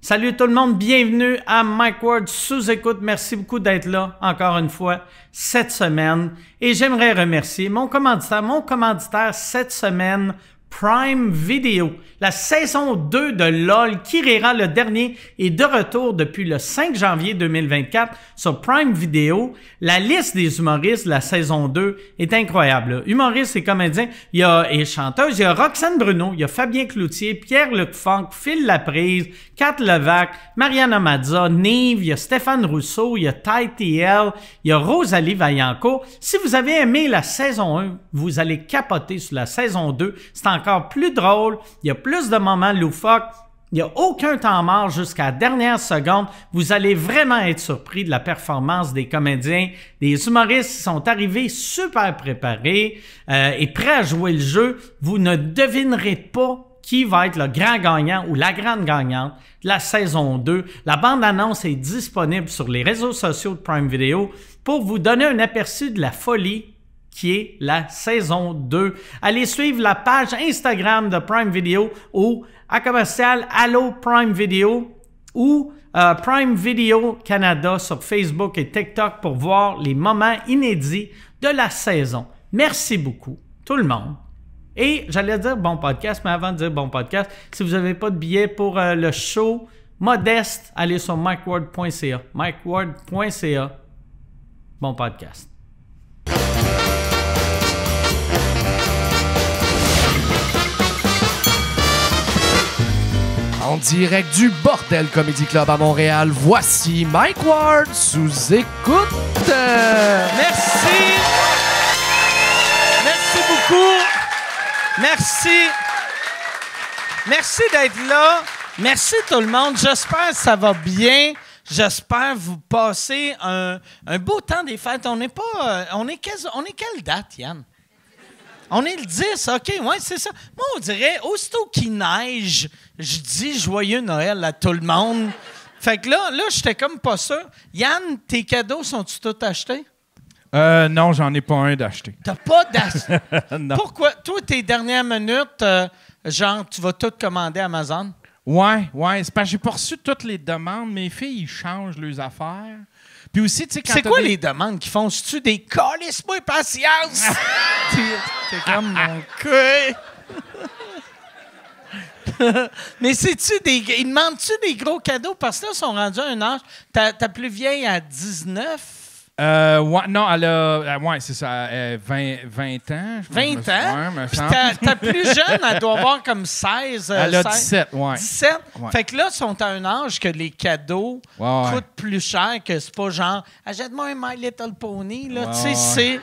Salut tout le monde, bienvenue à Mike Ward sous-écoute. Merci beaucoup d'être là encore une fois cette semaine. Et j'aimerais remercier mon commanditaire cette semaine, Prime Video. La saison 2 de LOL, qui rira le dernier, est de retour depuis le 5 janvier 2024 sur Prime Video. La liste des humoristes de la saison 2 est incroyable. Humoristes et comédiens, et chanteuses, il y a Roxane Bruno, il y a Fabien Cloutier, Pierre-Luc Funk, Phil Laprise, Kat Levac, Mariana Mazza, Nive, il y a Stéphane Rousseau, il y a Ty TL, il y a Rosalie Vaillancourt. Si vous avez aimé la saison 1, vous allez capoter sur la saison 2. C'est encore plus drôle, il y a plus de moments loufoques, il n'y a aucun temps mort jusqu'à la dernière seconde. Vous allez vraiment être surpris de la performance des comédiens. Des humoristes qui sont arrivés super préparés et prêts à jouer le jeu. Vous ne devinerez pas qui va être le grand gagnant ou la grande gagnante de la saison 2. La bande-annonce est disponible sur les réseaux sociaux de Prime Video pour vous donner un aperçu de la folie qui est la saison 2. Allez suivre la page Instagram de Prime Video ou à commercial Allo Prime Video ou Prime Video Canada sur Facebook et TikTok pour voir les moments inédits de la saison. Merci beaucoup, tout le monde. Et j'allais dire bon podcast, mais avant de dire bon podcast, si vous n'avez pas de billet pour le show modeste, allez sur mikeward.ca. mikeward.ca. Bon podcast. En direct du Bordel Comedy Club à Montréal, voici Mike Ward sous écoute. Merci. Merci beaucoup. Merci. Merci d'être là. Merci tout le monde. J'espère que ça va bien. J'espère vous passer un beau temps des fêtes. On est quelle date, Yann? On est le 10, OK, ouais, c'est ça. Moi, on dirait, aussitôt qu'il neige, je dis joyeux Noël à tout le monde. Fait que là, j'étais comme pas sûr. Yann, tes cadeaux sont-ils tous achetés? Non, j'en ai pas un d'acheter. T'as pas d'acheter? Non. Pourquoi? Toi, tes dernières minutes, genre, tu vas tout commander à Amazon? Ouais, c'est parce que j'ai pas reçu toutes les demandes. Mes filles, ils changent leurs affaires. Puis aussi, tu sais, quand c'est quoi les demandes qu'ils font? C'est-tu des « calisse-moi patience » T'es comme mon cul. Mais c'est-tu des... Ils demandent-tu des gros cadeaux? Parce que là, ils sont rendus à un âge... Ta plus vieille à 19... Ouais, non, elle a... ouais, c'est ça, 20 ans. 20 ans? Puis ta plus jeune, elle doit avoir comme 16... elle a 16, 17, ouais. 17? Ouais. Fait que là, ils sont à un âge que les cadeaux coûtent plus cher, que c'est pas genre « Achète-moi un My Little Pony », là. Tu sais, c'est...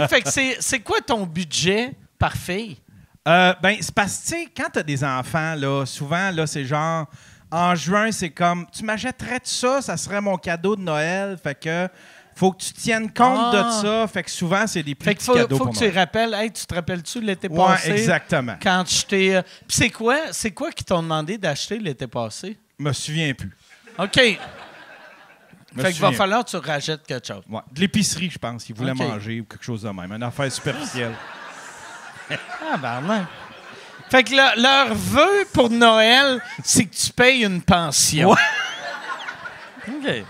Fait que c'est quoi ton budget par fille? Ben, c'est parce que, tu sais, quand t'as des enfants, là, souvent, là, c'est genre... En juin, c'est comme, tu m'achèterais de ça, ça serait mon cadeau de Noël. Fait que faut que tu tiennes compte de ça. Fait que souvent, c'est des plus petits cadeaux pour moi. Faut que tu rappelles. Hey, tu te rappelles-tu l'été passé? Ouais, exactement. Quand je t'ai... Puis c'est quoi qu'ils t'ont demandé d'acheter l'été passé? Je me souviens plus. OK. Fait qu'il va falloir que tu rachètes quelque chose. Ouais. De l'épicerie, je pense. Ils voulaient manger ou quelque chose de même. Une affaire superficielle. Ah, ben non. Fait que leur vœu pour Noël, c'est que tu payes une pension. Ouais. OK.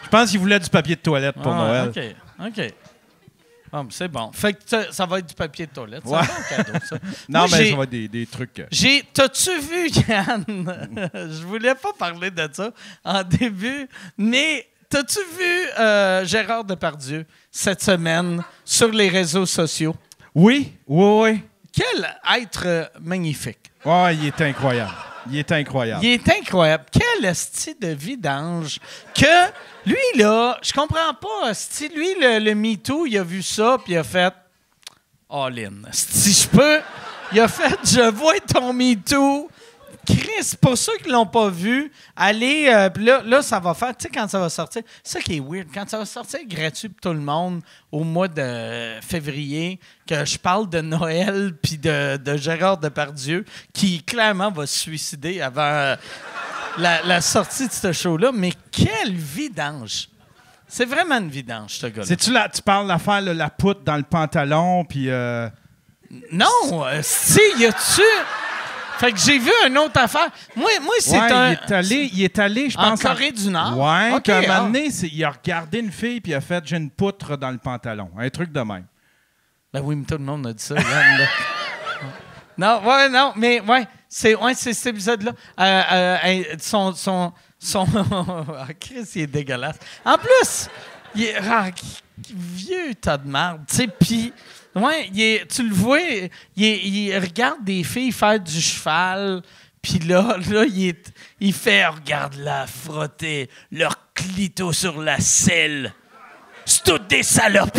Je pense qu'ils voulaient du papier de toilette pour Noël. OK. Oh, c'est bon. Fait que ça va être du papier de toilette. C'est ouais. un bon cadeau, ça. Non, moi, mais ça va être des trucs... T'as-tu vu, Yann? Je voulais pas parler de ça en début, mais t'as-tu vu Gérard Depardieu cette semaine sur les réseaux sociaux? Oui. Quel être magnifique. Ouais, il est incroyable. Il est incroyable. Quel esti de vidange que lui, là, je comprends pas. Esti, lui, le MeToo, il a vu ça puis il a fait all-in. Si je peux, il a fait je vois ton MeToo. Chris, pour ceux qui l'ont pas vu, allez, là, ça va faire, tu sais, quand ça va sortir, c'est ça qui est weird, quand ça va sortir gratuit pour tout le monde au mois de février, que je parle de Noël puis de Gérard Depardieu, qui clairement va se suicider avant la sortie de ce show-là, mais quelle vidange! C'est vraiment une vidange, ce gars-là. C'est-tu là, tu parles de l'affaire, la poutre dans le pantalon, puis... Non! Si, y a-tu... Fait que j'ai vu une autre affaire. Moi c'est un... Il est allé, je pense... En Corée du Nord? Ouais, OK, puis à un moment donné, il a regardé une fille puis il a fait « j'ai une poutre dans le pantalon ». Un truc de même. Ben oui, mais tout le monde a dit ça, Yann, là. Non, mais c'est cet épisode-là. Ah, Chris, il est dégueulasse. En plus, il est vieux tas de merde, tu sais, puis... Ouais, tu le vois, il regarde des filles faire du cheval, puis là il fait « Regarde-la frotter leur clito sur la selle. C'est toutes des salopes! »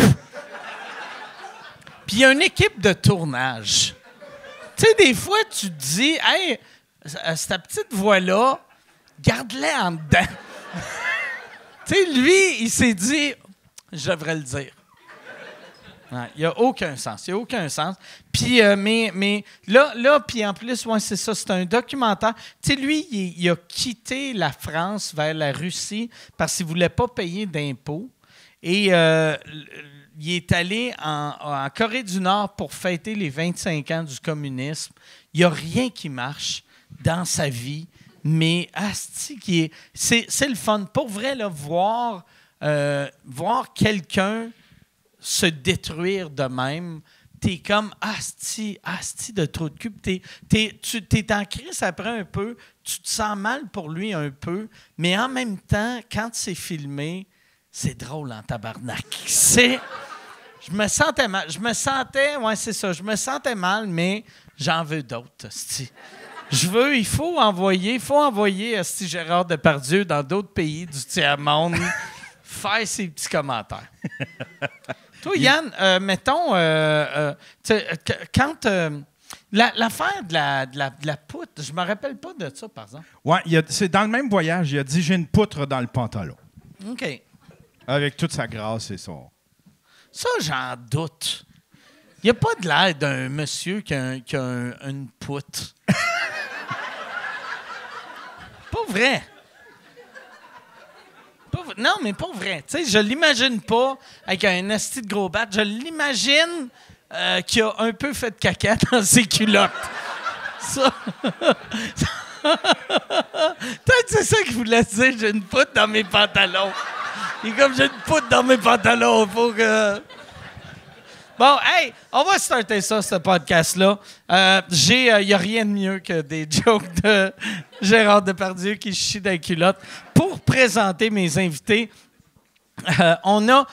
Puis il y a une équipe de tournage. Tu sais, des fois, tu te dis « Hey, cette petite voix-là, garde-la en dedans. » Tu sais, lui, il s'est dit « Je devrais le dire. » Il n'y a aucun sens. Puis, mais là, puis en plus, c'est ça, c'est un documentaire. Tu sais, lui, il a quitté la France vers la Russie parce qu'il ne voulait pas payer d'impôts. Et il est allé en Corée du Nord pour fêter les 25 ans du communisme. Il n'y a rien qui marche dans sa vie, mais asti, c'est le fun. Pour vrai, là, voir quelqu'un se détruire de même, t'es comme asti de trou de cul. T'es en crise après un peu, tu te sens mal pour lui un peu, mais en même temps, quand c'est filmé, c'est drôle en tabarnak. Je me sentais mal. Je me sentais mal, mais j'en veux d'autres, asti. Il faut envoyer asti Gérard Depardieu dans d'autres pays du tiers-monde faire ses petits commentaires. Toi, Yann, mettons, quand l'affaire de la poutre, je me rappelle pas de ça, par exemple. Ouais, c'est dans le même voyage, il a dit « j'ai une poutre dans le pantalon ». OK. Avec toute sa grâce et son... Ça, j'en doute. Il n'y a pas de l'air d'un monsieur qui a une poutre. Pas vrai. Non, mais pas vrai. Tu sais, je l'imagine pas avec un asti de gros bat. Je l'imagine qui a un peu fait de caca dans ses culottes. Ça. Peut-être c'est ça qu'il voulait dire. J'ai une poutre dans mes pantalons. Et comme j'ai une poutre dans mes pantalons, il faut que... Bon, hey, on va starter ça, ce podcast-là. Il n'y a rien de mieux que des jokes de Gérard Depardieu qui chie dans les culottes. Pour présenter mes invités, on a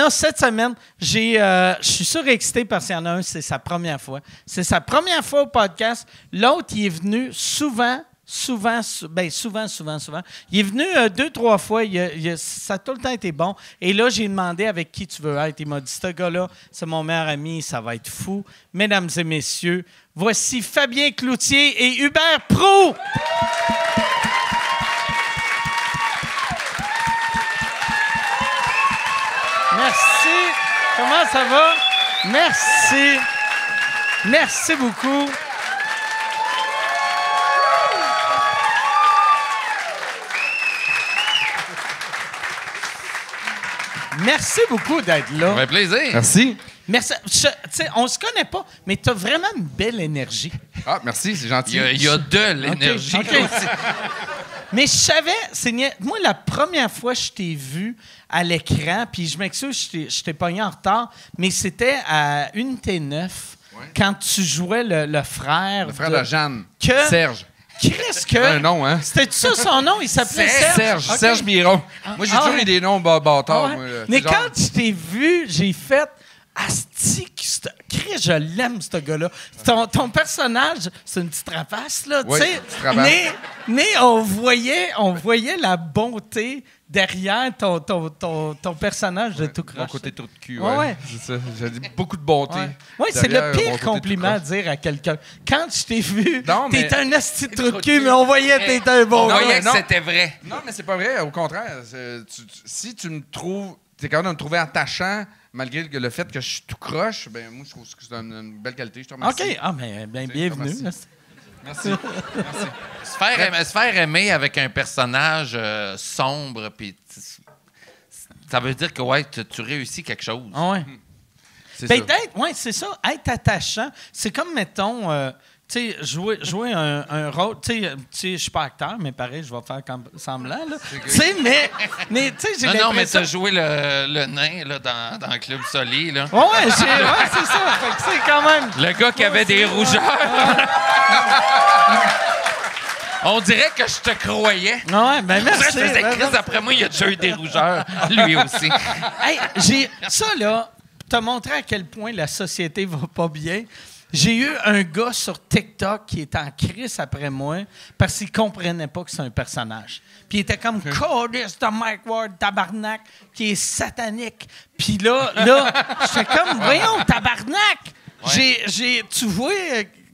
cette semaine, je suis surexcité parce qu'il y en a un, c'est sa première fois. C'est sa première fois au podcast. L'autre, il est venu souvent. Il est venu 2-3 fois. Ça a tout le temps été bon. Et là, j'ai demandé avec qui tu veux être. Il m'a dit, ce gars-là, c'est mon meilleur ami, ça va être fou. Mesdames et messieurs, voici Fabien Cloutier et Hubert Proulx. Merci. Comment ça va? Merci. Merci beaucoup. Merci beaucoup d'être là. Ça fait plaisir. Merci. Merci. On se connaît pas, mais tu as vraiment une belle énergie. Ah, merci, c'est gentil. Il y a de l'énergie. Okay. Mais je savais, moi, la première fois que je t'ai vu à l'écran, puis je m'excuse, je t'ai pogné en retard, mais c'était à Unité 9, quand tu jouais le frère. Le frère de Jeanne. Serge. Qu'est-ce que... un nom, hein? C'était ça son nom? Il s'appelait Serge? Okay. Serge Biron. Moi, j'ai toujours eu des noms bâtards. Moi, mais genre... quand je t'ai vu, j'ai fait... Asti, je l'aime, ce gars-là. Ton personnage, c'est une petite rapace, là, tu sais. Mais on voyait la bonté derrière ton personnage de tout croche. Mon côté trou de cul, ouais. C'est ça. J'ai dit beaucoup de bonté. Oui, c'est le pire compliment à dire à quelqu'un. Quand je t'ai vu, t'es un asti de trou de cul, mais on voyait que t'étais un bon gars. On voyait que c'était vrai. Non, mais c'est pas vrai. Au contraire, si tu me trouves... T'es capable de me trouver attachant, malgré le fait que je suis tout croche, ben moi, je trouve que c'est une belle qualité. Je te remercie. OK. Ah, mais bienvenue. Merci. Se faire aimer avec un personnage sombre, puis ça veut dire que tu réussis quelque chose. Ah ouais. C'est ça. Ouais, c'est ça. Être attachant, c'est comme, mettons... tu sais, jouer un rôle. Tu sais, je suis pas acteur, mais pareil, je vais faire semblant, là. Tu sais, mais tu sais, j'ai l'impression... Non, mais t'as joué le nain, là, dans le Club Soli, là. Ouais, c'est ça. Fait que c'est quand même... Le gars qui avait des rougeurs. On dirait que je te croyais. Ouais, ben merci. Je faisais Chris, après moi, il a déjà eu des rougeurs, lui aussi. Hey, ça, là, t'as montré à quel point la société va pas bien. J'ai eu un gars sur TikTok qui est en crise après moi parce qu'il comprenait pas que c'est un personnage. Puis il était comme « Codis de Mike Ward, tabarnak, qui est satanique. » Puis là, j'étais comme « Voyons, tabarnak! Ouais. Tu vois...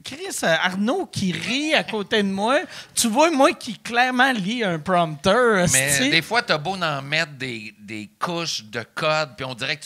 Chris, Arnaud qui rit à côté de moi. Tu vois, moi qui clairement lit un prompteur. Mais des fois, t'as beau en mettre des couches de code, puis on dirait que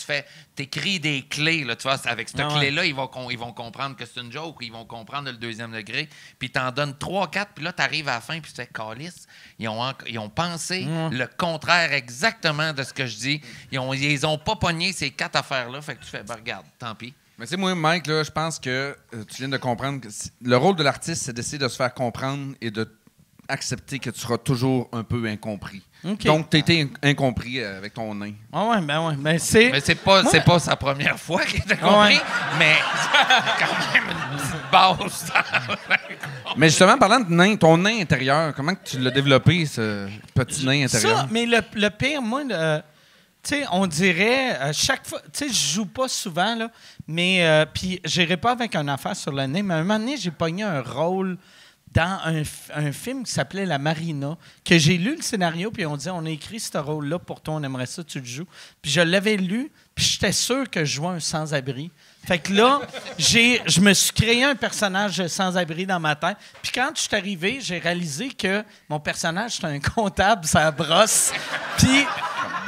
t'écris des clés, là, tu vois, avec cette clé-là, ils vont comprendre que c'est une joke, ils vont comprendre le deuxième degré, puis t'en donnes 3-4, puis là, t'arrives à la fin, puis tu fais calice. Ils ont pensé le contraire exactement de ce que je dis. Ils ont pas pogné ces 4 affaires-là, fait que tu fais, ben, regarde, tant pis. Mais tu sais, moi, Mike, là, je pense que tu viens de comprendre que le rôle de l'artiste, c'est d'essayer de se faire comprendre et d'accepter que tu seras toujours un peu incompris. Okay. Donc, tu as été incompris avec ton nain. Ah ouais, ben ouais. Mais c'est pas sa première fois qu'il t'a compris, mais quand même une petite base. Mais justement, parlant de nain, ton nain intérieur, comment que tu l'as développé, ce petit nain intérieur? Ça, mais le pire, moi... Tu sais, on dirait, chaque fois, tu sais, je joue pas souvent, là, mais, puis j'irai pas avec une affaire sur le nez, mais à un moment donné, j'ai pogné un rôle dans un film qui s'appelait La Marina, que j'ai lu le scénario, puis on dit, on a écrit ce rôle-là pour toi, on aimerait ça, tu le joues. Puis je l'avais lu, puis j'étais sûr que je jouais un sans-abri. Fait que là, je me suis créé un personnage sans-abri dans ma tête. Puis quand je suis arrivé, j'ai réalisé que mon personnage, c'était un comptable, ça brosse. Puis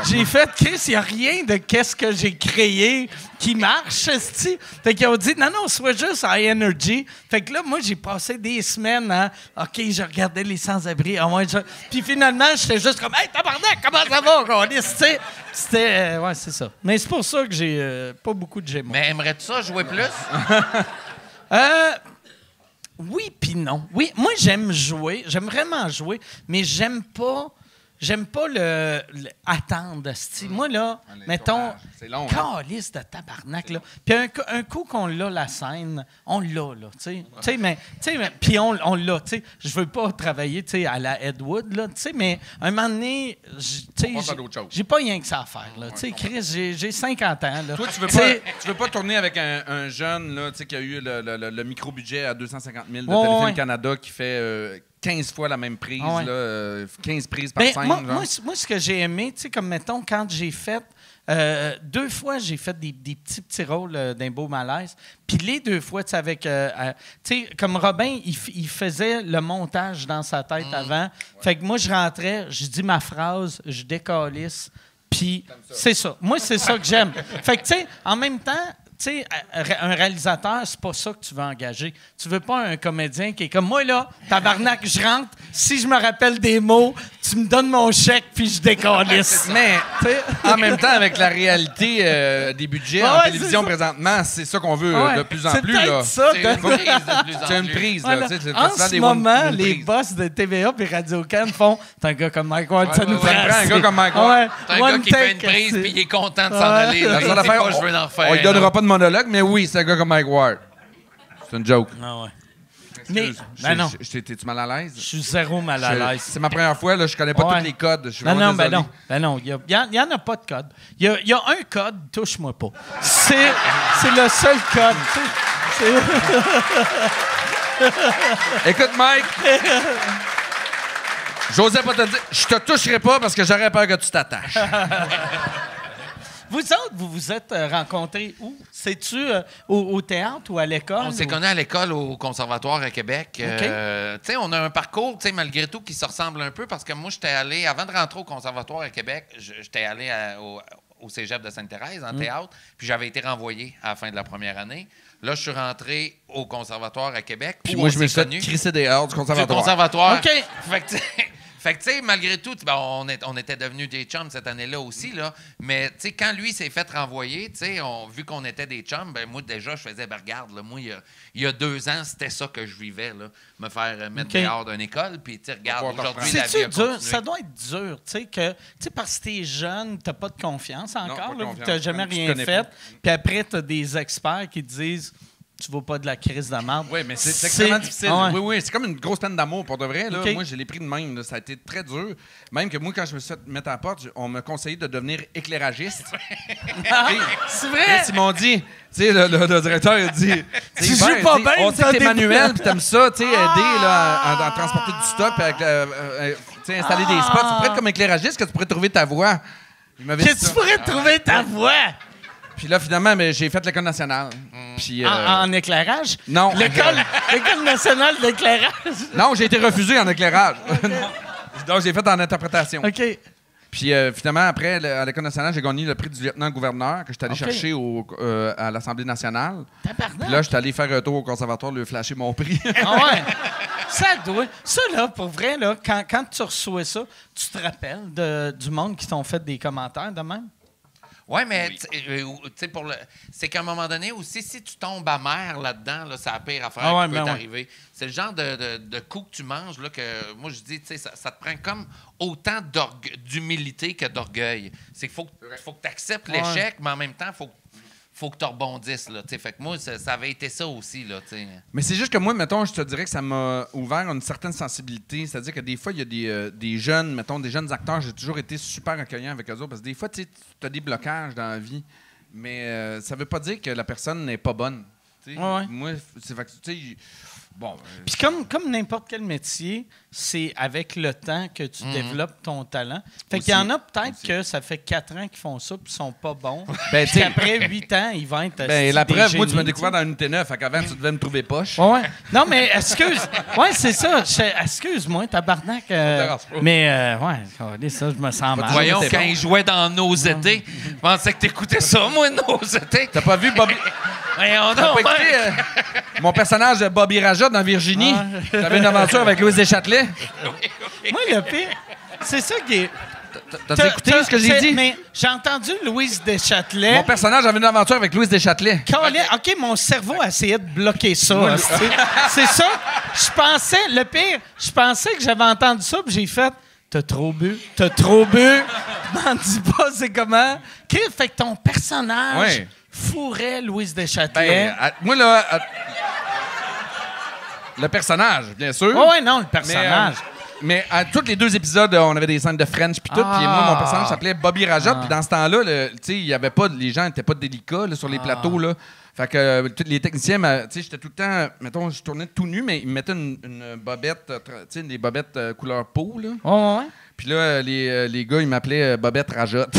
j'ai fait, Chris, il n'y a rien de qu'est-ce que j'ai créé qui marche, esti. Fait qu'ils ont dit, non, sois juste high energy. Fait que là, moi, j'ai passé des semaines à, OK, je regardais les sans-abri. Puis finalement, j'étais juste comme, hey, tabarnak, comment ça va, C'était, c'est ça. Mais c'est pour ça que j'ai pas beaucoup de Gémeaux. Mais aimerais-tu ça jouer plus? Oui puis non. Oui, moi, j'aime jouer. J'aime vraiment jouer, mais j'aime pas le attendre. Moi, là, mettons, calice de tabarnak, là. Puis un coup qu'on l'a, la scène, on l'a, là, tu sais. Mais puis on l'a, tu sais. Je veux pas travailler, tu sais, à la Ed Wood, là, tu sais, mais un moment donné, j'ai pas rien que ça à faire, là. Tu sais, Chris, j'ai 50 ans, là. Toi, tu veux pas tourner avec un jeune, là, tu sais, qui a eu le micro-budget à 250 000 de Téléfilm Canada qui fait... 15 fois la même prise, là, 15 prises par scène. Moi, ce que j'ai aimé, tu sais, comme mettons, quand j'ai fait 2 fois, j'ai fait des petits rôles d'un beau malaise. Puis les 2 fois, tu sais, avec. Tu sais, comme Robin, il faisait le montage dans sa tête avant. Fait que moi, je rentrais, je dis ma phrase, je décalisse. Puis c'est ça. Moi, c'est ça que j'aime. Fait que, tu sais, en même temps, tu sais, un réalisateur, c'est pas ça que tu veux engager. Tu veux pas un comédien qui est comme moi, là, tabarnak, je rentre, si je me rappelle des mots, tu me donnes mon chèque, puis je décalisse. Mais, en même temps, avec la réalité des budgets en télévision présentement, c'est ça qu'on veut de plus en plus. Là. C'est une prise. Voilà. En ce moment, les boss de TVA et Radio-Can font « T'as un gars comme Mike Ward, ça nous prend. » un gars comme Mike Ward. T'as un gars qui fait une prise, puis il est content de s'en aller. Il dit pas « Je veux en refaire. » On lui donnera pas de monologue, mais oui, c'est un gars comme Mike Ward. C'est une joke. Ah ouais. Mais, non. T'es-tu mal à l'aise? Je suis zéro mal à l'aise. C'est ma première fois, là, je connais pas tous les codes. Je suis non, il y en a pas de code. Il y a un code, touche-moi pas. C'est le seul code. Écoute, Mike, j'osais pas te dire, je te toucherai pas parce que j'aurais peur que tu t'attaches. Vous autres, vous vous êtes rencontrés où? C'est-tu au théâtre ou à l'école? On s'est connus à l'école au Conservatoire à Québec. Okay. On a un parcours, malgré tout, qui se ressemble un peu parce que moi, j'étais allé, avant de rentrer au Conservatoire à Québec, j'étais allé au Cégep de Sainte-Thérèse, en théâtre, puis j'avais été renvoyé à la fin de la première année. Là, je suis rentré au Conservatoire à Québec. Puis moi, je me suis fait crisser dehors du Conservatoire. OK. Fait que, tu sais, malgré tout, on était devenus des chums cette année-là aussi, là. Mais, tu sais, quand lui s'est fait renvoyer, tu sais, vu qu'on était des chums, ben moi, déjà, je faisais, regarde, là, moi, il y a 2 ans, c'était ça que je vivais, là. Me faire mettre dehors d'une école, puis, tu sais, regarde, aujourd'hui, la vie a continué. Ça doit être dur, tu sais, parce que t'es jeune, t'as pas de confiance encore, Non, là, t'as jamais rien fait. Puis après, t'as des experts qui te disent... Tu vaux pas de la crise de merde. Oui, mais c'est extrêmement difficile. Ouais. Oui, c'est comme une grosse peine d'amour, pour de vrai. Là. Okay. Moi, je l'ai pris de même. Là. Ça a été très dur. Même que moi, quand je me suis fait mettre à la porte, on m'a conseillé de devenir éclairagiste. C'est vrai? Ils m'ont dit, tu sais, le directeur, il a dit... Tu joues pas bien, on sait que t'es manuel, puis t'aimes ça, tu sais, aider là, à transporter du stock, puis installer des spots. Ça pourrait être comme éclairagiste que tu pourrais trouver ta voie. Que tu pourrais trouver ta voie. Puis là, finalement, j'ai fait l'École nationale. Puis, en éclairage? Non. L'École nationale d'éclairage? Non, j'ai été refusé en éclairage. Donc, j'ai fait en interprétation. OK. Puis, finalement, après, à l'École nationale, j'ai gagné le prix du lieutenant-gouverneur que je suis allé chercher à l'Assemblée nationale. Puis là, je suis allé faire un tour au conservatoire, lui flasher mon prix. Ah ouais? Ça, là, pour vrai, là, quand tu reçois ça, tu te rappelles du monde qui t'ont fait des commentaires de même? Ouais, mais tu sais, c'est qu'à un moment donné aussi, si tu tombes amer là-dedans, là, c'est la pire affaire qui peut t'arriver. C'est le genre de coup que tu manges là, que moi je dis, tu sais, ça te prend comme autant d'humilité que d'orgueil. C'est qu'il faut que tu acceptes l'échec, mais en même temps, faut que tu rebondisses. Là, fait que moi, ça avait été ça aussi. Là, mais c'est juste que moi, mettons, je te dirais que ça m'a ouvert une certaine sensibilité. C'est-à-dire que des fois, il y a des jeunes, mettons, des jeunes acteurs, j'ai toujours été super accueillant avec eux autres. Parce que des fois, tu as des blocages dans la vie, mais ça veut pas dire que la personne n'est pas bonne. Moi, c'est fait que, tu sais... Bon. Puis comme n'importe quel métier, c'est avec le temps que tu développes ton talent. Fait qu'il y en a peut-être que ça fait 4 ans qu'ils font ça puis ils sont pas bons. Puis après 8 ans, ils vont être la preuve, génies, moi, tu m'as découvert dans une T9. Fait qu'avant, tu devais me trouver poche. Ouais. Non, mais ouais, c'est ça. Excuse-moi, tabarnak. Mais ça, je me sens mal. Voyons, quand il jouait dans Nos étés, je pensais que t'écoutais ça, moi, Nos étés. T'as pas vu Bobby... T'as pas écouté mon personnage de Bobby Rajah dans Virginie? J'avais une aventure avec Louise Deschâtelet. Moi, le pire, c'est ça qui est... T'as écouté ce que j'ai dit? Mais j'ai entendu Louise Deschâtelet. Mon personnage avait une aventure avec Louise Deschâtelet. OK, mon cerveau a essayé de bloquer ça. C'est ça. Je pensais que j'avais entendu ça, puis j'ai fait... T'as trop bu. M'en dis pas, c'est comment? OK, fait que ton personnage fourrait Louise Deschâtelet. Moi, là... le personnage, bien sûr. Oui, non, le personnage. Mais à tous les 2 épisodes, on avait des scènes de French puis tout. Puis moi, mon personnage s'appelait Bobby Rajah. Puis dans ce temps-là, tu sais, il y avait pas, les gens n'étaient pas délicats là, sur les plateaux. Là. Fait que tous les techniciens, tu sais, j'étais tout le temps, mettons, je tournais tout nu, mais ils me mettaient une bobette, tu sais, des bobettes couleur peau. Là. Ouais. Puis là, les gars, ils m'appelaient Bobette Rajotte.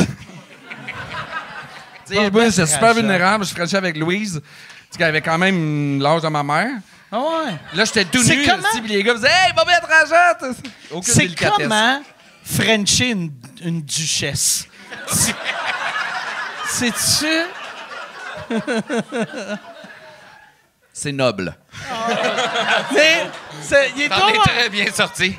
Tu sais, moi, j'étais super vulnérable. Je frenchais avec Louise, qui avait quand même l'âge de ma mère. Ah ouais. Là, j'étais tout nu. Puis les gars faisaient « Hey, Bobette Rajotte! » C'est comment frencher une duchesse? C'est-tu... C'est noble. Mais il est T'en es très bien sorti.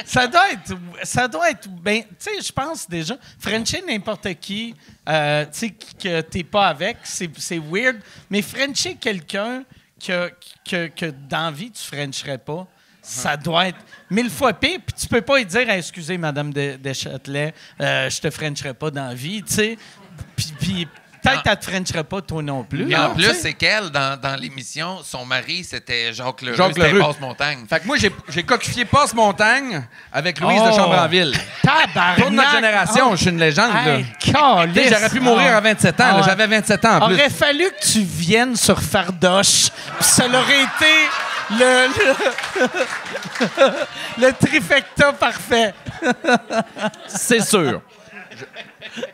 Ça doit être ben, tu sais, je pense déjà, Frencher n'importe qui, tu sais, que t'es pas avec, c'est weird, mais Frencher quelqu'un que dans la vie, tu Frencherais pas, ça doit être 1000 fois pire, puis tu peux pas lui dire « Excusez, Madame Deschâtelet, je te Frencherais pas dans la vie », tu sais, puis peut-être qu'elle te Frencherait pas, toi non plus. Et en plus, c'est qu'elle, dans l'émission, son mari, c'était Jacques Lheureux. C'était Passe-Montagne. Fait que moi, j'ai coquifié Passe-Montagne avec Louise de Chambranville. Tabarnak! Pour notre génération, je suis une légende. Hey, j'aurais pu mourir à 27 ans. J'avais 27 ans en plus. Aurait fallu que tu viennes sur Fardoche, puis ça aurait été le trifecta parfait. C'est sûr.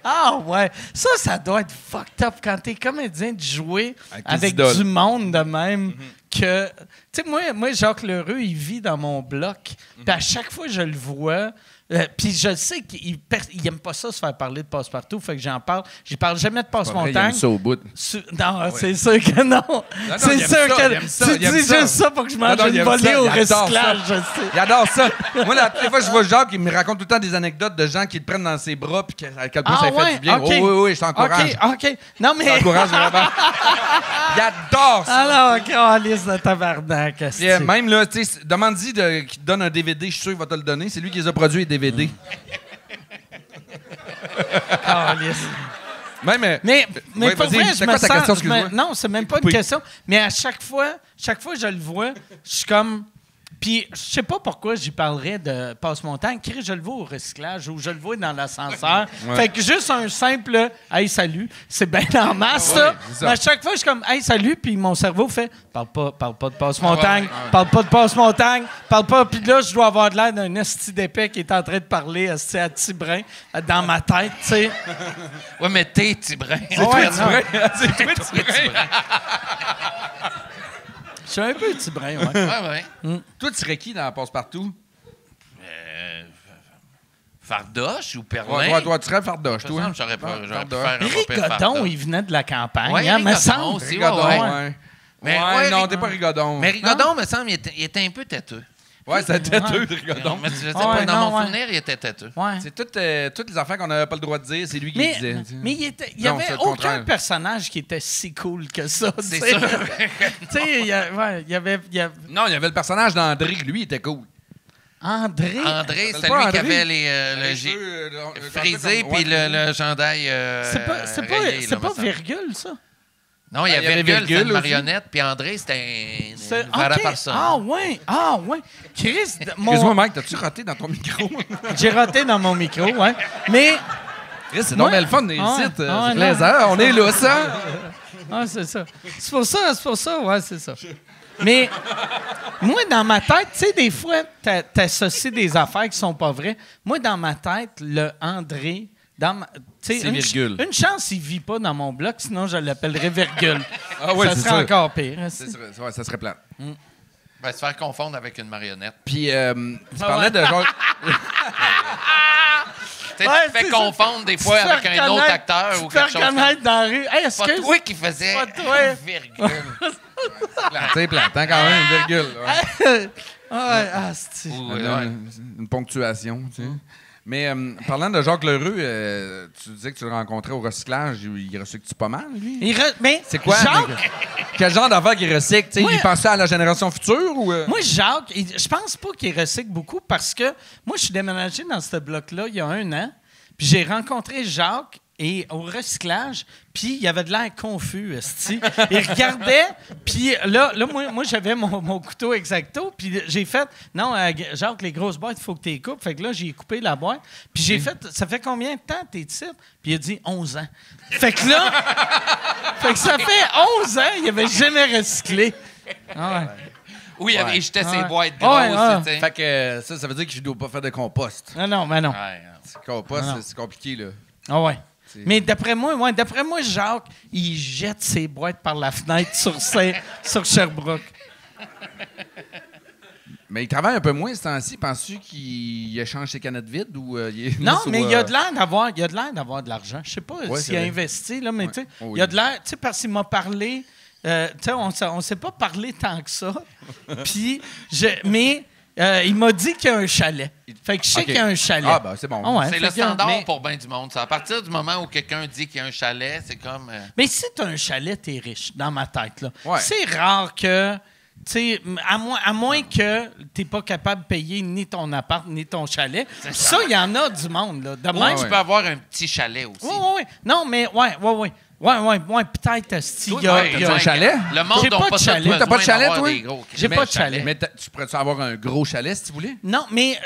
Ah ouais, ça doit être fucked up quand t'es comédien de jouer avec du monde de même que... Tu sais, moi, Jacques Lheureux, il vit dans mon bloc. Puis à chaque fois que je le vois, Puis je sais qu'il n'aime pas ça se faire parler de passe-partout, fait que j'en parle. Je parle jamais de passe-montagne. Il aime ça au bout. Non, c'est sûr que non. C'est sûr que tu dis juste ça pour que je mange une volée au recyclage, je sais. Il adore ça. Moi, les fois, je vois Jacques, il me raconte tout le temps des anecdotes de gens qui le prennent dans ses bras puis à quel point ça lui fait du bien. Okay. Oui, je t'encourage. OK. Non, mais... Je t'encourage vraiment. Il adore ça. Alors, calice de tabarnak. Puis, même là, tu sais, demande-y qu'il te donne un DVD, je suis sûr qu'il va te le donner. C'est lui qui les a produits, les DVD. Calice. Mais pour vrai, je c'est me quoi ta sens... question, excuse-moi? Non, c'est même pas une question. Mais à chaque fois que je le vois, je suis comme... Puis, je sais pas pourquoi j'y parlerais de passe-montagne. Je le vois au recyclage ou je le vois dans l'ascenseur. Ouais. Fait que juste un simple « Hey, salut », c'est bien en masse, ça. Mais à chaque fois, je suis comme « Hey, salut », puis mon cerveau fait « Parle pas de passe-montagne, parle pas de passe-montagne, parle pas... » Puis là, je dois avoir de l'air d'un esti d'épais qui est en train de parler esti à Tibrin dans ma tête, tu sais. Ouais, mais t'es Tibrin. C'est toi, Tibrin. Je suis un peu Tibrin, ouais. Ouais. Toi, tu serais qui dans la passe-partout? Fardoche ou Perlin? Toi, tu serais Fardoche, toi. J'aurais pu faire un Éric peu Godon, il venait de la campagne, Ouais, hein, Éric me Godon semble. aussi, Rigodon, ouais. Mais non, t'es pas Rigodon. Mais Rigodon, me semble, il était un peu têteux. Ouais, c'est têteux, Rigodon. Mais je sais pas, dans mon souvenir, il était têteux. Ouais. C'est toutes les affaires qu'on n'avait pas le droit de dire, c'est lui qui les disait. Mais il y Non, avait c'est le aucun contraire. personnage qui était si cool que ça. C'est tu sais. sûr. Tu sais, il y avait Non, il y avait le personnage d'André, lui, il était cool. André. André, c'est pas lui qui André? avait les cheveux, frisés puis le chandail C'est pas virgule, ça? Non, il y il y avait avait Virgule, c'était une Virgule aussi. marionnette, puis André, c'était C'est- une vraie OK. personne. Ah ouais. Chris, Excuse-moi, Mike, t'as-tu raté dans ton micro? j'ai raté dans mon micro, ouais. Mais Chris, c'est normal Ouais. le fun des Ah, sites. ah, C'est non. plaisant, on est là, ça. ah, c'est ça. C'est pour ça, ouais, c'est ça. Mais moi, dans ma tête, tu sais, des fois, t'associes des affaires qui sont pas vraies. Moi, dans ma tête, le André, tu sais, C'est virgule. une chance, il vit pas dans mon bloc, sinon je l'appellerais virgule. Ah ouais, ça c'est serait ça. encore pire. hein, Ouais, ça serait plate. Ben, se faire confondre avec une marionnette. Puis, tu parlais de genre. Tu sais, Ouais, tu te fais c'est confondre des fois Tu te avec fais un autre reconnaître- acteur ou Tu te fais quelque chose. comme- reconnaître dans la rue. Hey, C'est pas toi qui faisais Pas toi. virgule. C'est plate, hein, quand même, une virgule. Ouais. c'est... Ou, Une ponctuation, tu sais. Mais parlant de Jacques Lheureux, tu disais que tu le rencontrais au recyclage. Il recycle-tu pas mal, lui? Mais C'est quoi? Jacques, Quel genre d'affaires qu'il recycle? Tu sais, Ouais. il pensait à la génération future ou. moi, Jacques, je pense pas qu'il recycle beaucoup parce que moi, je suis déménagé dans ce bloc-là il y a 1 an. Puis j'ai rencontré Jacques et au recyclage, puis il avait de l'air confus, esti. Il regardait, puis là moi j'avais mon couteau Exacto, puis j'ai fait « Non, Jacques, les grosses boîtes, il faut que tu les coupes. » Fait que là, j'ai coupé la boîte, puis j'ai fait « Ça fait combien de temps t'es ici? » Puis il a dit « 11 ans. » Fait que là, ça fait 11 ans, il avait jamais recyclé. Ah ouais. Oui, il jetait ses Ouais. boîtes Ouais, grosses. ouais. tu sais. Fait que ça veut dire qu'il ne doit pas faire de compost. Non, mais non. Ouais. Compost, Non. c'est compliqué, là. Ah ouais. Mais d'après moi, Jacques, il jette ses boîtes par la fenêtre sur Sherbrooke. Mais il travaille un peu moins ce temps-ci. Penses-tu qu'il échange ses canettes vides ou il est Non, sur, mais il a de l'air d'avoir de l'argent. Je sais pas Ouais, s'il a c'est vrai. investi, là, mais Ouais. tu sais, Oh, oui. il a de l'air, tu sais, parce qu'il m'a parlé, tu sais, on s'est pas parlé tant que ça. Puis, mais il m'a dit qu'il y a un chalet. Fait que je sais Ok. qu'il y a un chalet. Ah, ben c'est bon. Ah ouais, C'est fait le que- standard mais- pour bien du monde. Ça. À partir du moment où quelqu'un dit qu'il y a un chalet, c'est comme... Mais si tu as un chalet, tu es riche, dans ma tête. Là. Ouais. C'est rare que, tu sais, à moins que tu n'es pas capable de payer ni ton appart, ni ton chalet. Puis ça, il y en a du monde. Là. De Ou même, tu peux avoir un petit chalet aussi. Oui. Non, mais ouais, peut-être, asti, Toi, il y a- ouais, il y a- un chalet? Le monde J'ai n'a pas pas de tout chalet. besoin T'as pas de chalet, d'avoir toi? des gros- J'ai pas de chalet. Mais tu pourrais-tu avoir un gros chalet si tu voulais? Non, mais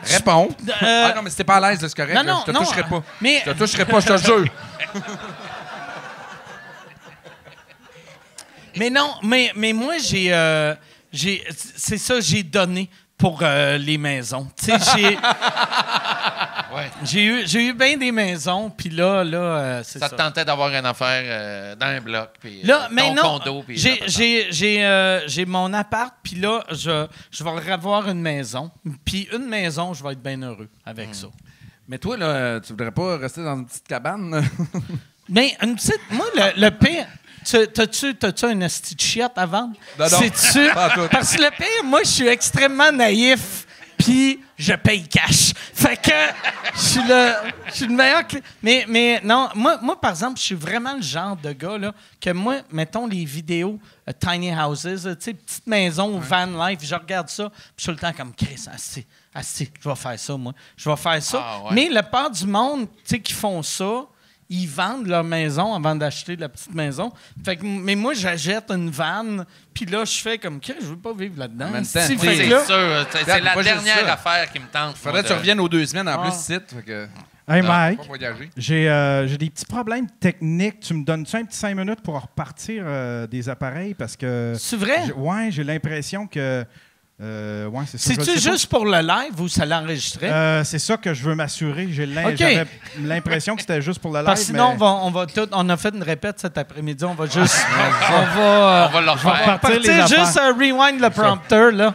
Réponds. Ah non, mais si t'es pas à l'aise, c'est correct. non, là, non, je te non, toucherai pas. mais- Je te toucherai pas, je te jure. Mais non, mais moi, c'est ça, j'ai donné pour les maisons. Tu sais, j'ai... Ouais. J'ai eu bien des maisons, puis là, c'est ça. Ça te tentait d'avoir une affaire dans un bloc, puis Là, mais ton non, condo, puis j'ai mon appart, puis là, je vais avoir une maison. Puis une maison, je vais être bien heureux avec ça. Mais toi, là, tu voudrais pas rester dans une petite cabane? Mais une petite... Moi, le pire... T'as-tu un esti de chiotte à vendre? Non, C'est-tu? pas tout. Parce que le pire, moi, je suis extrêmement naïf, puis je paye cash. Fait que je suis le meilleur... Mais non, moi, par exemple, je suis vraiment le genre de gars, là, que moi, mettons les vidéos Tiny Houses, tu sais, petite maison, van life, je regarde ça, puis je suis tout le temps comme, Chris, assez, je vais faire ça, moi. Je vais faire ça. Ah, ouais. Mais la part du monde, tu sais, qui font ça, ils vendent leur maison avant d'acheter la petite maison. Fait que, mais moi, j'achète une vanne, puis là, je fais comme, je veux pas vivre là-dedans. En même temps, Si, c'est fait que C'est là- sûr. C'est Regarde, la pas juste dernière ça. affaire qui me tente. Faudrait que tu reviennes aux 2 semaines en plus ici. Fait que, Hey, Mike, pas voyager. j'ai des petits problèmes techniques. Tu me donnes-tu un petit 5 minutes pour repartir des appareils? Parce que... C'est vrai? J'ai l'impression que... c'est ça. C'est-tu Je sais juste pour le live ou ça l'enregistrait? pas. C'est ça que je veux m'assurer. OK. J'avais l'impression que c'était juste pour le live. Parce que sinon, mais... on a fait une répète cet après-midi. On va juste... on va le refaire. repartir les partir juste affaires. rewind le prompteur, là.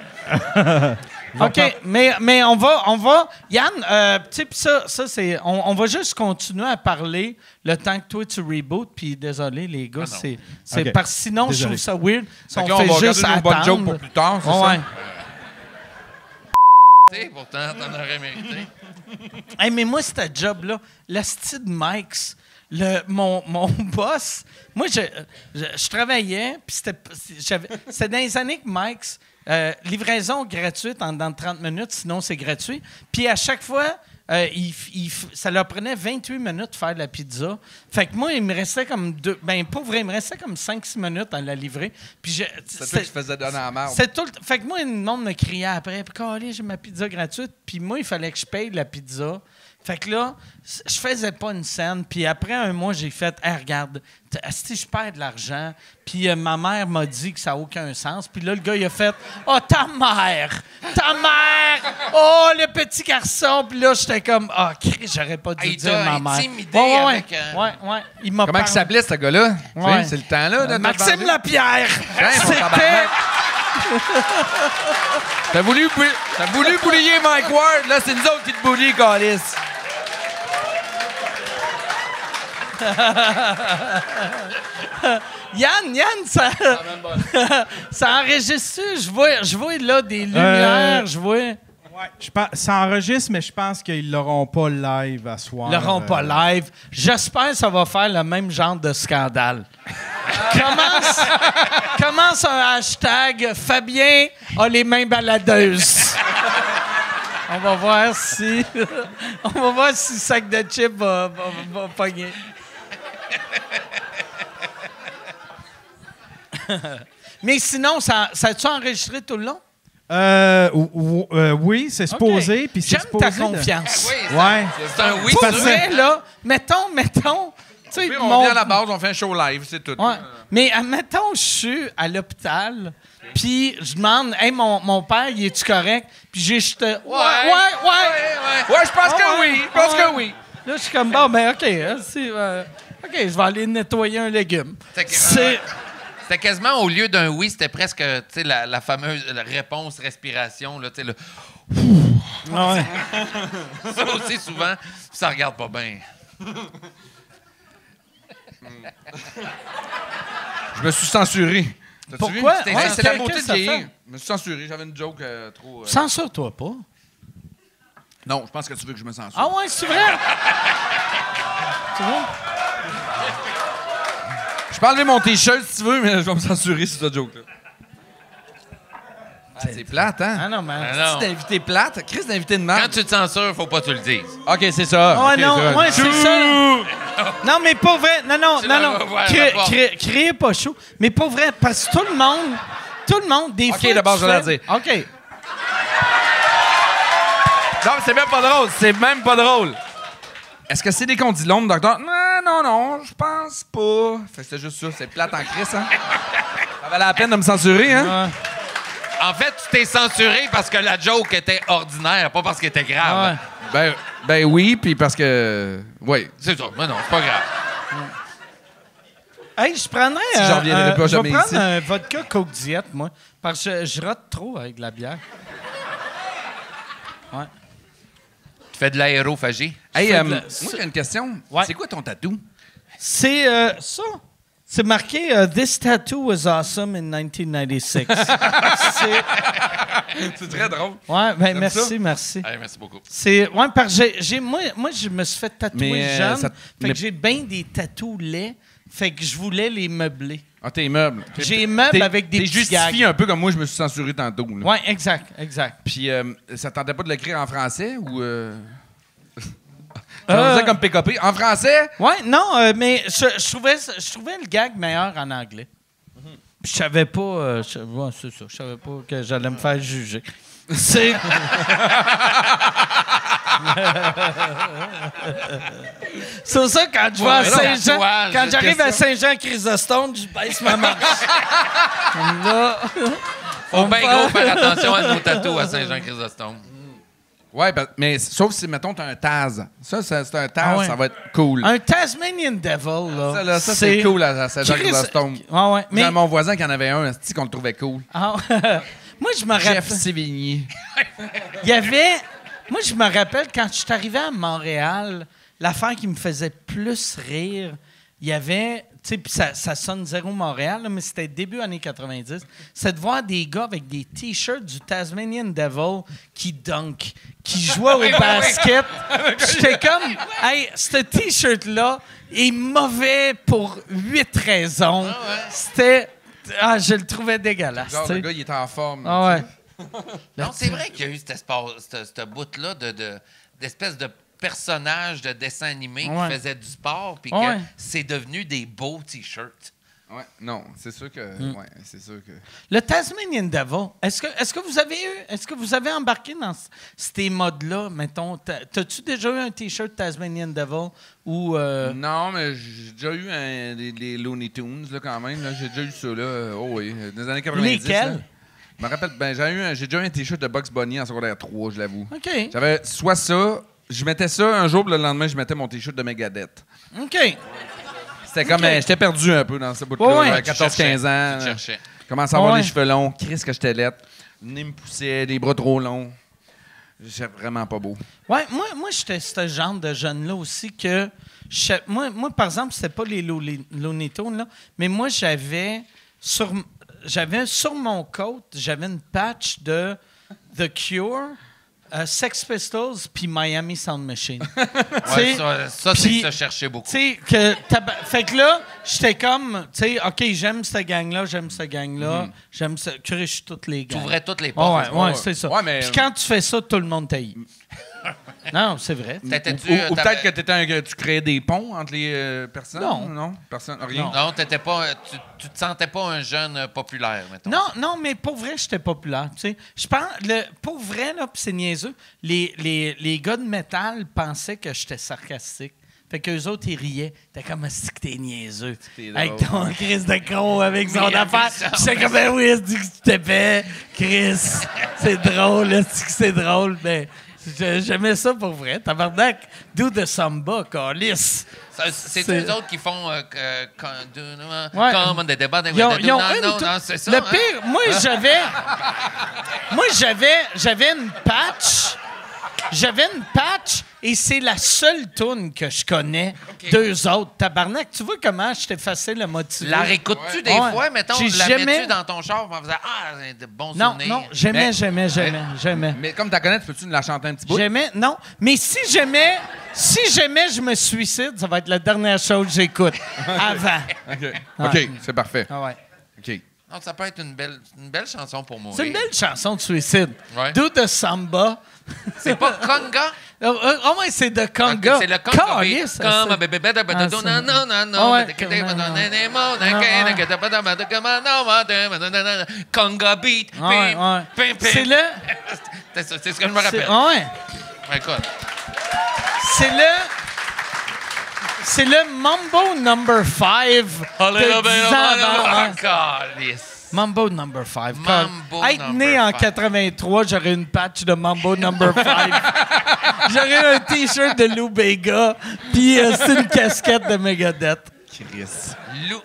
OK, mais on va... Yann, tu sais, puis ça c'est... On va juste continuer à parler le temps que toi, tu rebootes. Puis désolé, les gars, non. OK. parce que sinon, je trouve ça weird. Si Fait on que là, fait on va juste regarder nos bonnes jokes attendre. pour plus tard, c'est Ouais. Pourtant, t'en aurais mérité. Hey, mais moi, ce job-là, la style de Mike's, mon boss, moi, je travaillais, puis c'était dans les années que Mike's, livraison gratuite en dans 30 minutes, sinon c'est gratuit. Puis à chaque fois, ça leur prenait 28 minutes de faire de la pizza. Fait que moi, il me restait comme pas vrai, il me restait comme 5-6 minutes à la livrer. Puis C'est toi qui se faisais donner à la merde. fait que moi, le monde me criait après, puis allez, j'ai ma pizza gratuite. Puis moi, il fallait que je paye la pizza. Fait que là, je faisais pas une scène. Puis après un mois, j'ai fait, regarde, si je perds de l'argent. Puis ma mère m'a dit que ça n'a aucun sens. Puis là, le gars, il a fait, oh, ta mère! Oh, le petit garçon! Puis là, j'étais comme, Chris, j'aurais pas dû Il dire t'a ma mère. intimidé Ouais. avec, Ouais. Il m'a Comment il s'appelait, ce gars-là? Tu sais, Ouais. c'est le temps-là. de te Maxime venger. Lapierre! Tiens, mon C'était... tabarnak. T'as voulu boulier Mike Ward, là, c'est nous autres qui te bouillent, Calis. Yann, ça enregistre. Je vois là des lumières, je vois. Ça enregistre, mais je pense qu'ils l'auront pas live à soir. Ils l'auront pas live. J'espère que ça va faire le même genre de scandale. Commence un hashtag Fabien a les mains baladeuses. On va voir si le sac de chips va pogner. Mais sinon, ça a-tu enregistré tout le long? Oui, c'est supposé. Puis c'est J'aime ta supposé de- confiance. Ouais. C'est un oui, Pour ça. vrai, là, mettons, tu sais, Puis on vient à la base, on fait un show live, c'est tout. Ouais. Mais admettons, je suis à l'hôpital, puis je demande, hey, mon père, il est-tu correct? Puis j'ai juste, ouais. Ouais, je pense que oui. Je pense que oui. Là, je suis comme, bon, ben, OK, OK, je vais aller nettoyer un légume. C'était quasiment, au lieu d'un oui, c'était presque la fameuse réponse respiration. Là, le... Ouais. Ça aussi, souvent, ça regarde pas bien. Je me suis censuré. T'as-tu Pourquoi? vu? Ouais, C'est la qu'est-ce beauté que de ça vieillir. fait? Je me suis censuré. J'avais une joke trop... Censure-toi pas. Non, je pense que tu veux que je me censure. Ah ouais, c'est vrai? C'est vrai? Je peux enlever mon t-shirt si tu veux, mais je vais me censurer sur cette joke-là. C'est plate, hein? Ah non, mais... Ah non. C'est d'invité plate. Chris d'invité de Quand merde. tu te censures, faut pas que tu le dises. OK, c'est ça. Ouais, OK, non, ça. ouais, c'est ça. Non, mais pas vrai. Non. Tu vas voir la porte. Criez pas chaud. Mais pas vrai, parce que tout le monde, des fois... OK, d'abord, tu je vais la fais- dire. OK. Non, c'est même pas drôle. C'est même pas drôle. Est-ce que c'est des condylomes, docteur? Non, je pense pas. Fait que c'est juste ça. C'est plate en crise, hein? Ça valait la peine de me censurer, hein? En fait, tu t'es censuré parce que la joke était ordinaire, pas parce qu'elle était grave. Ben oui, puis parce que... Oui. C'est ça. Mais non, c'est pas grave. Hey, je prendrais Si j'en reviendrai pas je vais jamais prendre ici. un vodka Coke Diet, moi, parce que je rate trop avec de la bière. Ouais. Tu fais de l'aérophagie? Hey, fais de moi, la- j'ai une question. Ouais. C'est quoi ton tatou? C'est ça. C'est marqué This tattoo was awesome in 1996. C'est très drôle. Ouais, ben Comme merci, ça? merci. Allez, merci beaucoup. C'est ouais, parce que moi je me suis fait tatouer Mais, jeune, ça- fait mais- que j'ai bien des tatous laids, fait que je voulais les meubler. Ah, tes meubles. J'ai les meubles avec des T'es petits justifié gags. un peu comme moi, je me suis censuré tantôt. Là. Ouais, exact. Puis, ça tentait pas de l'écrire en français ou... Ça faisait comme PKP. En français? Ouais, non, mais je trouvais le gag meilleur en anglais. Puis je savais pas, ouais, c'est ça, je savais pas que j'allais me faire juger. C'est. C'est pour ça, quand je vais à Ouais, Saint-Jean, tatouage, quand j'arrive à question. Saint-Jean-Chrysostome, je baisse ma marche. Là, Faut bien gros faire attention à nos tatous à Saint-Jean-Chrysostome. Ouais, mais sauf si, mettons, t'as un Taz. Ça, c'est un Taz, Ah ouais. ça va être cool. un Tasmanian Devil, là. Ça, là, ça, c'est cool à Saint-Jean-Chrysostome. Ouais, ouais. Mais Mais, mon voisin qui en avait un, c'est qu'on le trouvait cool. Ah, moi, je me Jeff rappelle. Sévigny. Il y avait. Moi, je me rappelle quand je suis arrivé à Montréal, l'affaire qui me faisait plus rire, il y avait. Tu sais, puis ça sonne zéro Montréal, là, mais c'était début années 90. C'est de voir des gars avec des T-shirts du Tasmanian Devil qui dunk, qui jouaient au basket. J'étais comme, hey, ce T-shirt-là est mauvais pour 8 raisons. C'était. Ah, je le trouvais dégueulasse. Genre, tu sais. le gars, il était en forme. Ah ouais. Non, c'est vrai qu'il y a eu ce bout-là d'espèce de personnage de dessin animé Ouais. qui faisait du sport, puis Ouais. que c'est devenu des beaux T-shirts. Ouais, non, c'est sûr que... Mm. Ouais, c'est sûr que... Le Tasmanian Devil, est-ce que vous avez embarqué dans ces modes-là, mettons? T'as-tu déjà eu un T-shirt Tasmanian Devil ou... Non, mais j'ai déjà eu des Looney Tunes, là, quand même. Là. J'ai déjà eu ça, là. Oh oui, dans les années 90. Lesquels? là. Je me rappelle, j'ai déjà eu un T-shirt de Bugs Bunny en secondaire 3, je l'avoue. OK. J'avais soit ça, je mettais ça un jour, puis le lendemain, je mettais mon T-shirt de Megadeth. OK. C'était comme... Ok. j'étais perdu un peu dans ce bout-là. Ouais, ouais. à 14-15 ans. Tu cherchais. Commençais à avoir Ouais. les cheveux longs. Chris, que j'étais laide. Le nez me poussait, les bras trop longs. J'étais vraiment pas beau. Ouais, moi j'étais ce genre de jeune-là aussi que... Moi, par exemple, c'était pas les Looney Tunes, là, mais moi, j'avais sur mon côte, j'avais une patch de The Cure, Sex Pistols puis Miami Sound Machine. Ouais, ça c'est puis- se chercher beaucoup. Tu sais, fait que là, j'étais comme, tu sais, OK, j'aime cette gang-là, j'aime ça, que je suis toutes les Tu gangs. ouvrais toutes les Ouais, portes. ouais, c'est ça. Ouais, mais- Puis quand tu fais ça, tout le monde t'haït. Non, c'est vrai. T'étais-tu, Ou t'avais- peut-être que tu créais des ponts entre les personnes. Non. Non, personne, rien. Non, t'étais pas, tu te sentais pas un jeune populaire, mettons. Non, mais pour vrai, j'étais populaire. Tu sais. Je pense, pour vrai, là, puis c'est niaiseux, les gars de métal pensaient que j'étais sarcastique. Fait qu'eux autres, ils riaient. T'es comme, c'est que t'es niaiseux. T'es drôle. Avec ton Chris de con, avec son Mais affaire. ça, Puis j'étais comme, ben oui, c'est que tu t'épais. Chris, c'est drôle, c'est que c'est drôle. Mais j'aimais ça pour vrai. Tabarnak, do the samba, calice. C'est C'est- eux autres qui font Ouais. comme des débats. Ils ont non, une non, tou- non, c'est ça. Le hein? pire, j'avais une patch. J'avais une patch et c'est la seule toune que je connais. Deux autres. Tabarnak, tu vois comment je t'ai facile à motiver? La réécoutes-tu des Ouais. fois, mettons, J'ai la jamais- mets-tu dans ton char en faisant de bons Non, souvenirs? non, jamais. Mais comme tu connais, peux-tu nous la chanter un petit bout? Jamais, non. Mais si jamais je me suicide, ça va être la dernière chose que j'écoute. Avant. OK, Ouais. OK, c'est parfait. Ah ouais. OK. Non, ça peut être une belle chanson pour mourir. C'est une belle chanson de suicide. Ouais. Do the samba. C'est pas Conga? Oh, ouais, c'est de Conga. Ok, c'est le Conga. Calice, Comme c'est- bébé, Ah, non, c'est- non, non, non, Ah non. ouais, Conga beat. Ouais, pim, ouais. pim, pim. C'est le... C'est ça, c'est ce que je me c'est- rappelle. ouais. Écoute. C'est le Mambo Number 5 de 10 ans avant. Calice. Mambo Number 5. Mambo Être né Number en 5. 83, j'aurais une patch de Mambo Number 5. J'aurais un T-shirt de Lou Bega, puis c'est une casquette de Megadeth. Chris.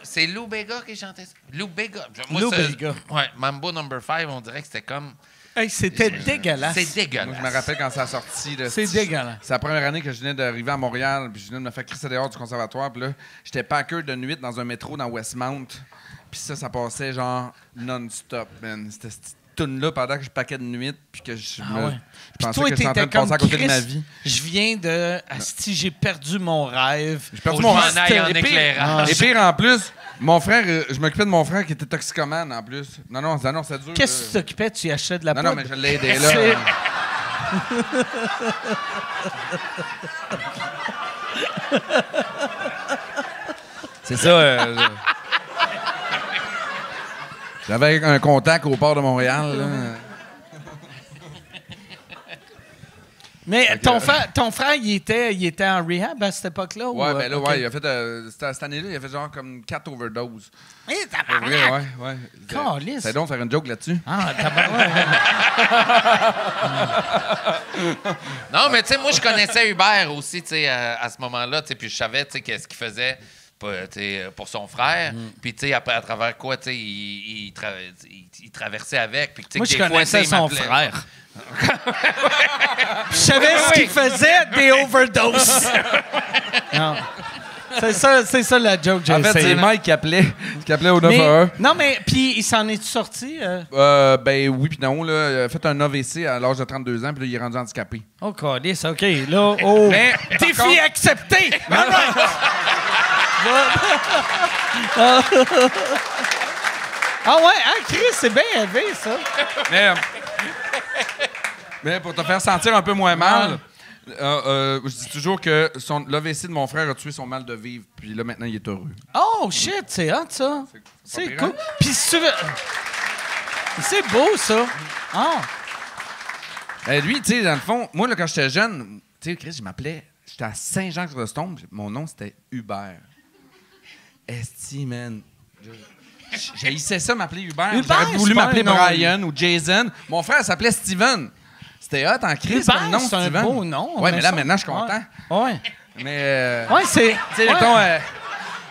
C'est Lou Bega qui chantait ça? Lou Bega. Lou Bega. Ouais, Mambo No. 5, on dirait que c'était comme... Hey, c'était dégueulasse. C'est dégueulasse. Moi, je me rappelle quand ça a sorti. Là, C'est dégueulasse. C'est la première année que je venais d'arriver à Montréal, puis je venais de me faire crisser dehors du conservatoire. Puis là, j'étais packer de nuit dans un métro dans Westmount. Puis ça passait genre non-stop, man. C'était cette tune-là pendant que je paquais de nuit, puis que je pensais toi, que j'étais en train de t'étais passer à côté comme de ma Chris, vie. Je viens de... Asti, j'ai perdu mon rêve. J'ai perdu Faut mon que je m'en aille en Et pire- éclairage. Et pire, en plus, mon frère, je m'occupais de mon frère qui était toxicomane, en plus. Non, c'est dur. Qu'est-ce que tu t'occupais? Tu y achetais de la Non, poudre? non, mais je l'ai aidé, là. C'est- C'est ça. J'avais un contact au port de Montréal, là. Mais ton frère, il était en rehab à cette époque-là? Ouais, ou, ben là, ok. ouais, il a fait. Cette année-là, il a fait genre comme 4 overdoses. Eh, Pour tabarnak! vrai, ouais. Calisse. C'est donc faire une joke là-dessus. Ah, tabarnak! Non, mais tu sais, moi, je connaissais Hubert aussi, tu sais, à ce moment-là, tu sais, puis je savais, tu sais, qu'est-ce qu'il faisait pour son frère. Puis, tu sais, après, à travers quoi, tu sais, il traversait avec. Puis, tu sais, Moi, que je des fois, connaissais tu sais, il son m'appelait. frère. Je savais ce qu'il faisait, des overdoses. Non. C'est ça la joke que j'ai En fait, essayé. c'est Mike qui appelait au Mais- 911. non, mais puis il s'en est sorti? Ben oui, puis non, là. Il a fait un AVC à l'âge de 32 ans, puis là, il est rendu handicapé. Oh, câlisse, OK. Là, oh. Mais, Défi par contre- accepté! Ah ouais, hein, Chris, c'est bien élevé, ça. Mais pour te faire sentir un peu moins mal, je dis toujours que l'AVC de mon frère a tué son mal de vivre, puis là, maintenant, il est heureux. Oh, shit, c'est hot, ça. C'est pire, cool. hein? Puis si tu veux... C'est beau, ça. Ah. Lui, tu sais, dans le fond, moi, là, quand j'étais jeune, tu sais, Chris, j'étais à Saint-Jean-Chrysostome, mon nom, c'était Hubert. Esti, man. J'haïssais ça, m'appeler Hubert. Hubert, J'aurais voulu c'est pas m'appeler un nom. Brian ou Jason. Mon frère s'appelait Steven. C'était hot en Chris, Hubert, comme nom, c'est un Steven. beau nom. Ouais, mais là, ça. maintenant, je suis content. Ouais. Mais, Ouais, c'est... tu sais, mettons,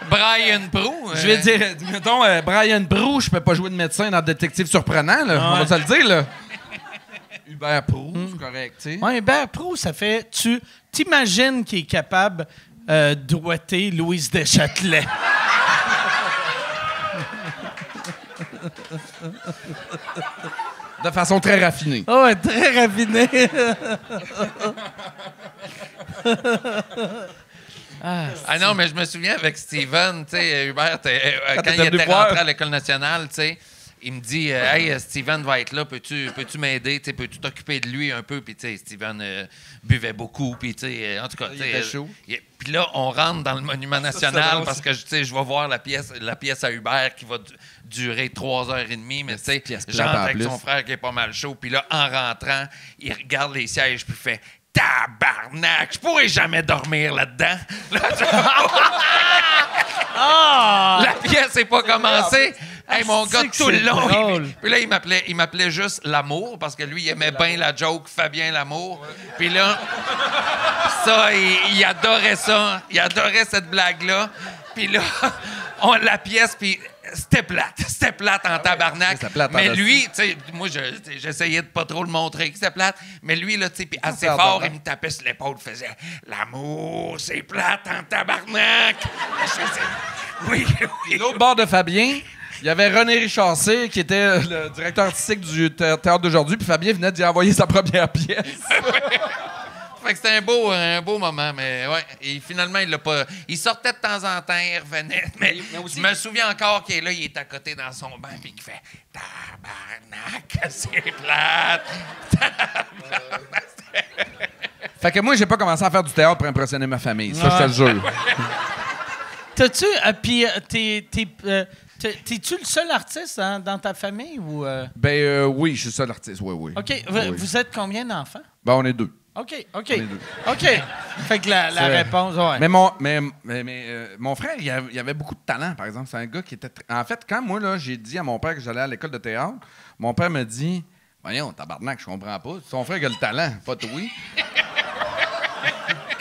Brian Prou. je vais dire, mettons, Brian Brou, je peux pas jouer de médecin dans Détective Surprenant, là. On va se le dire, là. Hubert Prou, c'est correct, tu sais. Ouais, Hubert Pro, ça fait... Tu t'imagines qu'il est capable d'ouater Louise Deschâtelet. De façon très raffinée. Oh, ouais, très raffiné. Ah non, mais je me souviens avec Steven, tu sais, Hubert, quand t'étais il venu était voir. rentré à l'École nationale, tu sais, il me dit Hey, Steven va être là, peux-tu m'aider, tu sais, peux-tu t'occuper de lui un peu? Puis, tu sais, Steven buvait beaucoup, puis, tu sais, en tout cas, tu sais. était chaud. Puis là, on rentre dans le Monument National drôle, parce que, tu sais, je vais voir la pièce à Hubert qui va durer 3h30, mais tu sais, pièce je plate rentre en avec plus. son frère qui est pas mal chaud, puis là, en rentrant, il regarde les sièges, puis il fait Tabarnak, je pourrais jamais dormir là-dedans. La pièce n'est pas commencée. Hey, mon gars, que tout le c'est long. drôle. Puis là, il m'appelait juste L'Amour parce que lui, il aimait bien la joke Fabien L'Amour. Puis là, ça, il adorait ça. Il adorait cette blague-là. Puis là, la pièce, puis c'était plate en tabarnak. c'était plate en Mais esti. lui, tu sais, moi, j'essayais de pas trop le montrer que c'était plate. Mais lui, là, tu sais, puis assez plate, fort, hein? il me tapait sur l'épaule, faisait L'amour, c'est plate en tabarnak. Je faisais, oui. L'autre bord de Fabien, il y avait René Richard-Cyr, qui était le directeur artistique du théâtre d'aujourd'hui, puis Fabien venait d'y envoyer sa première pièce. Fait que c'était un beau moment, mais ouais. Et finalement, il l'a pas. Il sortait de temps en temps, il revenait. Mais aussi- je me souviens encore qu'il est là, il est à côté dans son banc, puis qu'il fait Tabarnak, c'est plate. Fait que moi, j'ai pas commencé à faire du théâtre pour impressionner ma famille. Ça, je te le jure. T'as-tu... Puis t'es-tu le seul artiste dans ta famille ou... Oui, je suis ça l'artiste. Oui. OK. Oui. Vous êtes combien d'enfants? Ben, on est deux. OK. est deux. OK. Fait que la réponse, ouais. Mais mon frère, il avait beaucoup de talent, par exemple. C'est un gars qui était... En fait, quand moi, là, j'ai dit à mon père que j'allais à l'école de théâtre, mon père me dit « Voyons, tabarnak, je comprends pas. Son frère, il a le talent, pas toi. »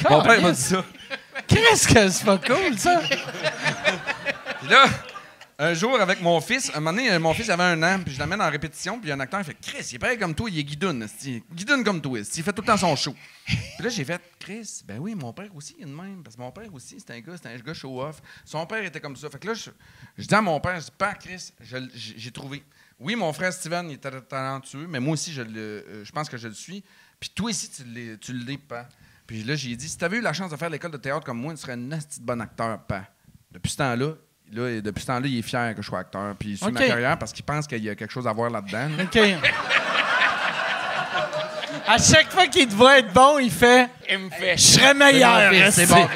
Mon père m'a dit ça. Qu'est-ce que c'est pas cool, ça? Puis là, un jour, avec mon fils, un moment donné, mon fils avait 1 an, puis je l'amène en répétition, puis un acteur, il fait « Chris, il est pareil comme toi, il est guidoune. Guidoune comme toi. Il fait tout le temps son show. » Puis là, j'ai fait « Chris, ben oui, mon père aussi, il est de même. Parce que mon père aussi, c'était un gars show-off. Son père était comme ça. » Fait que là, je dis à mon père, je dis « Père, Chris, j'ai trouvé. Oui, mon frère Steven, il était talentueux, mais moi aussi, je pense que je le suis. Puis toi ici, tu l'es pas. » Puis là, j'ai dit « Si tu avais eu la chance de faire l'école de théâtre comme moi, tu serais un asti de bon acteur, pas. » Depuis ce temps-là, il est fier que je sois acteur. Puis il suit ma carrière parce qu'il pense qu'il y a quelque chose à voir là-dedans. Là. OK. À chaque fois qu'il te voit être bon, il fait « Il me fait. Je serais meilleur. » C'est bon.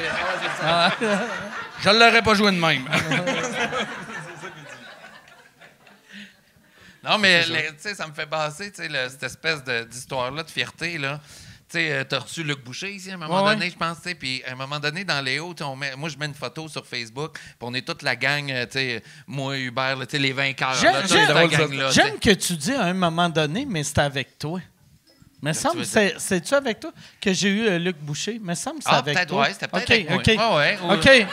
Je ne l'aurais pas joué de même. Non, mais tu sais, ça me fait passer, tu sais, cette espèce d'histoire-là, de fierté, là. Tu sais, t'as reçu Luc Boucher ici à un moment donné, je pense, tu sais, puis à un moment donné, dans Léo, moi, je mets une photo sur Facebook, puis on est toute la gang, tu sais, moi, Hubert, tu sais, les vainqueurs, là, toute la gang-là. J'aime que tu dis à un moment donné, mais c'était avec toi. Mais semble c'est-tu avec toi que j'ai eu Luc Boucher? Mais semble que c'est avec toi. Ouais, c'était peut-être avec moi. OK.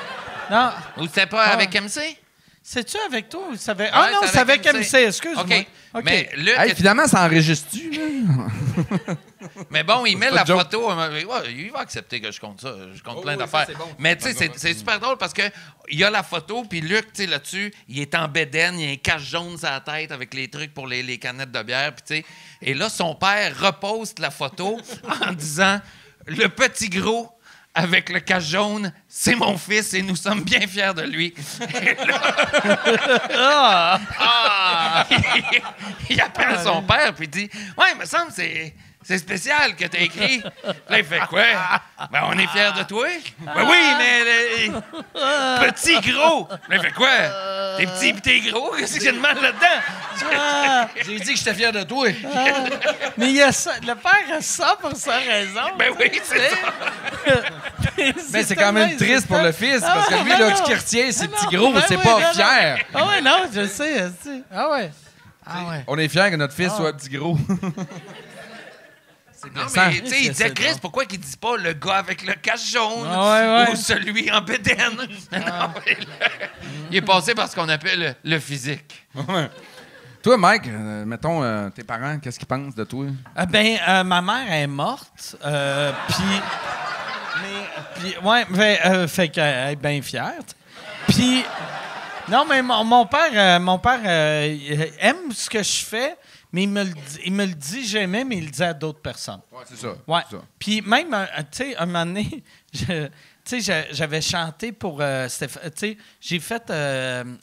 Non. Ou c'était pas avec MC? C'est-tu avec toi ou ça avait... Ah non, c'est avec MC, excuse-moi. OK. Mais Luc... Hey, finalement, ça enregistre-tu, là? Mais bon, il met la photo. Il va accepter que je compte ça. Je compte plein d'affaires. Bon. Mais tu sais, c'est super drôle parce que il y a la photo, puis Luc, tu sais, là-dessus, il est en bédaine, il a un cache jaune sur la tête avec les trucs pour les canettes de bière, puis tu sais. Et là, son père reposte la photo en disant « Le petit gros... » avec le cache jaune, c'est mon fils et nous sommes bien fiers de lui. Il appelle son père puis il dit « Ouais, il me semble que c'est spécial que tu as écrit. » Là, il fait quoi? « Ben, on est fiers de toi. »« Ben oui, mais petit, gros. » Là, il fait quoi? « T'es petit pis t'es gros? Qu'est-ce qu'il y a de mal là-dedans? » J'ai dit que j'étais fier de toi. Mais il y a ça, le père a ça pour sa raison. Ben oui, c'est ça. Mais c'est quand même triste pour le fils, parce que lui, là, ce qu'il retient, c'est petit gros, c'est pas fier. Ah ouais, non, je sais. Ah ouais. On est fiers que notre fils soit petit gros. Non, mais tu sais, il disait, Chris, pourquoi qu'il dit pas le gars avec le cache jaune ou celui en bédaine? Il est passé par ce qu'on appelle le physique. Toi, Mike, mettons, tes parents, qu'est-ce qu'ils pensent de toi? Ma mère est morte, fait qu'elle est bien fière. Puis, non, mais mon père aime ce que je fais, mais il me le dit jamais, mais il le dit à d'autres personnes. Ouais, c'est ça. Ouais. C'est ça. Puis même, tu sais, un moment donné, j'avais chanté pour Stéphane. Tu sais, j'ai fait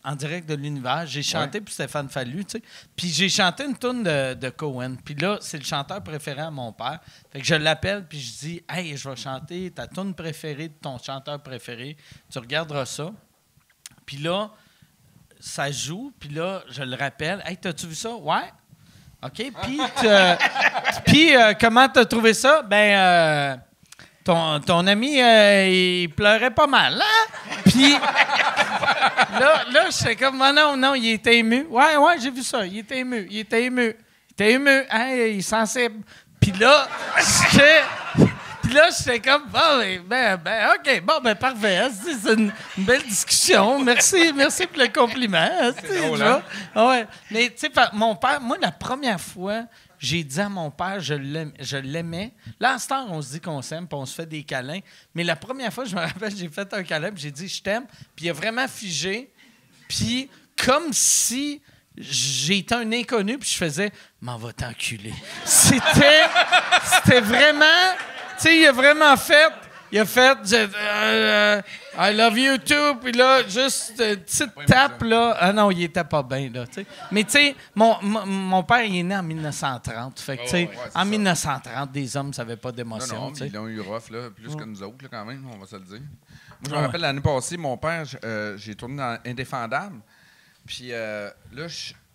en direct de l'univers, j'ai chanté pour Stéphane Fallu, tu sais. Puis j'ai chanté une tune de Cohen. Puis là, c'est le chanteur préféré à mon père. Fait que je l'appelle, puis je dis « Hey, je vais chanter ta tune préférée de ton chanteur préféré. Tu regarderas ça. » Puis là, ça joue, puis là, je le rappelle. « Hey, t'as-tu vu ça? » « Ouais. » OK. Puis, comment t'as trouvé ça? Ben, ton ami, il pleurait pas mal, hein? Puis, là, j'étais comme, non, il était ému. Ouais, j'ai vu ça. Il était ému. Hein, il est sensible. Puis là, j'étais comme, OK, parfait. C'est une belle discussion. Merci pour le compliment. C'est drôle, hein? Ouais. Mais, tu sais, mon père, moi, la première fois, j'ai dit à mon père, je l'aimais. Là, en ce temps, on se dit qu'on s'aime, puis on se fait des câlins. Mais la première fois, je me rappelle, j'ai fait un câlin, puis j'ai dit, je t'aime. Puis il a vraiment figé. Puis, comme si j'étais un inconnu, puis je faisais, m'en va t'enculer. C'était vraiment... Tu sais, il a vraiment fait... I love you too, puis là, juste une petite tape, là. Ah non, il était pas bien, là, tu sais. Mais tu sais, mon père, il est né en 1930. Fait que, tu sais, en 1930, des hommes, ça n'avait pas d'émotion, Non, tu sais. ils l'ont eu rough, là, plus que nous autres, là, quand même, on va se le dire. Moi, je me rappelle, l'année passée, mon père, j'ai tourné dans Indéfendable. Puis là,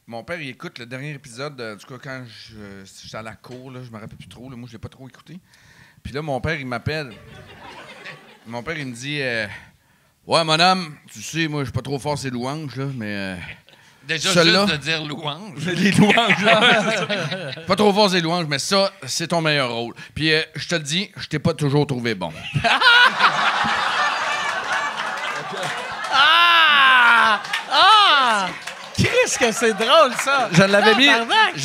mon père, il écoute le dernier épisode, du coup, quand j'étais à la cour, là, je me rappelle plus trop, là, moi, je l'ai pas trop écouté. Puis là, mon père, il m'appelle. Mon père, il me dit « Ouais, mon homme, tu sais, moi, je suis pas trop fort ces louanges, là, mais Déjà, Celui-là, juste de dire louange. les louanges. Pas trop fort, les louanges, mais ça, c'est ton meilleur rôle. Puis, je te le dis, je t'ai pas toujours trouvé bon. Qu'est-ce que c'est drôle, ça! Je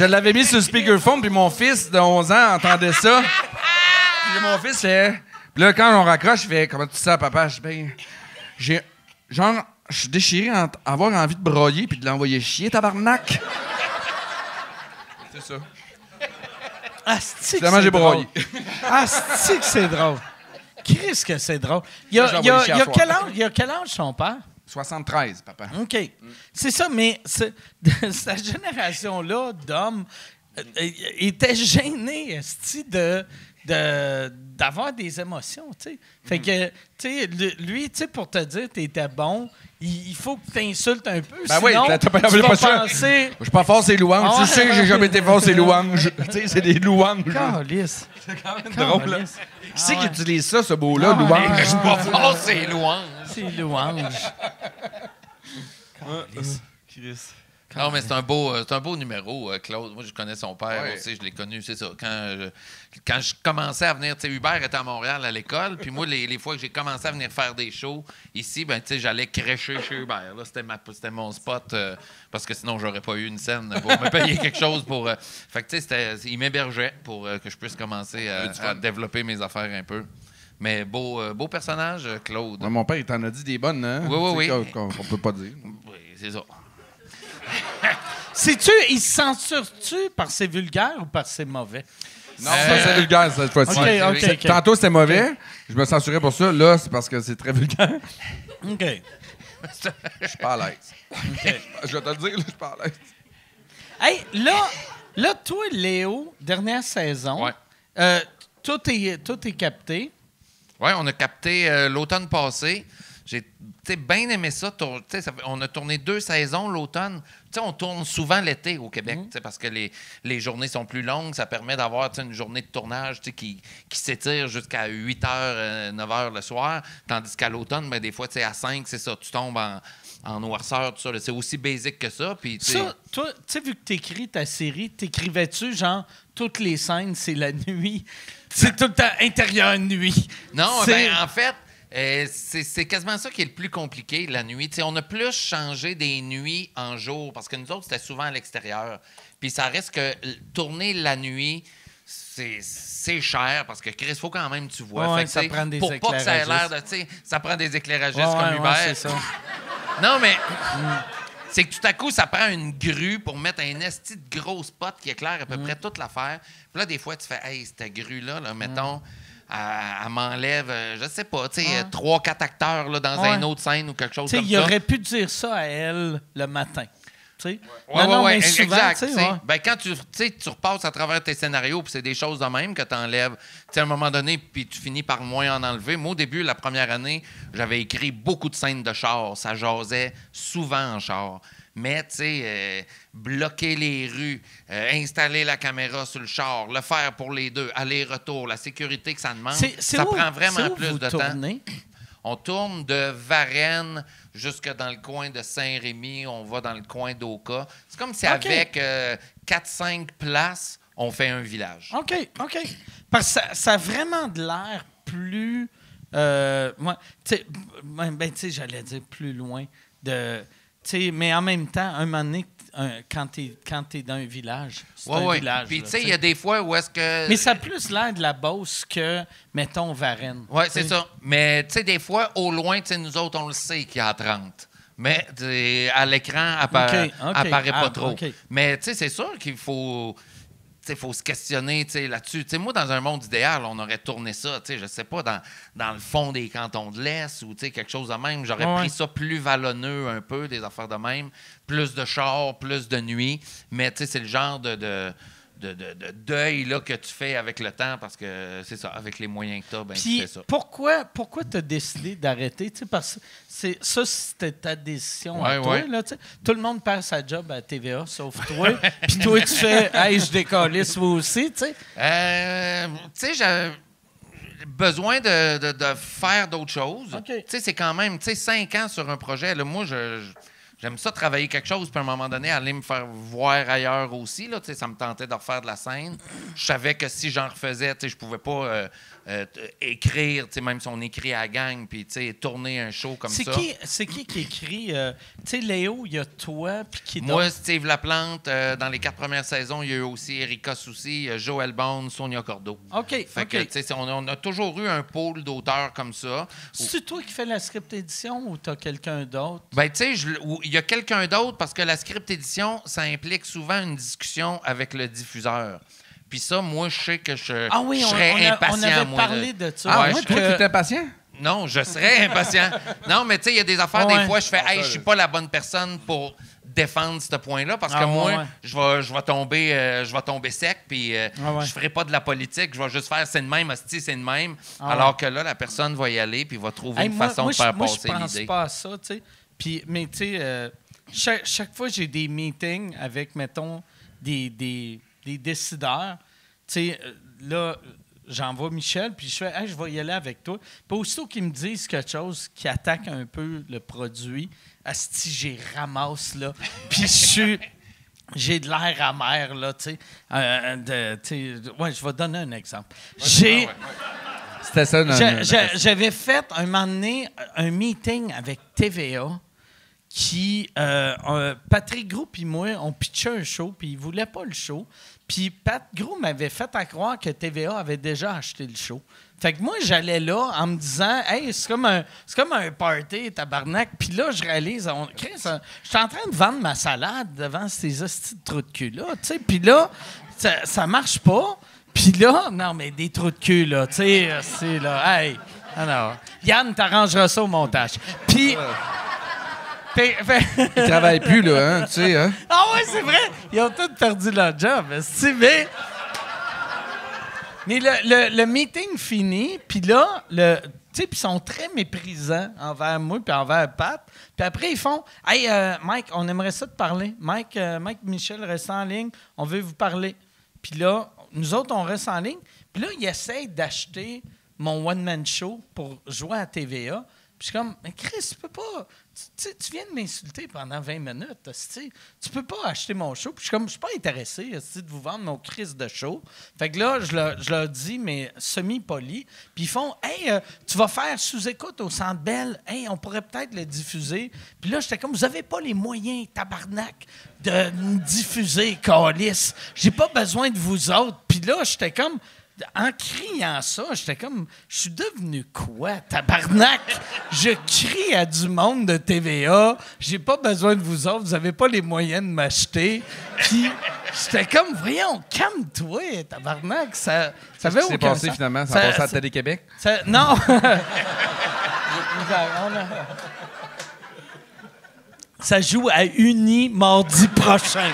l'avais mis sur le speakerphone, puis mon fils de 11 ans entendait ça. Puis mon fils fait... Puis là, quand on raccroche, il fait « Comment tu sais, papa? » Je dis « Ben, j'ai... Genre, je suis déchiré avoir envie de broyer puis de l'envoyer chier, tabarnak. » C'est ça. Asti que Finalement, j'ai broyé. Asti que c'est drôle. Qu'est-ce que c'est drôle. Il y Ça, j'ai envoyé chier à soir. il y a quel âge son père? 73, papa. OK. C'est ça, mais cette génération-là d'hommes était gênée, esti, d'avoir des émotions, tu sais. Fait que, tu sais, lui, tu sais, pour te dire t'étais bon, il faut que tu insultes un peu, Ben sinon oui, t'as pas tu vas ça. penser... Je suis pas fort, c'est louanges. Ah ouais, Tu sais que j'ai jamais été fort, c'est louanges. Tu sais, c'est des louanges. Calisse. C'est quand même drôle. Calisse. Qui c'est qui ouais. utilise ça, ce mot-là, Ah ouais. louange? Je suis pas fort, c'est louange. C'est louange. Non, mais c'est un beau numéro, Claude. Moi, je connais son père aussi, je l'ai connu, c'est ça. Quand je commençais à venir, tu sais, Hubert était à Montréal à l'école, puis moi, les fois que j'ai commencé à venir faire des shows ici, ben, tu sais, j'allais crêcher chez Hubert. Là, c'était mon spot, parce que sinon, j'aurais pas eu une scène pour me payer quelque chose pour. Fait que, tu sais, il m'hébergeait pour que je puisse commencer à développer mes affaires un peu. Mais beau personnage, Claude. Ouais, mon père, il t'en a dit des bonnes, hein? Oui. Tu sais, qu'on peut pas dire. Oui, c'est ça. Sais-tu, il se censure-tu par ses vulgaires ou par ses mauvais? Non, ça, c'est vulgaire, cette fois-ci. OK. Tantôt, c'était mauvais. Je me censurais pour ça. Là, c'est parce que c'est très vulgaire. OK. Je suis pas à l'aise. Je vais te le dire, là, je suis pas à l'aise. Hey, là, toi, Léo, dernière saison, Ouais. tout est capté. Oui, on a capté l'automne passé. J'ai bien aimé ça. On a tourné 2 saisons l'automne. T'sais, on tourne souvent l'été au Québec parce que les journées sont plus longues. Ça permet d'avoir une journée de tournage qui s'étire jusqu'à 8 h, 9 h le soir. Tandis qu'à l'automne, ben, des fois, à 5, c'est ça. Tu tombes en noirceur, tout ça. C'est aussi basique que ça. Puis, Ça, toi, tu sais, vu que t'écris ta série, t'écrivais-tu, genre, toutes les scènes, c'est la nuit? C'est tout le temps intérieur nuit. Non, C'est- ben, en fait, c'est quasiment ça qui est le plus compliqué, la nuit. T'sais, on a plus changé des nuits en jour parce que nous autres, c'était souvent à l'extérieur. Puis ça reste que tourner la nuit, c'est cher parce que Chris, faut quand même que tu vois. Ouais, Fait que, ça t'sais, prend des pour pas que ça ait l'air éclairagistes. de... Ça prend des éclairagistes Ouais, comme ouais, Hubert. c'est ça. Non, mais... C'est que tout à coup, ça prend une grue pour mettre un esti de gros spot qui éclaire à peu près toute l'affaire. Puis là, des fois, tu fais « Hey, cette grue-là, là, mettons... Elle m'enlève, je sais pas, tu sais, 3-4 acteurs là, dans une autre scène ou quelque chose comme ça. Il aurait pu dire ça à elle le matin. Tu sais? Oui, mais souvent, exact. tu sais, ouais. Ben, quand tu repasses à travers tes scénarios, puis c'est des choses de même que tu enlèves, à un moment donné, puis tu finis par moins en enlever. Moi, au début, la première année, j'avais écrit beaucoup de scènes de char. Ça jasait souvent en char. Mais, tu sais, bloquer les rues, installer la caméra sur le char, le faire pour les deux, aller-retour, la sécurité que ça demande, ça prend vraiment plus de temps. On tourne de Varennes jusque dans le coin de Saint-Rémy. On va dans le coin d'Oka. C'est comme si avec 4-5 places, on fait un village. OK. Parce que ça a vraiment de l'air plus... tu sais, j'allais dire plus loin de... mais en même temps, un moment donné, quand t'es dans un village, c'est un village. Puis, tu sais, il y a des fois où est-ce que... Mais ça a plus l'air de la Beauce que, mettons, Varennes. Oui, c'est ça. Mais, tu sais, des fois, au loin, tu sais, nous autres, on le sait qu'il y a 30. Mais à l'écran, apparaît pas trop. OK. Mais, tu sais, c'est sûr qu'il faut... Il faut se questionner là-dessus. T'sais, moi, dans un monde idéal, on aurait tourné ça, je sais pas, dans le fond des cantons de l'Est ou quelque chose de même. J'aurais pris ça plus vallonneux un peu, des affaires de même. Plus de chars, plus de nuit. Mais c'est le genre de deuil là, que tu fais avec le temps parce que c'est ça, avec les moyens que tu as, ben, tu fais ça. Pourquoi tu as décidé d'arrêter? Parce que c'était ta décision à toi. Là, tout le monde perd sa job à TVA, sauf toi. Puis toi, tu fais « Hey, je décalisse moi aussi. » Tu sais, j'ai besoin de faire d'autres choses. Okay. C'est quand même 5 ans sur un projet. Là, moi, j'aime ça travailler quelque chose, puis à un moment donné, aller me faire voir ailleurs aussi. Là, ça me tentait de refaire de la scène. Je savais que si j'en refaisais, je pouvais pas écrire, même si on écrit à la gang, puis tourner un show comme ça. C'est qui écrit? Tu sais, Léo, il y a toi, puis qui d'autre? Moi, Steve Laplante, dans les 4 premières saisons, il y a eu aussi Erika Soucy, Joël Bond, Sonia Cordeau. OK. Fait que, on a toujours eu un pôle d'auteurs comme ça. C'est toi qui fais la script édition ou t'as quelqu'un d'autre? Ben, tu sais, il y a quelqu'un d'autre parce que la script édition, ça implique souvent une discussion avec le diffuseur. Puis ça, moi, je sais que je serais impatient. On avait parlé de ça. Ah, moi, tu es impatient? Non, je serais impatient. Non, mais tu sais, il y a des affaires, des fois, je fais, hey, je suis pas la bonne personne pour défendre ce point-là parce que moi, je vais tomber sec, puis je ferai pas de la politique, je vais juste faire c'est de même, hostie, c'est de même. Alors que là, la personne va y aller, puis va trouver une façon de faire passer l'idée. Moi, je pense pas à ça, tu sais. Puis, mais tu sais, chaque fois, j'ai des meetings avec, mettons, des décideurs. Tu sais, là, j'envoie Michel, puis je fais hey, je vais y aller avec toi. Puis aussitôt qu'ils me disent quelque chose qui attaque un peu le produit, asti, j'ai ramasse, là. Puis j'ai de l'air amer, là, tu sais. Je vais donner un exemple. C'était ça. J'avais fait, un moment donné, un meeting avec TVA qui, Patrick Gros puis moi, on pitchait un show, puis il voulait pas le show. Puis Pat Gros m'avait fait à croire que TVA avait déjà acheté le show. Fait que moi, j'allais là en me disant, hey, c'est comme un party, tabarnak. Puis là, je réalise, je suis en train de vendre ma salade devant ces hosties de trous de cul-là, tu sais. Puis là, ça marche pas. Puis là, non, mais des trous de cul, là, tu sais, c'est là, hey. Alors, Yann, t'arrangeras ça au montage. Puis. Ils travaillent plus, là, hein, tu sais, hein? Ah ouais, c'est vrai! Ils ont tous perdu leur job, mais le meeting finit, puis là, tu sais, puis ils sont très méprisants envers moi puis envers Pat. Puis après, ils font « Hey, Mike, on aimerait ça te parler. Mike, Michel, reste en ligne. On veut vous parler. » Puis là, nous autres, on reste en ligne. Puis là, ils essayent d'acheter mon one-man show pour jouer à TVA. Puis je suis comme, mais Chris, tu peux pas. Tu viens de m'insulter pendant 20 minutes. Tu peux pas acheter mon show. Puis je suis pas intéressé de vous vendre mon Chris de show. Fait que là, je leur dis, mais semi-poli. Puis ils font, hey, tu vas faire sous-écoute au Centre Bell. Hey, on pourrait peut-être le diffuser. Puis là, j'étais comme, vous avez pas les moyens, tabarnak, de me diffuser, câlisse. J'ai pas besoin de vous autres. Puis là, j'étais comme. En criant ça, j'étais comme, je suis devenu quoi, tabarnak? Je crie à du monde de TVA, j'ai pas besoin de vous autres, vous avez pas les moyens de m'acheter. Puis j'étais comme, voyons, calme-toi, tabarnak, ça avait aucun sens. C'est passé finalement, ça a passé à Télé-Québec? Non. Ça joue à Uni mardi prochain.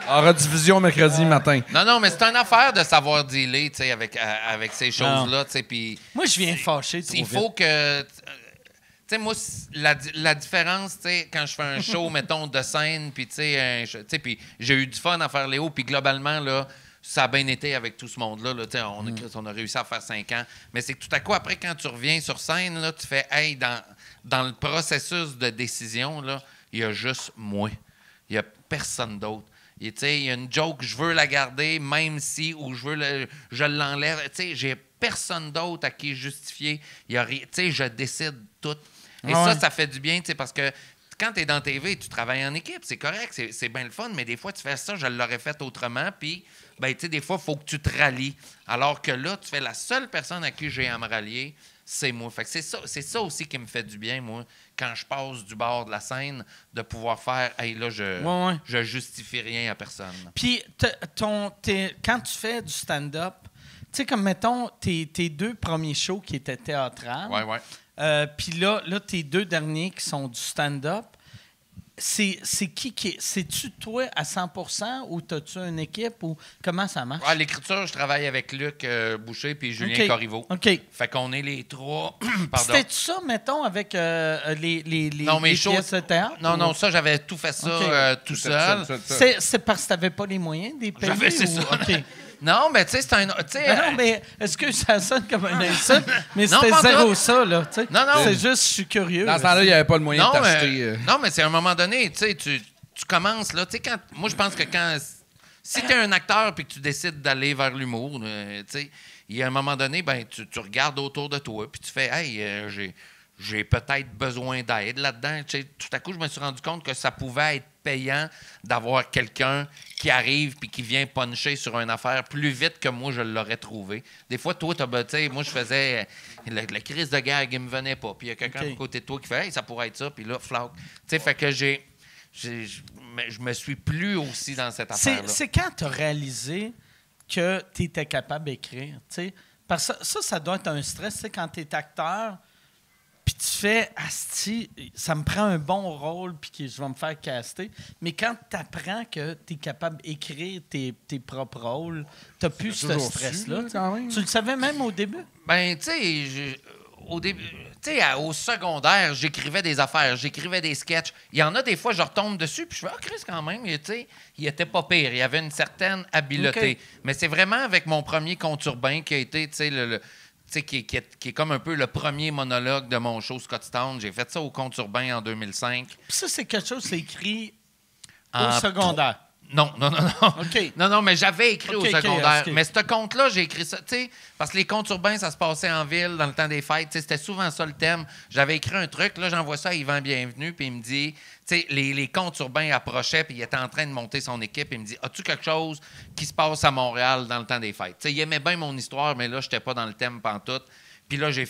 En rediffusion mercredi matin. Non, mais c'est une affaire de savoir dealer, tu sais, avec ces choses-là, tu sais, puis... Moi, je viens fâcher trop Il faut que... Tu sais, moi, la différence, tu sais, quand je fais un show, mettons, de scène, puis tu sais, puis j'ai eu du fun à faire Léo, puis globalement, là, ça a bien été avec tout ce monde-là, là, tu sais, on a réussi à faire 5 ans, mais c'est que tout à coup, après, quand tu reviens sur scène, là, tu fais, hey, dans le processus de décision, là, il y a juste moi. Il n'y a personne d'autre. Il y a une joke, je veux la garder, même si, ou je l'enlève. J'ai personne d'autre à qui justifier. Je décide tout. Et ça fait du bien, parce que quand tu es dans TV, tu travailles en équipe, c'est correct, c'est bien le fun, mais des fois, tu fais ça, je l'aurais fait autrement, puis, des fois, il faut que tu te rallies. Alors que là, tu fais la seule personne à qui j'ai à me rallier, c'est moi. Fait que c'est ça aussi qui me fait du bien, moi, quand je passe du bord de la scène, de pouvoir faire « Hey, là, je justifie rien à personne. » Puis, quand tu fais du stand-up, tu sais, comme, mettons, tes 2 premiers shows qui étaient théâtrales, puis là, tes 2 derniers qui sont du stand-up, c'est qui c'est-tu toi à 100% ou t'as-tu une équipe ou comment ça marche? L'écriture, je travaille avec Luc Boucher puis Julien Corriveau. OK. Fait qu'on est les 3. C'était-tu ça, mettons, avec les pièces de théâtre? Non, ça, j'avais tout fait ça tout seul. C'est parce que t'avais pas les moyens des payer? C'est ça. OK. Non, mais tu sais, c'est un... tu sais, Non, mais est-ce que ça sonne comme un insulte? Mais Non, c'était pas zéro tout. ça, là. Tu sais. Non. C'est juste, je suis curieux. Dans ce temps-là, il n'y avait pas le moyen de t'acheter. Non, mais c'est à un moment donné, tu sais, tu commences, là, tu sais, quand... Moi, je pense que quand... Si t'es un acteur puis que tu décides d'aller vers l'humour, tu sais, il y a un moment donné, ben tu regardes autour de toi puis tu fais « Hey, j'ai peut-être besoin d'aide là-dedans. » Tu sais, tout à coup, je me suis rendu compte que ça pouvait être payant d'avoir quelqu'un qui arrive puis qui vient puncher sur une affaire plus vite que moi, je l'aurais trouvé. Des fois, toi, tu sais, moi, je faisais la crise de gag, il me venait pas. Puis il y a quelqu'un à côté de toi qui fait « Hey, ça pourrait être ça. » Puis là, flac. Tu sais, fait que je me suis plus aussi dans cette affaire-là. C'est quand tu as réalisé que tu étais capable d'écrire, tu sais. Parce que ça doit être un stress, tu sais, quand tu es acteur, puis tu fais « Asti, ça me prend un bon rôle, puis que je vais me faire caster. » Mais quand tu apprends que tu es capable d'écrire tes propres rôles, tu n'as plus ce stress-là. Tu le savais même au début? Ben, tu sais, au début... Tu sais, au secondaire, j'écrivais des affaires, j'écrivais des sketchs. Il y en a des fois, je retombe dessus, puis je fais « Ah, Chris, quand même, tu sais, il était pas pire. Il y avait une certaine habileté. Okay. » Mais c'est vraiment avec mon premier conte-urbain qui a été, tu sais, qui est comme un peu le premier monologue de mon show Scottstown. J'ai fait ça au conte-urbain en 2005. Puis ça, c'est quelque chose, c'est écrit au secondaire? Non. Okay. Non, mais j'avais écrit au secondaire. Mais ce conte-là, j'ai écrit ça, tu sais, parce que les contes urbains, ça se passait en ville dans le temps des fêtes. C'était souvent ça le thème. J'avais écrit un truc, là, j'envoie ça à Yvan Bienvenu, puis il me dit, tu sais, les contes urbains approchaient, puis il était en train de monter son équipe, il me dit, as-tu quelque chose qui se passe à Montréal dans le temps des fêtes? Tu sais, il aimait bien mon histoire, mais là, j'étais pas dans le thème pantoute. Puis là, j'ai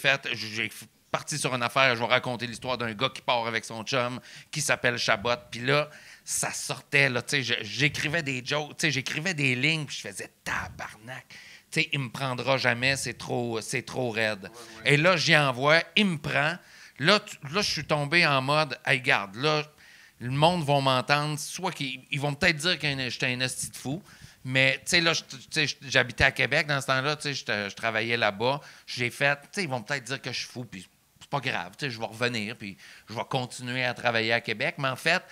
parti sur une affaire, je vais raconter l'histoire d'un gars qui part avec son chum, qui s'appelle Chabot, puis là, ça sortait, là, tu sais, j'écrivais des jokes, tu sais, j'écrivais des lignes, puis je faisais tabarnak. Tu sais, il me prendra jamais, c'est trop raide. Ouais. Et là, j'y envoie, il me prend. Là, je suis tombé en mode, hey, garde, là, le monde va m'entendre, soit qu'ils vont peut-être dire que j'étais un esti de fou, mais, tu sais, là, j'habitais à Québec dans ce temps-là, tu sais, je travaillais là-bas. J'ai fait, tu sais, ils vont peut-être dire que je suis fou, puis c'est pas grave, tu sais, je vais revenir, puis je vais continuer à travailler à Québec. Mais en fait,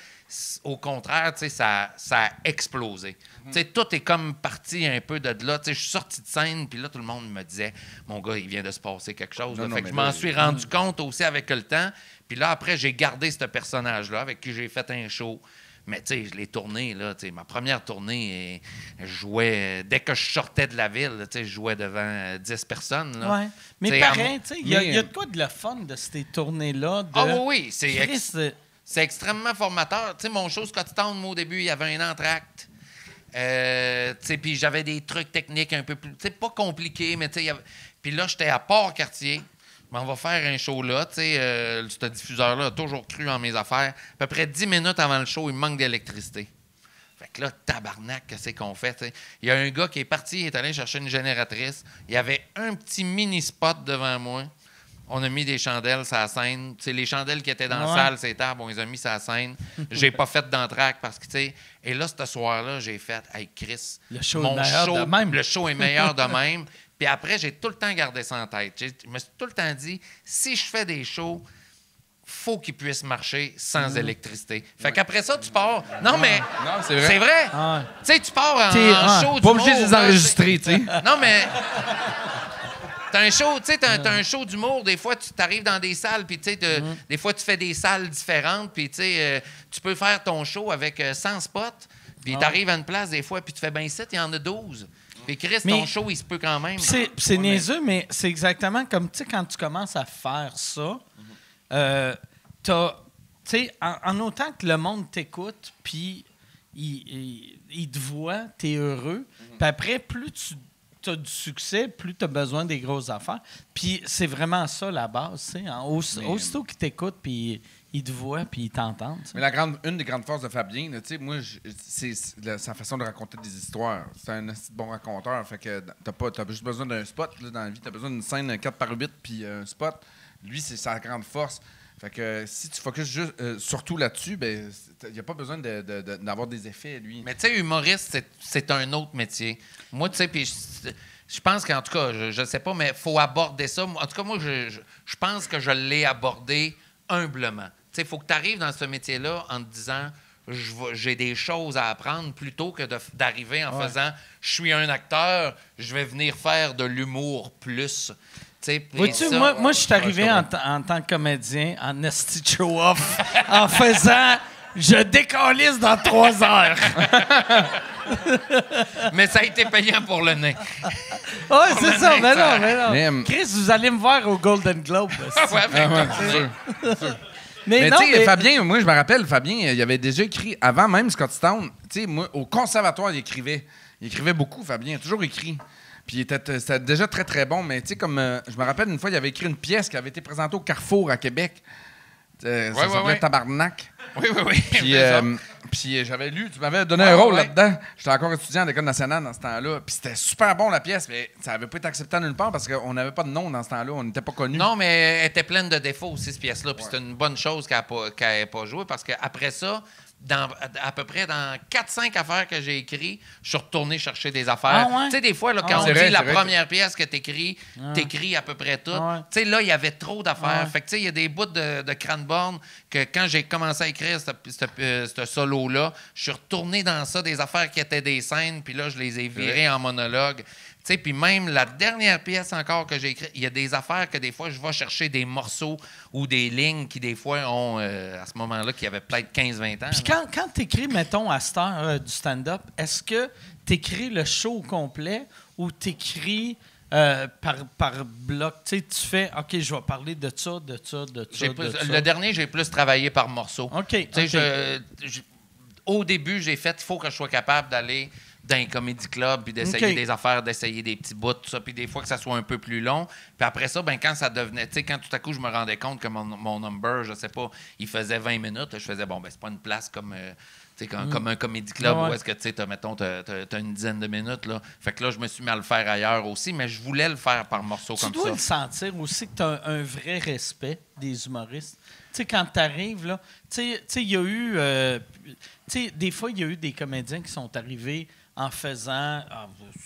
au contraire, tu sais, ça a explosé. Tu sais, tout est comme parti un peu de là. Tu sais, je suis sorti de scène, puis là, tout le monde me disait, mon gars, il vient de se passer quelque chose. Fait que je m'en suis rendu compte aussi avec le temps. Puis là, après, j'ai gardé ce personnage-là avec qui j'ai fait un show. Mais tu sais, je l'ai tourné, là, tu sais, ma première tournée, je jouais, dès que je sortais de la ville, tu sais, je jouais devant 10 personnes. Là. Ouais. Mais pareil, tu sais, il y a de quoi de le fun de ces tournées-là? Ah oui, c'est extrêmement formateur. Tu sais, mon show Scottstown, moi, au début, il y avait un entracte. Tu sais, puis j'avais des trucs techniques un peu plus, tu sais, pas compliqués, mais tu sais, puis là, j'étais à Port-Cartier. On va faire un show là, tu sais, ce diffuseur-là a toujours cru en mes affaires. À peu près 10 minutes avant le show, il manque d'électricité. Fait que là, tabarnak, qu'est-ce qu'on fait, tu sais? Il y a un gars qui est parti, il est allé chercher une génératrice. Il y avait un petit mini-spot devant moi. On a mis des chandelles sur la scène. Tu sais, les chandelles qui étaient dans la salle, ces tables, on les a mis sur la scène. J'ai pas fait d'entracte parce que, tu sais... Et là, ce soir-là, j'ai fait « Hey, Chris, le show est meilleur de même. » Puis après, j'ai tout le temps gardé ça en tête. Je me suis tout le temps dit, si je fais des shows, faut qu'ils puissent marcher sans électricité. Fait qu'après ça, tu pars... Non, mais... Non, c'est vrai. C'est vrai. Tu sais, tu pars en show pas obligé de les enregistrer, tu sais. Non, mais... T'as un show, tu sais, t'as un show d'humour. Des fois, tu t'arrives dans des salles, puis tu sais, des fois, tu fais des salles différentes, puis tu sais, tu peux faire ton show avec 100 spots, puis t'arrives à une place, des fois, puis tu fais ben 7, il y en a 12. Puis Chris, ton show, il se peut quand même. C'est niaiseux, mais c'est exactement comme, tu sais, quand tu commences à faire ça, tu sais, en autant que le monde t'écoute, puis il te voit, t'es heureux, puis après, plus tu as du succès, plus tu as besoin des grosses affaires. Puis c'est vraiment ça, la base, tu sais. Aussitôt qu'ils t'écoutent, puis ils te voient, puis ils t'entendent. Mais une des grandes forces de Fabien, tu sais, moi, c'est sa façon de raconter des histoires. C'est un bon raconteur. Fait que t'as juste besoin d'un spot là, dans la vie. T'as besoin d'une scène 4x8 puis un spot. Lui, c'est sa grande force. Fait que si tu focuses juste surtout là-dessus, ben il n'y a pas besoin d'avoir des effets, lui. Mais tu sais, humoriste, c'est un autre métier. Moi, tu sais, puis je pense qu'en tout cas, je sais pas, mais il faut aborder ça. En tout cas, moi, je pense que je l'ai abordé humblement. Tu sais, il faut que tu arrives dans ce métier-là en te disant, j'ai des choses à apprendre plutôt que d'arriver en faisant « je suis un acteur, je vais venir faire de l'humour plus ». Vois-tu, moi je suis arrivé en tant que comédien, en esti show-off, en faisant « je décalisse dans 3 heures ». Mais ça a été payant pour le nez. Oui, c'est ça. Mais non. Chris, vous allez me voir au Golden Globe. c'est sûr. Mais tu sais, Fabien, moi, je me rappelle, Fabien, il avait déjà écrit, avant même Scotstown, tu sais, moi, au conservatoire, il écrivait. Il écrivait beaucoup, Fabien. Il a toujours écrit. Puis c'était déjà très, très bon. Mais tu sais, comme je me rappelle, une fois, il avait écrit une pièce qui avait été présentée au Carrefour à Québec. Ça s'appelait Tabarnak. Oui. Puis j'avais lu, tu m'avais donné un rôle là-dedans. J'étais encore étudiant à l'École nationale dans ce temps-là. Puis c'était super bon, la pièce, mais ça n'avait pas été accepté nulle part parce qu'on n'avait pas de nom dans ce temps-là. On n'était pas connus. Non, mais elle était pleine de défauts aussi, cette pièce-là. Puis c'était une bonne chose qu'elle n'ait pas joué parce qu'après ça, à peu près dans 4-5 affaires que j'ai écrites, je suis retourné chercher des affaires. Tu sais, des fois, là, quand on dit la première pièce que t'écris à peu près tout. Tu sais, là, il y avait trop d'affaires. Fait que, tu sais, il y a des bouts de Cranbourne que quand j'ai commencé à écrire ce solo-là, je suis retourné dans ça, des affaires qui étaient des scènes, puis là, je les ai virées en monologue. Tu sais, puis même la dernière pièce encore que j'ai écrite, il y a des affaires que des fois, je vais chercher des morceaux ou des lignes qui, des fois, ont, à ce moment-là, qui avaient peut-être 15-20 ans. Puis quand tu écris, mettons, à cette heure du stand-up, est-ce que tu écris le show au complet ou tu écris par bloc? Tu sais, tu fais, OK, je vais parler de ça. Le dernier, j'ai plus travaillé par morceaux. OK. Tu sais, au début, j'ai fait, il faut que je sois capable d'aller dans un comédie club, puis d'essayer des affaires, d'essayer des petits bouts, tout ça, puis des fois que ça soit un peu plus long. Puis après ça, ben quand ça devenait, tu sais, quand tout à coup, je me rendais compte que mon number, je sais pas, il faisait 20 minutes, je faisais, bon, ben c'est pas une place comme... comme un comédie club où est-ce que, tu sais, t'as une dizaine de minutes, là. Fait que là, je me suis mis à le faire ailleurs aussi, mais je voulais le faire par morceaux comme ça. Tu dois le sentir aussi que tu as un vrai respect des humoristes. Tu sais, quand tu arrives, là, tu sais, il y a eu... tu sais, des fois, il y a eu des comédiens qui sont arrivés en faisant...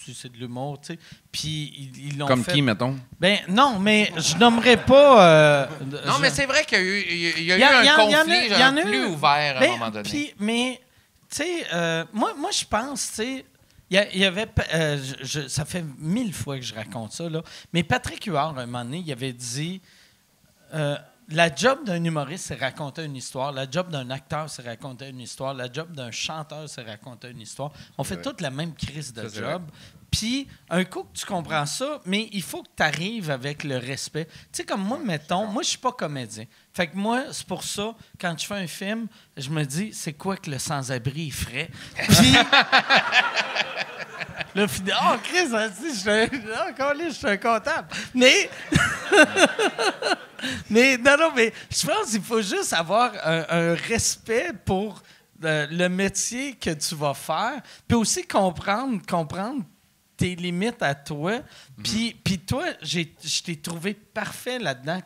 si c'est de l'humour, tu sais, puis ils l'ont fait... Comme qui, mettons? Ben non, mais je nommerais pas... non, mais c'est vrai qu'il y a eu un conflit plus ouvert à un moment donné. Mais, tu sais, moi, je pense, tu sais, il y avait... ça fait 1000 fois que je raconte ça, là, mais Patrick Huard, un moment donné, il avait dit... la job d'un humoriste, c'est raconter une histoire. La job d'un acteur, c'est raconter une histoire. La job d'un chanteur, c'est raconter une histoire. On fait toute la même crise de job. Puis, un coup que tu comprends ça, mais il faut que tu arrives avec le respect. Tu sais, comme moi, mettons, moi, je suis pas comédien. Fait que moi, c'est pour ça, quand je fais un film, je me dis, c'est quoi que le sans-abri ferait? Puis... Là, oh, Chris, je suis un comptable. Mais... mais je pense qu'il faut juste avoir un respect pour le métier que tu vas faire, puis aussi comprendre tes limites à toi. Puis toi, je t'ai trouvé parfait là-dedans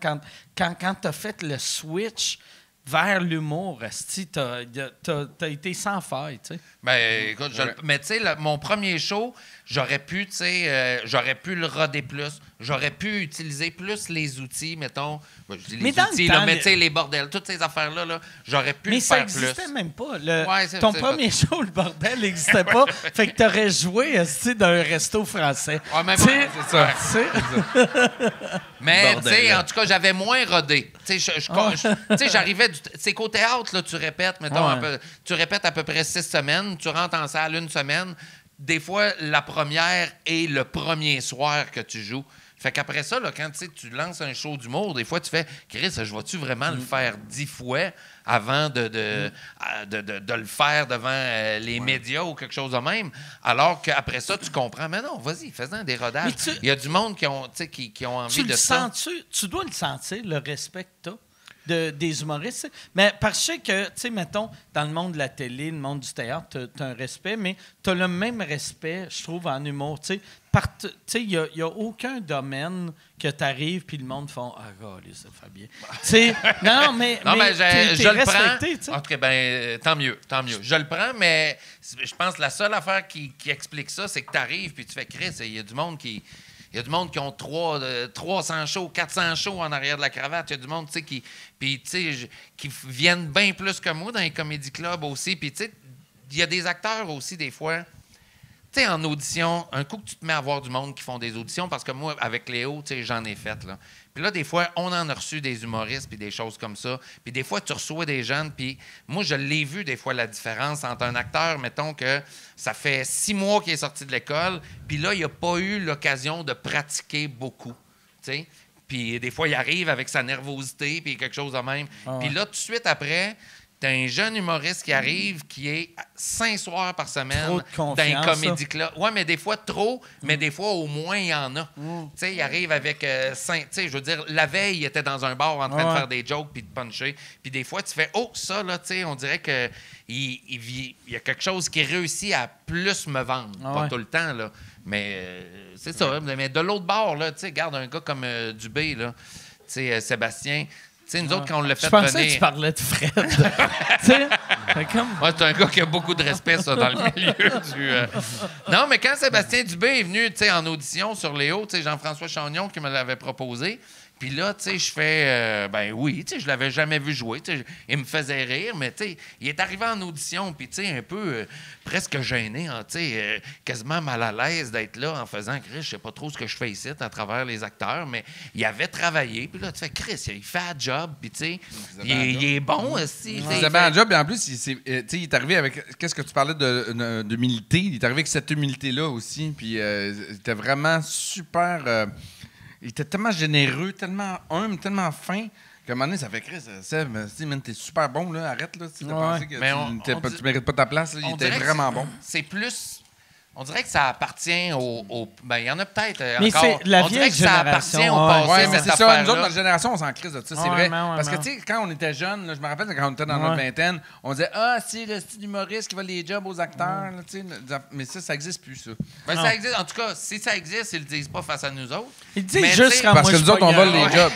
quand tu as fait le switch vers l'humour. Tu as été sans faille, tu sais. Ben, écoute, mais tu sais, mon premier show, j'aurais pu le roder plus. J'aurais pu utiliser plus les outils, mettons. Ben, je dis les outils, là, mais tu sais, les bordels, toutes ces affaires-là, là, j'aurais pu le faire plus. Mais ça n'existait même pas. Ton premier show, le bordel, n'existait pas. Fait que tu aurais joué dans un resto français. Ouais, même c'est ça. Mais, tu sais, en tout cas, j'avais moins rodé. Tu sais, j'arrivais c'est qu'au théâtre, là, tu répètes, mettons, tu répètes à peu près 6 semaines. Tu rentres en salle une semaine. Des fois, la première est le premier soir que tu joues. Fait qu'après ça, là, quand tu lances un show d'humour, des fois, tu fais « Chris, je vais-tu vraiment le faire 10 fois avant de le faire devant les médias ou quelque chose de même? » Alors qu'après ça, tu comprends. Mais non, vas-y, fais-en des rodages. Il y a du monde qui ont envie de ça. Tu dois le sentir, le respect que tu as. Des humoristes. Mais parce que, tu sais, mettons, dans le monde de la télé, le monde du théâtre, tu as un respect, mais tu as le même respect, je trouve, en humour. Tu sais, il n'y a aucun domaine que tu arrives puis le monde font « Ah, regardez ça, Fabien. » Tu sais, non, mais je le respecté, prends. En tout cas, ben, tant mieux. Je le prends, mais je pense que la seule affaire qui explique ça, c'est que tu arrives puis tu fais « Chris, il y a du monde qui Il y a du monde qui ont 300 shows, 400 shows en arrière de la cravate. Il y a du monde, tu sais, qui viennent bien plus que moi dans les comédie clubs aussi. Puis, tu sais, il y a des acteurs aussi, des fois. Tu sais, en audition, un coup que tu te mets à voir du monde qui font des auditions, parce que moi, avec Léo, tu sais, j'en ai fait, là. Puis là, des fois, on en a reçu des humoristes puis des choses comme ça. Puis des fois, tu reçois des jeunes, puis moi, je l'ai vu des fois, la différence entre un acteur, mettons que ça fait 6 mois qu'il est sorti de l'école, puis là, il n'a pas eu l'occasion de pratiquer beaucoup, tu sais. Puis des fois, il arrive avec sa nervosité, puis quelque chose de même. Puis là, tout de suite après... T'as un jeune humoriste qui arrive, qui est 5 soirs par semaine dans un comédie club. Oui, mais des fois trop, mais des fois au moins il y en a. Tu sais, il arrive avec 5. Tu sais, je veux dire, la veille, il était dans un bar en train de faire des jokes puis de puncher. Puis des fois, tu fais ça, là, tu sais, on dirait que il y a quelque chose qui réussit à plus me vendre. Pas tout le temps, là. Mais c'est ça. Mais de l'autre bord, là, tu sais, garde un gars comme Dubé, là, tu sais, Sébastien. Tu sais, nous autres, quand on l'a fait venir... Je pensais que tu parlais de Fred. Tu sais, comme... c'est un gars qui a beaucoup de respect, ça, dans le milieu du... Non, mais quand Sébastien Dubé est venu, tu sais, en audition sur Léo, tu sais, Jean-François Chagnon qui me l'avait proposé, puis là, tu sais, je fais... ben oui, tu sais, je l'avais jamais vu jouer, tu sais, il me faisait rire, mais tu sais, il est arrivé en audition, puis tu sais, un peu presque gêné, hein, tu sais, quasiment mal à l'aise d'être là en faisant « Chris, je sais pas trop ce que je fais ici à travers les acteurs », mais il avait travaillé, puis là, tu fais « Chris, il fait un job, puis tu sais, il est bon aussi. » Il faisait bien un job, et en plus, il est arrivé avec... Qu'est-ce que tu parlais d'humilité? Il est arrivé avec cette humilité-là aussi, puis il était vraiment super... il était tellement généreux, tellement humble, tellement fin, qu'à un moment donné, ça fait Chris, Seb, t'es super bon, là, arrête, là. Tu pensé que tu mérites pas ta place, là, il était vraiment bon. C'est plus... On dirait que ça appartient au... Ben, il y en a peut-être mais encore. C'est la on dirait que ça appartient au passé. passé, mais cette c'est ça. Nous affaire-là. autres, notre génération, on s'en crise de ça, c'est vrai. Parce que, tu tu sais, quand on était jeunes, là, je me rappelle quand on était dans notre vingtaine, on disait « Ah, c'est le style humoriste qui va les jobs aux acteurs. Là, tu sais, mais ça n'existe plus, ça. Ben, ça existe. En tout cas, si ça existe, ils le disent pas face à nous autres. Ils disent Mais, juste quand Parce moi, que je nous autres, on pogne vole les jobs.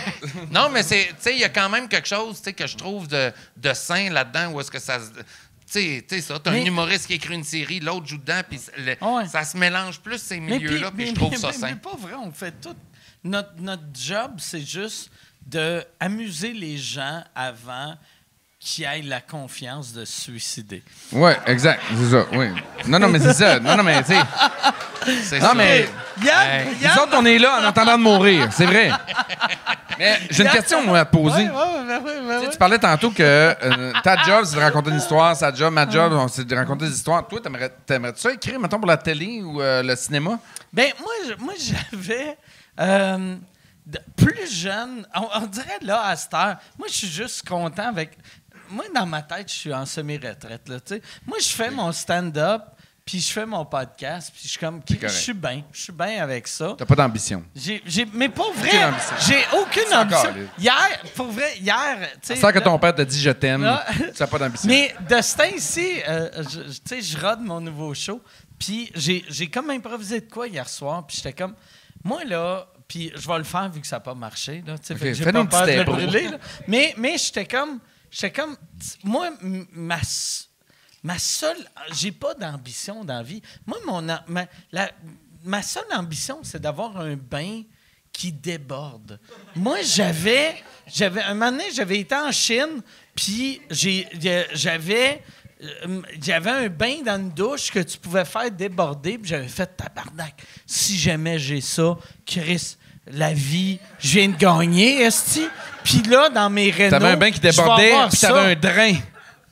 Non, mais c'est, tu sais, il y a quand même quelque chose, tu sais, que je trouve de sain là-dedans, où est-ce que ça... Tu sais ça, t'as un humoriste qui écrit une série, l'autre joue dedans, puis ça se mélange plus ces milieux-là, puis je trouve ça sain. Mais pas vrai, on fait tout. Notre job, c'est juste d'amuser les gens avant qu'ils aient la confiance de se suicider. Oui, exact, c'est ça, oui. Non, mais c'est ça. Non, mais, tu sais... C'est Non, ça. mais... Nous autres, on est là en attendant de mourir, c'est vrai. Mais j'ai une question à te poser. Tu parlais tantôt que ta job, c'est de raconter une histoire, ma job, c'est de raconter des histoires. Toi, t'aimerais-tu ça écrire, mettons, pour la télé ou le cinéma? Ben moi j'avais... plus jeune, on dirait là, à cette heure, moi, je suis juste content avec... Moi, dans ma tête, je suis en semi-retraite, là, tu sais. Moi, je fais mon stand-up, puis je fais mon podcast, puis je suis comme... Je suis bien avec ça. T'as pas d'ambition. Mais pour vrai, j'ai aucune ambition. Hier, tu sais... Sans que ton père te dit « je t'aime », tu n'as pas d'ambition. Mais de ce temps-ci, tu sais, je rode mon nouveau show, puis j'ai comme improvisé de quoi hier soir, puis j'étais comme... Moi, là... Puis je vais le faire vu que ça n'a pas marché. Là, okay, j'ai pas peur de le impro. brûler. Là. Mais j'étais comme... Moi, ma seule... J'ai pas d'ambition dans la vie. Moi, ma seule ambition, c'est d'avoir un bain qui déborde. Moi, j'avais... Un moment donné, j'avais été en Chine, puis j'avais un bain dans une douche que tu pouvais faire déborder, puis j'avais fait tabarnak. Si jamais j'ai ça, Chris, la vie, je viens de gagner, esti. Puis là, dans mes rénaux, t'avais un bain qui débordait, puis t'avais un drain,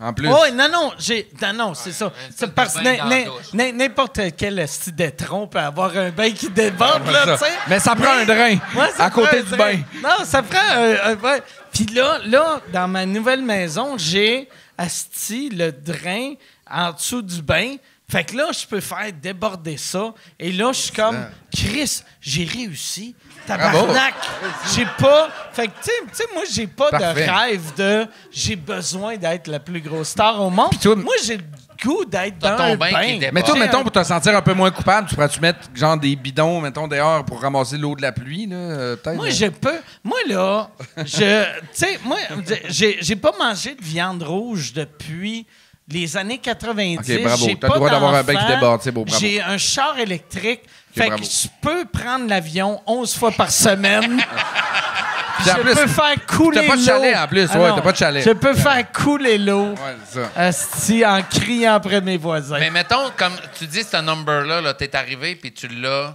en plus. Oh, non, c'est ça. C'est parce que n'importe quel esti d'étron peut avoir un bain qui déborde, là, tu sais. Mais ça prend un drain, à côté du bain. Non, ça prend un bain. Puis là, dans ma nouvelle maison, j'ai asti le drain en dessous du bain. Fait que là, je peux faire déborder ça. Et là, je suis comme, Chris, j'ai réussi. Tabarnak! J'ai pas... Fait que, tu sais, moi, j'ai pas de rêve de... J'ai besoin d'être la plus grosse star au monde. Toi, moi, j'ai le goût d'être dans un bain. Mais toi, mettons, pour te sentir un peu moins coupable, tu pourrais-tu mettre, genre, des bidons, mettons, dehors pour ramasser l'eau de la pluie, là, peut-être? Moi, je peux... Moi, là, tu sais, moi, j'ai pas mangé de viande rouge depuis... Les années 90, OK, bravo. j'ai T'as le pas droit d'avoir un bec qui d'enfant, déborde. C'est beau, bravo. J'ai un char électrique. Fait bravo. que je peux prendre l'avion 11 fois par semaine. Puis en Je plus, peux faire couler l'eau. t'as pas de chalet en plus. Ouais, non. t'as pas de chalet. Je peux faire couler l'eau. Ouais, c'est ça. Asti, en criant après mes voisins. Mais mettons, comme tu dis, ce number-là, -là, t'es arrivé puis tu l'as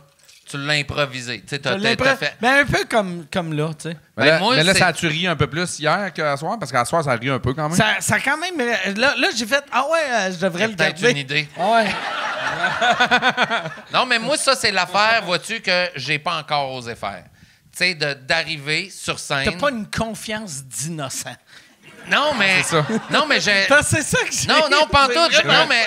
improvisé. Tu sais, t'as fait... Ben, un peu comme là, tu sais. Ben, moi, mais là, c'est- ça a-tu ri un peu plus hier qu'à soir? Parce qu'à soir, ça a ri un peu quand même. Ça quand même... Là j'ai fait... Ah ouais, je devrais le peut-être garder. une idée. Ah ouais. Non, mais moi, ça, c'est l'affaire, vois-tu, que j'ai pas encore osé faire. Tu sais, d'arriver sur scène... T'as pas une confiance d'innocent. Non, mais... C'est ça. Non, mais j'ai... C'est ça que j'ai... Non, pas en tout. C'est Non, vrai. mais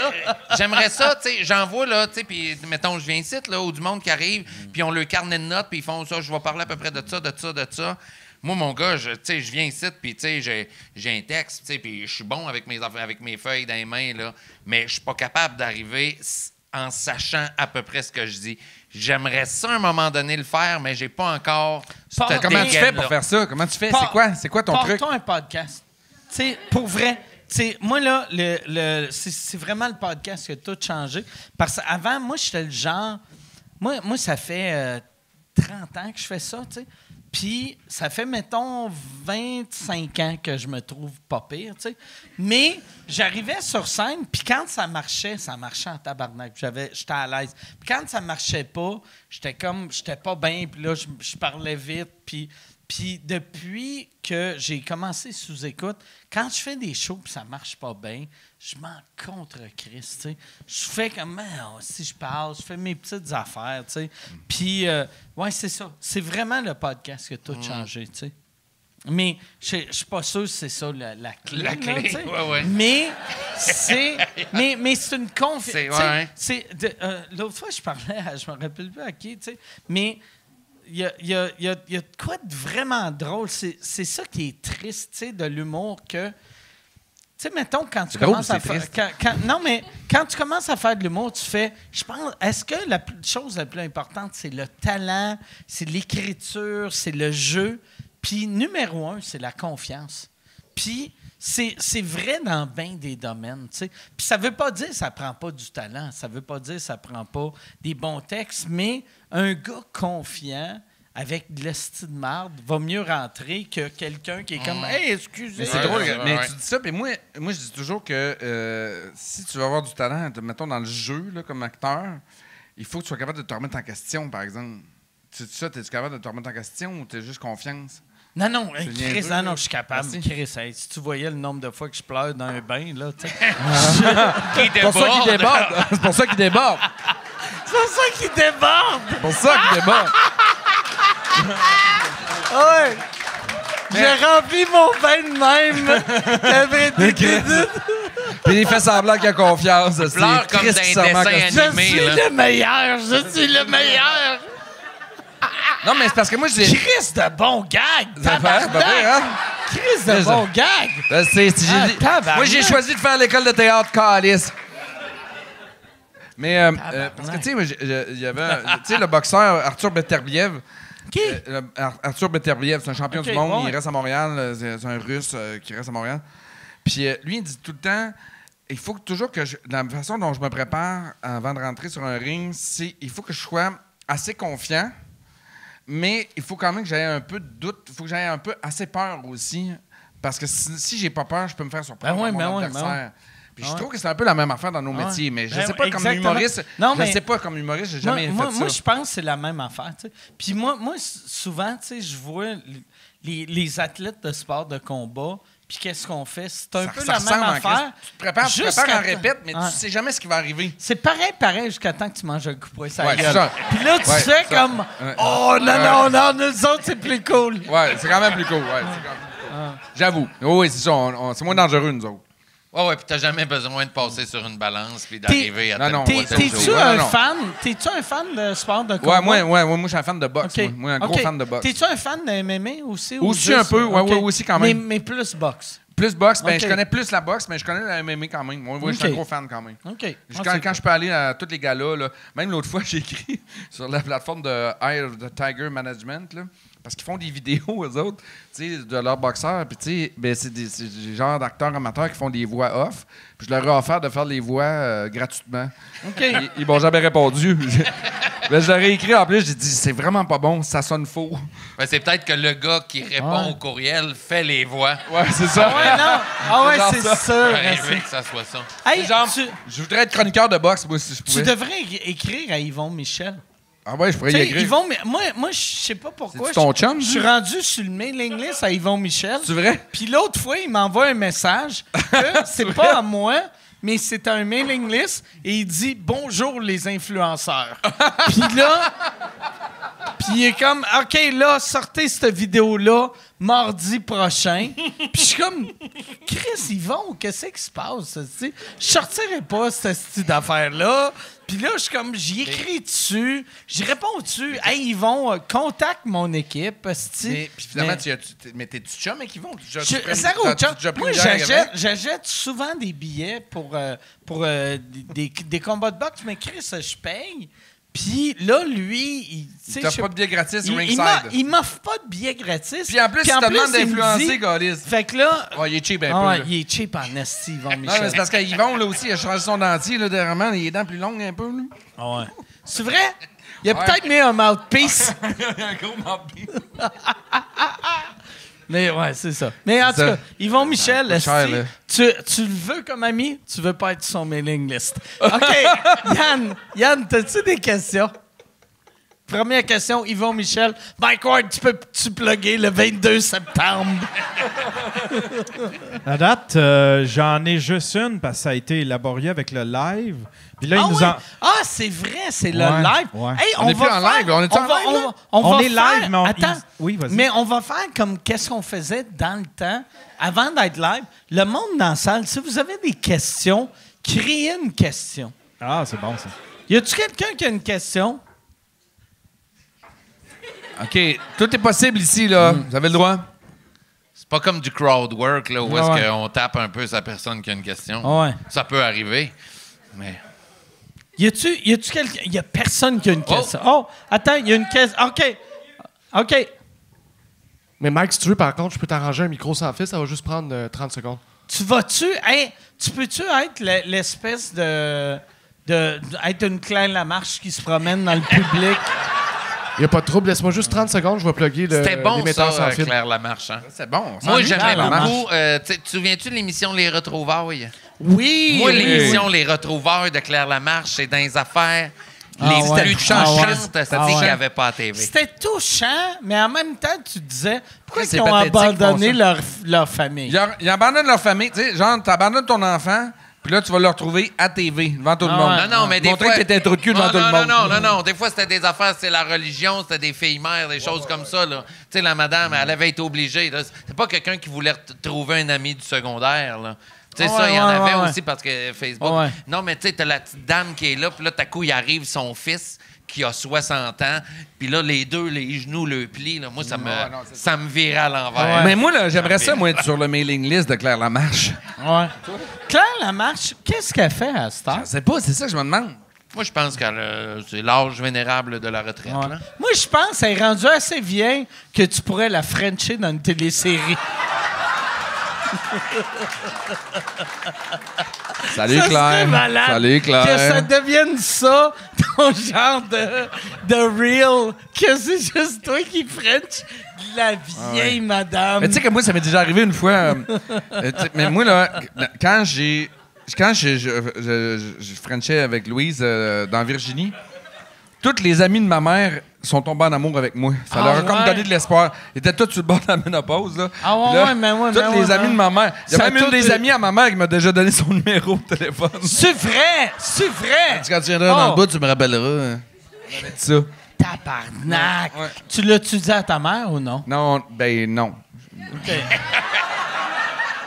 j'aimerais ça, tu sais, j'en vois, là, tu sais, puis mettons, je viens ici, là, où du monde qui arrive, puis on le carnet de notes, puis ils font ça, je vais parler à peu près de ça. Moi, mon gars, tu sais, je viens ici, puis, tu sais, j'ai un texte, tu sais, puis je suis bon avec mes feuilles dans les mains, là, mais je suis pas capable d'arriver en sachant à peu près ce que je dis. J'aimerais ça, à un moment donné, le faire, mais j'ai pas encore... cette Comment tu fais dégaine-là. pour faire ça? Comment tu fais? Par- C'est quoi ton truc? Partons un podcast. Tu sais, pour vrai, tu sais, moi, là, c'est vraiment le podcast qui a tout changé. Parce qu'avant, moi, j'étais le genre... Moi, ça fait 30 ans que je fais ça, tu sais. Puis, ça fait, mettons, 25 ans que je me trouve pas pire, tu sais. Mais j'arrivais sur scène, puis quand ça marchait en tabarnak. J'étais à l'aise. Puis quand ça marchait pas, j'étais pas bien, puis là, je parlais vite, puis depuis que j'ai commencé sous-écoute, quand je fais des shows et ça marche pas bien, je m'en contre-crisse, tu sais. Je fais comme, si je parle, je fais mes petites affaires, tu sais. Puis, ouais, c'est ça. C'est vraiment le podcast qui a tout changé, tu sais. Mais je suis pas sûr que c'est ça la clé. La clé, là, tu sais. ouais. Mais c'est une confiance. C'est, l'autre fois, je parlais, je me rappelle plus à qui, tu sais, mais il y a de quoi de vraiment drôle. C'est ça qui est triste, tu sais, de l'humour que... Tu sais, mettons, quand tu commences à faire... Non, mais quand tu commences à faire de l'humour, tu fais... Je pense... Est-ce que la chose la plus importante, c'est le talent, c'est l'écriture, c'est le jeu? Puis, numéro 1, c'est la confiance. Puis... C'est vrai dans bien des domaines, tu sais. Puis ça veut pas dire que ça prend pas du talent, ça veut pas dire que ça prend pas des bons textes, mais un gars confiant avec de l'esti de marde va mieux rentrer que quelqu'un qui est comme « Hey, excusez! » Mais c'est drôle, ouais, mais ouais. tu dis ça, puis moi, je dis toujours que si tu veux avoir du talent, mettons dans le jeu, là, comme acteur, il faut que tu sois capable de te remettre en question, par exemple. Tu dis ça, es-tu capable de te remettre en question ou t'es juste confiance? Non, C'est Chris, niaiseux, non, je suis capable. Merci. Chris, hey, si tu voyais le nombre de fois que je pleure dans un bain, là, tu sais. qui C'est pour ça qu'il déborde. C'est pour ça qu'il déborde. C'est pour ça qu'il déborde! C'est pour ça qu'il déborde. Ouais! J'ai rempli mon bain de même! T'avais été Puis il fait semblant qu'il a confiance. C'est Pleure comme dans Christ, un ça manque dessin à- animé. Je suis le meilleur! Je suis le meilleur! Non, mais c'est parce que moi, j'ai... Chris de bon gag! Ça fait, c'est pas vrai, hein? Chris de bon gag! Là, tabarnak. Moi, j'ai choisi de faire l'école de théâtre Calice. Mais, parce que, tu sais, moi, il y avait... Tu sais, le boxeur Arthur Beterbiev. Qui? Arthur Beterbiev, c'est un champion Ok, du monde. ouais. Il reste à Montréal. C'est un Russe qui reste à Montréal. Puis lui, il dit tout le temps... Il faut toujours que la façon dont je me prépare avant de rentrer sur un ring, c'est il faut que je sois assez confiant, mais il faut quand même que j'aie un peu de doute. Il faut que j'aie un peu assez peur aussi. Parce que si j'ai pas peur, je peux me faire surprendre par mon adversaire. Puis je trouve que c'est un peu la même affaire dans nos métiers. Mais je sais pas comme humoriste. J'ai jamais fait ça. Moi, je pense que c'est la même affaire. Tu sais. Puis moi, souvent, tu sais, je vois les athlètes de sport de combat. Puis qu'est-ce qu'on fait? C'est un peu la même affaire. Tu te prépares en répète, mais tu sais jamais ce qui va arriver. C'est pareil jusqu'à temps que tu manges un coup de poing sur la Ouais, c'est gueule. ça. Puis là, tu Ouais, fais c'est ça. comme Ouais. Oh non, nous autres, c'est plus cool. Ouais, c'est quand même plus cool. Ouais, c'est quand même plus cool. J'avoue. Oui, c'est ça. C'est moins dangereux, nous autres. Ouais, puis t'as jamais besoin de passer sur une balance puis d'arriver à Non, tel non, point. T'es-tu Ouais, un non. fan? T'es-tu un fan de sport de combat? Moi, je suis un fan de boxe. OK. Moi, un gros OK. fan de boxe. T'es-tu un fan de MMA aussi? ou Aussi juste- un peu, ouais, OK. ouais, aussi quand même. Mais plus boxe. Plus boxe, ben, OK. je connais plus la boxe, mais je connais la MMA quand même. Moi, je suis un OK. gros fan quand même. OK. Quand je peux aller à tous les galas, là, même l'autre fois, j'ai écrit sur la plateforme de Eye of the Tiger Management, là, parce qu'ils font des vidéos, eux autres, tu sais, de leurs boxeurs. Puis, tu sais, ben, c'est des genres d'acteurs amateurs qui font des voix off. Puis, je leur ai offert de faire les voix gratuitement. OK. Ils m'ont jamais répondu. Ben, je leur ai écrit en plus, j'ai dit, c'est vraiment pas bon, ça sonne faux. Ben, c'est peut-être que le gars qui répond au courriel fait les voix. Ouais, c'est ça. Ouais, non. Ah ouais, genre c'est ça. sûr. Ça arriverait que ça soit ça. Hey, Genre, tu je voudrais être chroniqueur de boxe, moi, si je tu pouvais. devrais écrire à Yvon Michel. Ah ouais, je pourrais Tu y sais, écrire. Yvon, moi je sais pas pourquoi. C'est-tu ton chum, Je suis rendu sur le mailing list à Yvon Michel. C'est vrai? Puis l'autre fois, il m'envoie un message que c'est pas à moi, mais c'est un mailing list et il dit bonjour les influenceurs. Puis là, il est comme OK, là, sortez cette vidéo-là mardi prochain. Puis je suis comme Chris, Yvon, qu'est-ce qui se passe? Je sortirai pas cette style d'affaire-là. Puis là, je suis comme, j'y écris dessus, j'y réponds dessus. Hey, Yvon, contacte mon équipe. Mais, puis finalement, mais t'es-tu chum avec Yvon? Zéro chum. Moi, j'achète souvent des billets pour des combats de boxe, mais Chris, je paye. Puis là, lui, il t'offre pas de billets gratis au ringside. Il m'offre pas de billets gratis. Puis en plus, il te demande d'influencer, Gaulis. Fait que là... Oh, il est cheap un peu. Il est cheap en esti, Yvon Michel. Non, mais c'est parce qu'Yvon, là aussi, il a changé son dentier, là, dernièrement. Il a les dents plus longues un peu, là. Ah ouais. C'est vrai? Il a peut-être mis un mouthpiece. Un gros mouthpiece. Mais ouais, c'est ça. Mais en tout cas, Yvon Michel, cher, tu le veux comme ami, tu veux pas être sur son mailing list. OK, Yann, t'as-tu des questions? Première question, Yvon Michel. Mike Ward, tu plugger le 22 septembre? À date, j'en ai juste une parce que ça a été élaboré avec le live. Puis là, c'est vrai, c'est le live. Ouais. Hey, On est plus en live. On est en live, là? On est va live, mais on... Attends. Oui, vas-y. Mais on va faire comme qu'est-ce qu'on faisait dans le temps, avant d'être live. Le monde dans la salle, si vous avez des questions, créez une question. Ah, c'est bon, ça. Y a-tu quelqu'un qui a une question? OK, tout est possible ici, là. Vous avez le droit? C'est pas comme du crowd work, là, où est-ce qu'on tape un peu sa personne qui a une question. Ouais. Ça peut arriver, mais... Y a-tu quelqu'un... Y a personne qui a une question. Oh, attends, y a une question. OK. Mais Mike, si tu veux, par contre, je peux t'arranger un micro sans fil, ça va juste prendre 30 secondes. Tu peux-tu être l'espèce de être une Claire Lamarche qui se promène dans le public? Il n'y a pas de trouble, laisse-moi juste 30 secondes, je vais plugger C'était bon, l'émetteur ça, sans fil. Claire Lamarche. Hein? C'est bon. Moi, j'aimais Lamarche. beaucoup... tu te souviens-tu de l'émission Les Retrouvailles? Oui! Moi, l'émission Les Retrouvailles de Claire Lamarche, c'est dans les affaires les plus touchantes qu'il n'y avait pas à TV. C'était touchant, mais en même temps, tu te disais, pourquoi C'est ils ont pathétique, abandonné bon, leur famille? Ils abandonnent leur famille. Tu sais, genre, t'abandonnes ton enfant, puis là, tu vas le retrouver à TV, devant tout le monde. Non, mais des Montrer fois... que t'étais un trou de cul devant tout le monde. Non. Des fois, c'était des affaires, c'était la religion, c'était des filles-mères, des choses comme ça, là. Tu sais, la madame, elle avait été obligée. Là. C'est pas quelqu'un qui voulait trouver un ami du secondaire, là. Tu sais, ça, il y en avait aussi parce que Facebook... Ouais. Non, mais tu sais, t'as la petite dame qui est là, puis là, t'as coup, il arrive son fils qui a 60 ans, puis là, les genoux le plient. Là. Moi, ça me virait à l'envers. Ouais. Mais moi, là, j'aimerais ça, moi, être sur le mailing list de Claire Lamarche. Ouais. Claire Lamarche, qu'est-ce qu'elle fait à cette heure? Je sais pas, c'est ça que je me demande. Moi, je pense que c'est l'âge vénérable de la retraite. Ouais. Là. Moi, je pense qu'elle est rendue assez vieille que tu pourrais la frencher dans une télésérie. Salut, Ça Claire. serait malade Salut, Claire. que ça devienne ça, ton genre de real, que c'est juste toi qui French la vieille madame. Mais tu sais que moi, ça m'est déjà arrivé une fois. Mais moi, là, quand je frenchais avec Louise dans Virginie, toutes les amies de ma mère sont tombées en amour avec moi. Ça leur a comme donné de l'espoir. Ils étaient tous sur le bord de la ménopause. Là. Ah ouais, là, ouais, mais ouais. toutes les amies de ma mère. Il y a Ça même une des amies à ma mère qui m'a déjà donné son numéro de téléphone. C'est vrai! C'est vrai! Quand tu viendras dans le bout, tu me rappelleras. On avait dit ça. Tabarnak! Ouais. Tu l'as-tu dit à ta mère ou non? Non, ben non.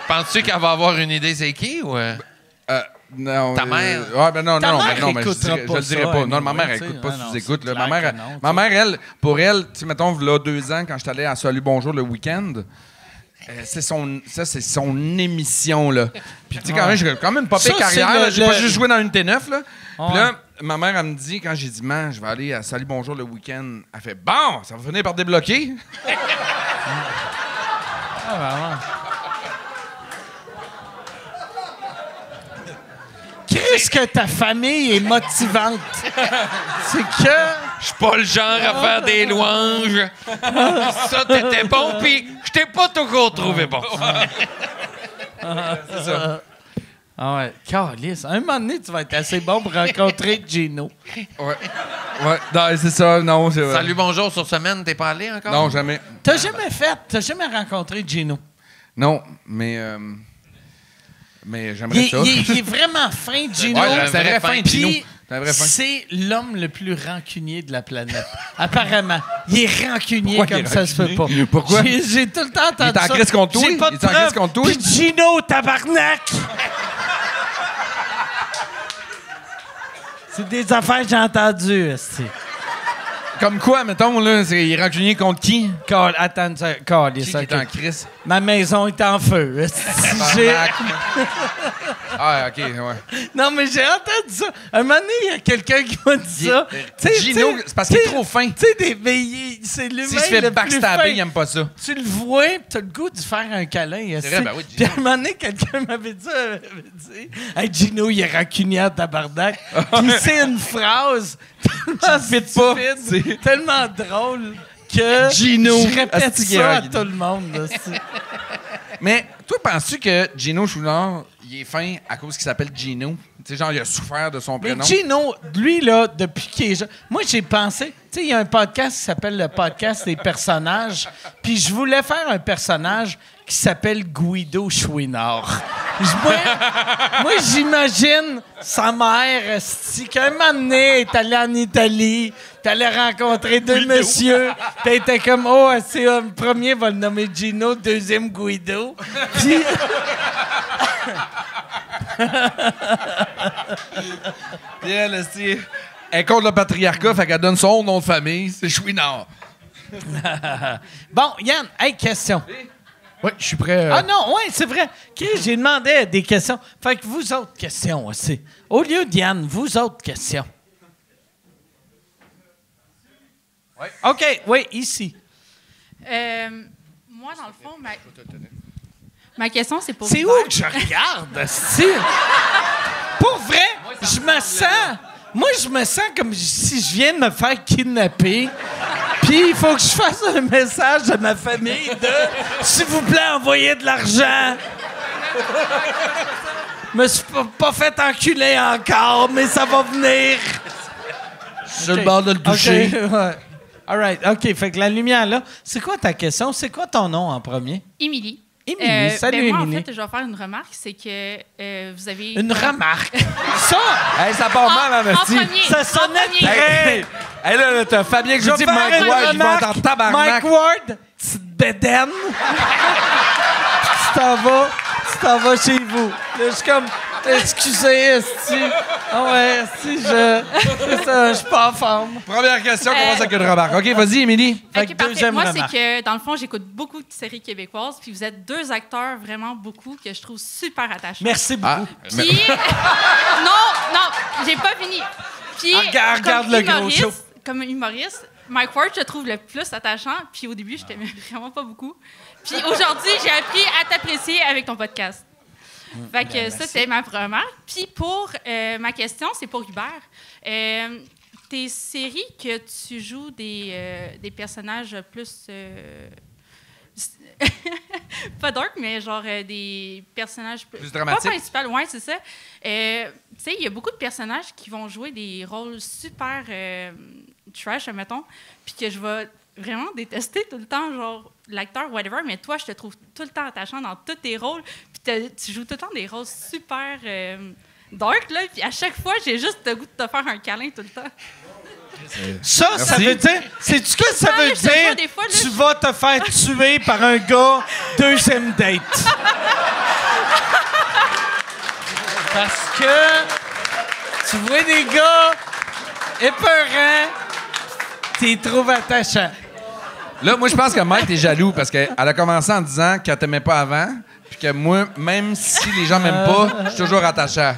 Penses-tu qu'elle va avoir une idée c'est qui ou... Non, Ta mère? Ouais, ben non, Ta non, mère mais non, mais je écoutera le pas dirais ça, pas. Non, ma anyway, mère, elle tu sais. écoute pas Ah non, sous-écoute. c'est Ma clair mère, que non, ma mère, elle, pour elle, tu sais, mettons, là, 2 ans, quand j'étais allé à Salut Bonjour le week-end, c'est son émission, là. Puis, tu sais, quand même, j'ai quand même pas pire Ça, carrière. c'est Là. J'ai pas juste joué dans une T9, là. Puis là, ma mère, elle me dit, quand j'ai dit, man, je vais aller à Salut Bonjour le week-end, elle fait, bon, ça va finir par débloquer. Ah, vraiment. Qu'est-ce que ta famille est motivante? C'est que... Je suis pas le genre à faire des louanges. Ça, t'étais bon, puis je t'ai pas toujours trouvé bon. C'est ça. Ah ouais, câlisse. Un moment donné, tu vas être assez bon pour rencontrer Gino. Ouais. Ouais, non, c'est ça, non. Salut, bonjour, sur semaine, t'es pas allé encore? Non, jamais. T'as jamais rencontré Gino? Non, mais j'aimerais ça. Il est vraiment fin, Gino. Ouais, c'est un vrai fin, Gino. Puis, C'est un vrai fin. c'est l'homme le plus rancunier de la planète. Apparemment. Il est rancunier Pourquoi comme il est ça se peut pas. rancunier? Pourquoi? J'ai tout le temps entendu Il est en ça. crise contre toi? J'ai pas Il de est en crise preuves. contre toi? Puis Gino, tabarnak! C'est des affaires que j'ai entendues, esti. Comme quoi, mettons, là, il est rancunier contre qui? Attends, Qui est en crise? Ma maison est en feu. esti. J'ai- Ah, OK, ouais. Non, mais j'ai entendu ça. Un moment donné, il y a quelqu'un qui m'a dit ça. Tu sais, Gino, tu sais, c'est parce qu'il est trop fin. Tu sais, c'est l'humain S'il se fait le plus fin. backstabber, il aime pas ça. Tu le vois, pis t'as le goût de faire un câlin. C'est vrai, ben oui, Gino. Puis à un moment donné, quelqu'un m'avait dit, hey, Gino, il est rancunier à tabarnak. Puis c'est une phrase tellement stupide, tellement drôle que Gino, je répète asti qu'il est ça à rancunier. tout le monde. là, c'est- Mais toi, penses-tu que Gino Chouinard, il est fin à cause qu'il s'appelle Gino? Tu sais, genre, il a souffert de son Mais prénom. Gino, lui, là, depuis qu'il est jeune... Moi, j'ai pensé... Tu sais, il y a un podcast qui s'appelle le podcast des personnages. Puis je voulais faire un personnage qui s'appelle Guido Chouinard. Moi, j'imagine sa mère, qu'un moment donné, elle est allée en Italie, puis elle a rencontré deux messieurs, puis elle était comme, oh, le premier va le nommer Gino, deuxième Guido. Puis... Puis elle, elle est contre le patriarcat, fait qu'elle donne son nom de famille, c'est Chouinard. Bon, Yann, hey, question. Oui, je suis prêt. Ah non, oui, c'est vrai. OK, j'ai demandé des questions. Fait que vous autres questions aussi. Au lieu d'Yann, vous autres questions. Ouais. OK, oui, ici. Moi, dans le fond, ma question, c'est pour C'est Hubert. où que je regarde, esti? Pour vrai, je me sens... Moi, je me sens comme si je viens de me faire kidnapper. Puis, il faut que je fasse un message à ma famille de « S'il vous plaît, envoyez de l'argent. » Je me suis pas fait enculer encore, mais ça va venir. Sur le bord de le toucher. OK, ouais. All right, OK. Fait que la lumière, là, c'est quoi ta question? C'est quoi ton nom en premier? Émilie. Émilie. Salut, moi, Émilie. en fait, je vais faire une remarque, c'est que vous avez... Une remarque. Ça, Hey, ça part mal, En en premier. ça sonnait en premier. très... Hey, là, t'as Fabien que je Je dis vais Mike faire une Ward, je vais remarque. entendre tabarnak. Mike Ward, petite bédaine. tu t'en vas chez vous. Là, je suis comme, excusez, esti. Ah ouais, esti, c'est ça, je suis pas en forme. Première question, commence avec une remarque. OK, vas-y, Émilie. Fait que OK, parfait. deuxième Moi, remarque. c'est que, dans le fond, j'écoute beaucoup de séries québécoises, puis vous êtes deux acteurs, vraiment beaucoup, que je trouve super attachants. Merci beaucoup. Puis... non, j'ai pas fini. Puis, Ah, regarde le gros show. Comme humoriste, Mike Ward, je le trouve le plus attachant. Puis au début, je t'aimais vraiment pas beaucoup. Puis aujourd'hui, j'ai appris à t'apprécier avec ton podcast. Fait que ça, c'est ma remarque. Puis pour ma question, c'est pour Hubert. Tes séries que tu joues des personnages plus... pas dark, mais genre des personnages Plus dramatiques. pas principaux, ouais, c'est ça. Tu sais, il y a beaucoup de personnages qui vont jouer des rôles super trash, admettons, puis que je vais vraiment détester tout le temps, genre l'acteur, whatever, mais toi, je te trouve tout le temps attachant dans tous tes rôles, puis tu joues tout le temps des rôles super dark, là, puis à chaque fois, j'ai juste le goût de te faire un câlin tout le temps. Ça Merci. veut dire... Sais-tu ce que ça Ouais, veut je te vois dire? des fois, là, Tu vas te faire tuer par un gars deuxième date. Parce que tu vois des gars épeurants, t'es trouves attachants. Là, moi, je pense que Mike est jaloux parce qu'elle a commencé en disant qu'elle t'aimait pas avant, puis que moi, même si les gens m'aiment pas, je suis toujours attaché.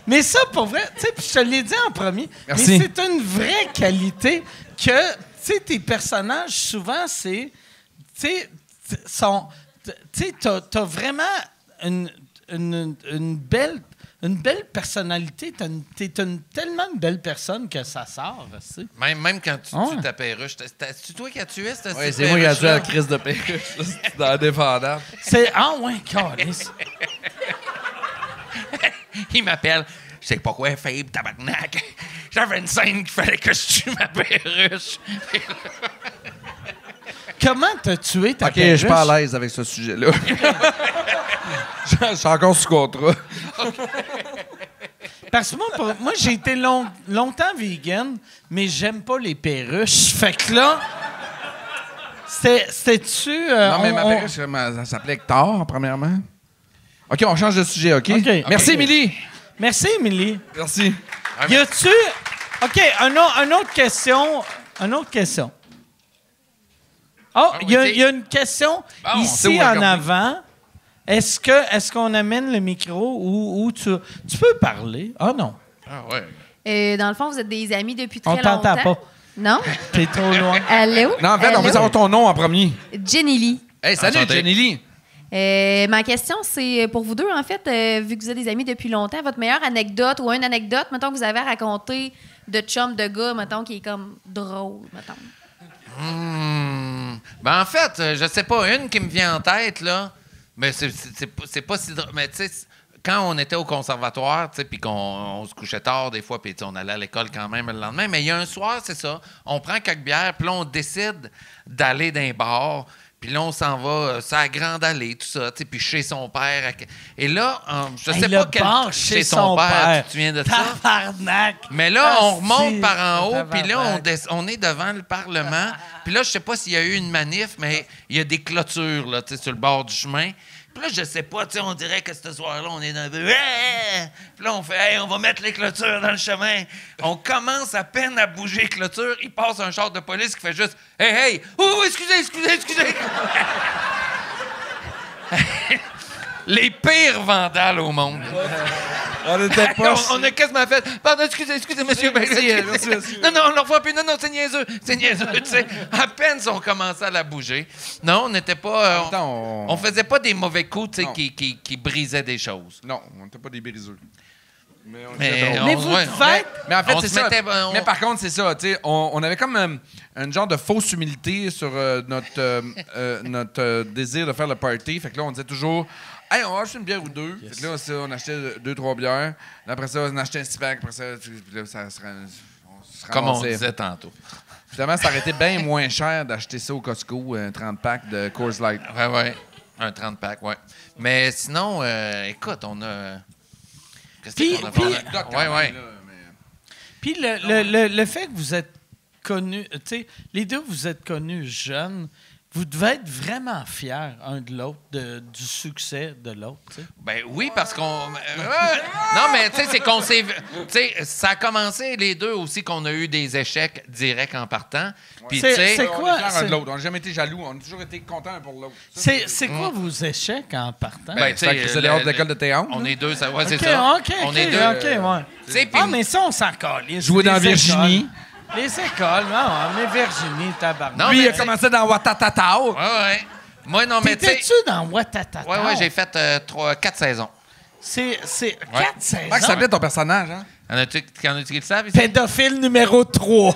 Mais ça, pour vrai, tu sais, puis je te l'ai dit en premier, Merci. mais c'est une vraie qualité que, tu sais, tes personnages, souvent, c'est, tu sais, t'as vraiment une belle personnalité. T'es tellement une belle personne que ça sort, tu sais. Même quand tu Ouais. tues ta perruche, c'est toi qui as tué cette Ouais, c'est moi qui ai tué perruche-là? la crise de perruche. C'est dans la défendante. Ah ouais, câlisse. Il m'appelle. Je sais pas quoi, Fabe, tabarnak. J'avais une scène qu'il fallait que je tue ma perruche. Comment t'as tué ta OK, perruche? je suis pas à l'aise avec ce sujet-là. Je suis encore sous contrat. Parce que moi j'ai été longtemps vegan, mais j'aime pas les perruches. Fait que là, c'était-tu... Non, mais ma perruche, ça s'appelait Hector, premièrement. OK, on change de sujet, OK? OK. Merci, OK. Émilie. Merci, Émilie. Merci. Y a-tu... OK, une autre question. Une autre question. Oh, il y a une question Bon, c'est où ici on en regarde. avant. Est-ce qu'on amène le micro ou tu peux parler? Ah non, Ah ouais. Dans le fond, vous êtes des amis depuis très on longtemps. t'entend pas. Non? T'es trop loin. Allô? Non, en fait, on veut Allô? savoir ton nom en premier. Jenny Lee. Hey, salut, Enchanté. Jenny Lee. Ma question, c'est pour vous deux, en fait, vu que vous êtes des amis depuis longtemps, votre meilleure anecdote ou une anecdote, mettons, que vous avez à raconter de chum de gars, mettons, qui est comme drôle, mettons. Ben en fait, je sais pas, une qui me vient en tête, là, mais c'est pas si drôle. Mais tu sais, quand on était au conservatoire, tu sais, puis qu'on se couchait tard des fois, puis on allait à l'école quand même le lendemain, mais il y a un soir, c'est ça, on prend quelques bières, puis là, on décide d'aller dans un bar, puis là, on s'en va sur la Grande Allée, tout ça, tu sais, puis chez son père. Et là, je sais Hey, pas le quel... bar Chez son père, tu te souviens de ça? Tabarnak! Mais là, on remonte Asti, par en haut, puis là, tabarnak. on est devant le Parlement. Puis là, je sais pas s'il y a eu une manif, mais il y a des clôtures là, tu sais, sur le bord du chemin. Puis là, je sais pas, tu sais, on dirait que ce soir-là, on est dans le... Puis là, on fait, hey, on va mettre les clôtures dans le chemin. On commence à peine à bouger les clôtures. Il passe un char de police qui fait juste, hey, hey, oh, excusez. Les pires vandales au monde. On était pas... On a quasiment fait. Pardon, excusez, monsieur. Merci. Non, on ne le revoit plus. Non, c'est niaiseux, tu sais. À peine si on commençait à la bouger. Non, on n'était pas. On faisait pas des mauvais coups, tu sais, Non. qui brisaient des choses. Non, on n'était pas des briseux. Mais on Mais était drôles. Mais on- vous ouais. devez... Mais en fait, On c'est se ça. mettait- on- Mais par contre, c'est ça. Tu sais, on avait comme un genre de fausse humilité sur notre désir de faire le party. Fait que là, on disait toujours, hey, on va acheter une bière ou deux. Fait que là, on achetait 2-3 bières. Après ça, on achetait un 6-pack. Après ça, puis là, on se Comme on ramassait. disait tantôt. Finalement, ça aurait été bien moins cher d'acheter ça au Costco, un 30-pack de Coors Light. Ouais. Un 30-pack, ouais. Mais sinon, écoute, on a. Qu'est-ce Puis- qu'on a puis- fait? Ouais. Puis le fait que vous êtes connus, tu sais, les deux, vous êtes connus jeunes, vous devez être vraiment fiers un de l'autre, du succès de l'autre, tu sais. Ben oui, parce qu'on. Non, mais tu sais, c'est qu'on s'est. Tu sais, ça a commencé les deux aussi qu'on a eu des échecs directs en partant. Puis tu sais. C'est On quoi? est fiers un C'est- de l'autre. On n'a jamais été jaloux. On a toujours été contents un pour l'autre. Ça, C'est quoi vos échecs en partant? Ben, c'est que c'est dehors de l'école de théâtre. On est deux, ça. Ouais, OK, c'est ça. OK, On est deux. OK, ouais. Tu sais, puis. Ah, mais ça, on s'en calisse. Jouer dans Les Virginie. écoles. Les écoles, non, mais Virginie, tabarnak. Non, Lui, mais il a commencé dans Watatatao. Ouais. Moi, non, mais tu sais. T'étais-tu dans Watatata? Ouais, j'ai fait 4 saisons. C'est Ouais. 4 saisons. Comment ça s'appelait ton personnage, hein? En as-tu qui le savent ici? Pédophile numéro 3.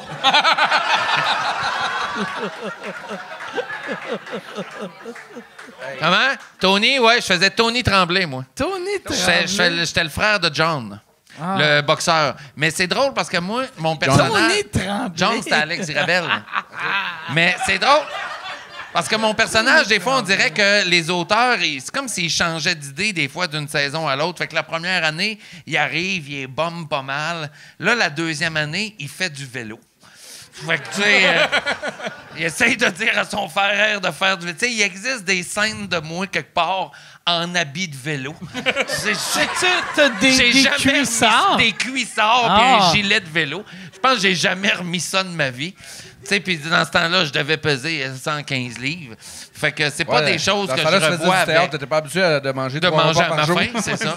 Comment? Tony, ouais, je faisais Tony Tremblay, moi. Tony J'étais le frère de John, le boxeur. Mais c'est drôle parce que moi, mon personnage. Tony Tremblay. John, c'était Alex Rebelle. Mais c'est drôle. Parce que mon personnage, des fois, on dirait que les auteurs, c'est comme s'ils changeaient d'idée des fois d'une saison à l'autre. Fait que la première année, il arrive, il est bombe pas mal. Là, la deuxième année, il fait du vélo. Fait que, tu sais, il essaye de dire à son frère de faire du vélo. Tu sais, il existe des scènes de moi quelque part en habit de vélo. T'as des J'ai jamais cuissards? remis des cuissards Ah. puis un gilet de vélo. Je pense que j'ai jamais remis ça de ma vie. Tu sais, puis dans ce temps-là, je devais peser 115 livres. Fait que c'est pas des choses que je revois Tu avec n'étais pas habitué de manger de 3 manger repas à par ma jour. faim, c'est ça.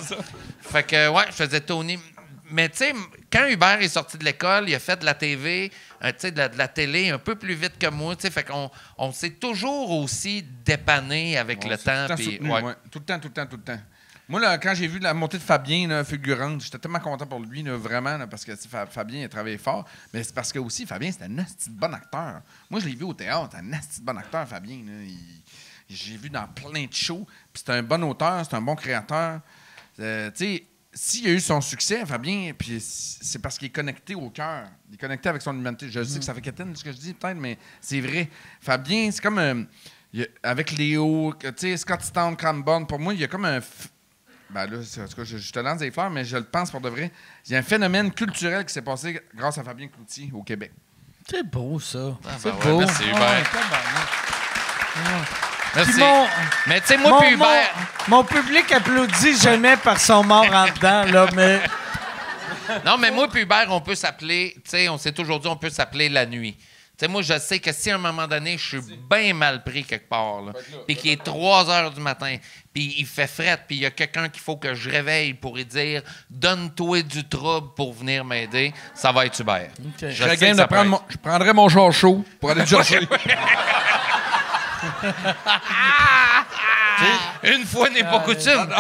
Fait que, ouais, je faisais Tony. Mais tu sais, quand Hubert est sorti de l'école, il a fait de la TV, tu sais, de la télé un peu plus vite que moi, tu sais, fait qu'on s'est toujours aussi dépanné avec le temps. Puis, Tout le temps. Moi, là, quand j'ai vu la montée de Fabien, là, fulgurante, j'étais tellement content pour lui, là, vraiment, là, parce que Fabien a travaillé fort. Mais c'est parce que aussi, Fabien, c'était un asti de bon acteur. Moi, je l'ai vu au théâtre, un asti de bon acteur, Fabien. J'ai vu dans plein de shows. Puis c'est un bon auteur, c'est un bon créateur. Tu sais, s'il a eu son succès, Fabien, puis c'est parce qu'il est connecté au cœur. Il est connecté avec son humanité. Je sais que ça fait quétaine ce que je dis, peut-être, mais c'est vrai. Fabien, c'est comme... avec Léo, tu sais, Scotstown, Cranbourne, pour moi, il y a comme un... Ben là, en tout cas, je te lance des fleurs, mais je le pense pour de vrai. Il y a un phénomène culturel qui s'est passé grâce à Fabien Cloutier au Québec. C'est beau, ça. C'est beau. Merci, Hubert. Merci. Mais tu sais, moi puis Hubert... Mon public applaudit jamais par son mort en dedans, là, mais... Non, mais moi puis Hubert, on peut s'appeler... Tu sais, on s'est aujourd'hui, on peut s'appeler la nuit. Tu sais, moi, je sais que si à un moment donné, je suis bien mal pris quelque part, là, puis qu'il est 3 heures du matin, puis il fait fret, puis il y a quelqu'un qu'il faut que je réveille pour lui dire « Donne-toi du trouble pour venir m'aider », ça va être Hubert. Okay. Je prendrais mon char chaud pour aller le chercher. Une fois n'est pas coutume. Non,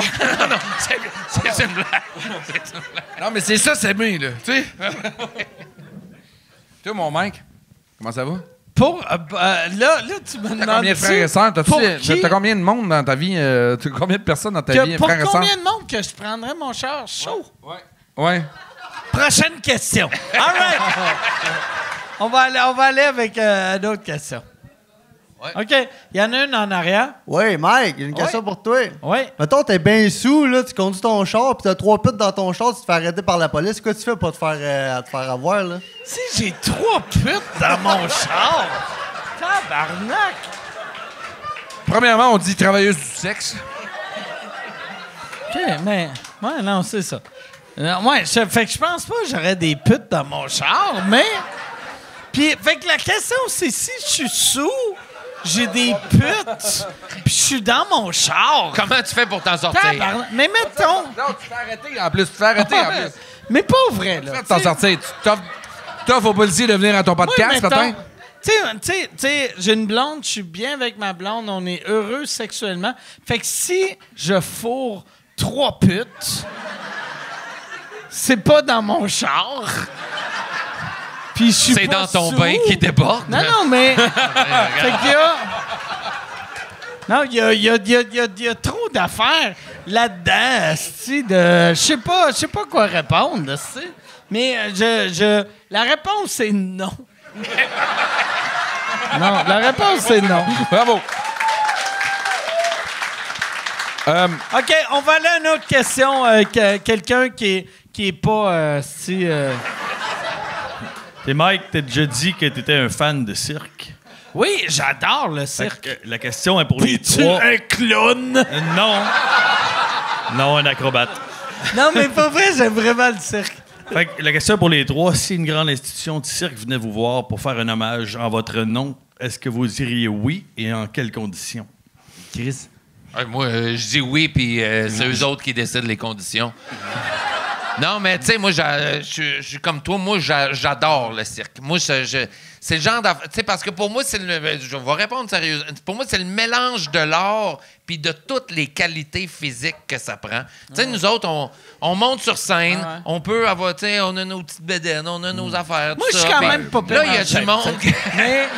c'est une blague. Non, mais c'est ça, c'est bien, là. Tu sais? Toi, mon mec, comment ça va? Là, tu me demandes... T'as combien de frères et sœurs? T'as combien de monde dans ta vie? T'as combien de personnes dans ta vie, pour frères et sœurs? Combien de monde que je prendrais mon char chaud? Ouais. Prochaine question. All right. on va aller avec une autre question. Ouais. OK. Il y en a une en arrière. Oui, Mike, j'ai une question pour toi. Oui. Mettons, t'es bien sous, là, tu conduis ton char, puis t'as 3 putes dans ton char, tu te fais arrêter par la police. Quoi tu fais pour te faire avoir, là? Si j'ai 3 putes dans mon char, tabarnak! Premièrement, on dit travailleuse du sexe. OK, mais... Ouais, non, c'est ça. Fait que je pense pas que j'aurais des putes dans mon char, mais... Puis, fait que la question, c'est si je suis sous... J'ai des putes, puis je suis dans mon char. Comment tu fais pour t'en sortir? Mais mettons... Non, tu te fais arrêter en plus. Mais pas vrai, là. Tu fais t'en sortir. Tu t'offres aux policiers de venir à ton podcast, peut-être? Tu sais, j'ai une blonde, je suis bien avec ma blonde, on est heureux sexuellement. Fait que si je fourre 3 putes, c'est pas dans mon char. C'est dans ton bain qui déborde. Non, mais... fait qu'il y a... Non, il y a trop d'affaires là-dedans, je sais pas quoi répondre, mais la réponse, c'est non. Non, la réponse, c'est non. Bravo. OK, on va aller à une autre question. Quelqu'un qui est pas Et Mike, t'as déjà dit que t'étais un fan de cirque. Oui, j'adore le cirque. La question est pour les trois. Un clown? Non. Non, un acrobate. Non, mais pas vrai, j'aime vraiment le cirque. Fait que la question est pour les trois. Si une grande institution de cirque venait vous voir pour faire un hommage en votre nom, est-ce que vous diriez oui et en quelles conditions? Chris? Moi, je dis oui, puis c'est eux autres qui décident les conditions. Non, mais tu sais, moi, je suis comme toi. Moi, j'adore le cirque. Moi, c'est le genre d'affaire... Tu sais, parce que pour moi, je vais répondre sérieusement. Pour moi, c'est le mélange de l'art puis de toutes les qualités physiques que ça prend. Tu sais, nous autres, on monte sur scène. On peut avoir... Tu sais, on a nos petites bédaines, on a nos affaires, tout ça. Moi, je suis quand même pas là, il y a du monde... Mais...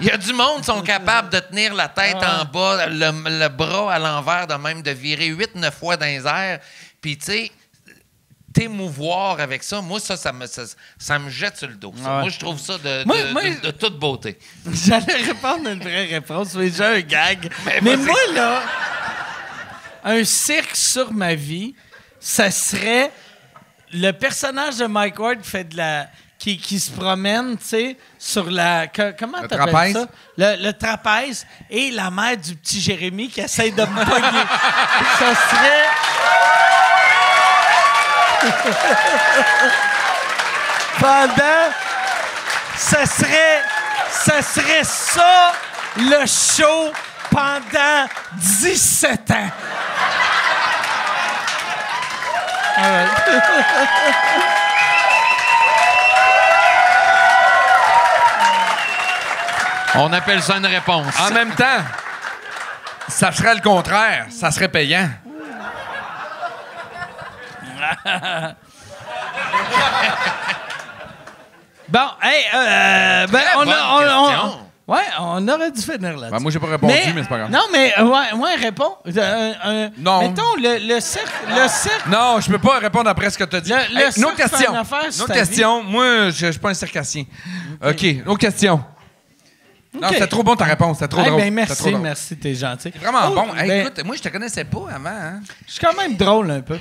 Il y a du monde qui sont capables de tenir la tête en bas, le bras à l'envers, de même de virer 8-9 fois dans les airs. Puis, tu sais... t'émouvoir avec ça, moi, ça me jette sur le dos. Ça. Moi, je trouve ça de toute beauté. J'allais répondre à une vraie réponse, mais j'ai un gag. Mais moi, là, un cirque sur ma vie, ça serait le personnage de Mike Ward fait de la... Qui se promène, tu sais, sur la... Comment t'appelles ça? Le trapèze et la mère du petit Jérémy qui essaie de me pogner. Ça serait... ça serait ça le show pendant 17 ans. On appelle ça une réponse. En même temps, ça serait le contraire. Ça serait payant. Bon, hey, question. Ouais, on aurait dû finir là-dessus. Ben, moi, j'ai pas répondu, mais c'est pas grave. Non, mais ouais, réponds. Non. Mettons, le cercle... Non, je peux pas répondre après ce que tu as dit. Une autre question. Une affaire sur Une autre ta question. Moi, je suis pas un circassien. OK, une autre question. Non, OK. c'était trop bon ta réponse. C'était trop drôle. Ben, C'était trop drôle. merci, t'es gentil. C'est vraiment Oh, bon. Hey, ben, écoute, moi, je te connaissais pas avant. Hein? je suis quand même drôle un peu.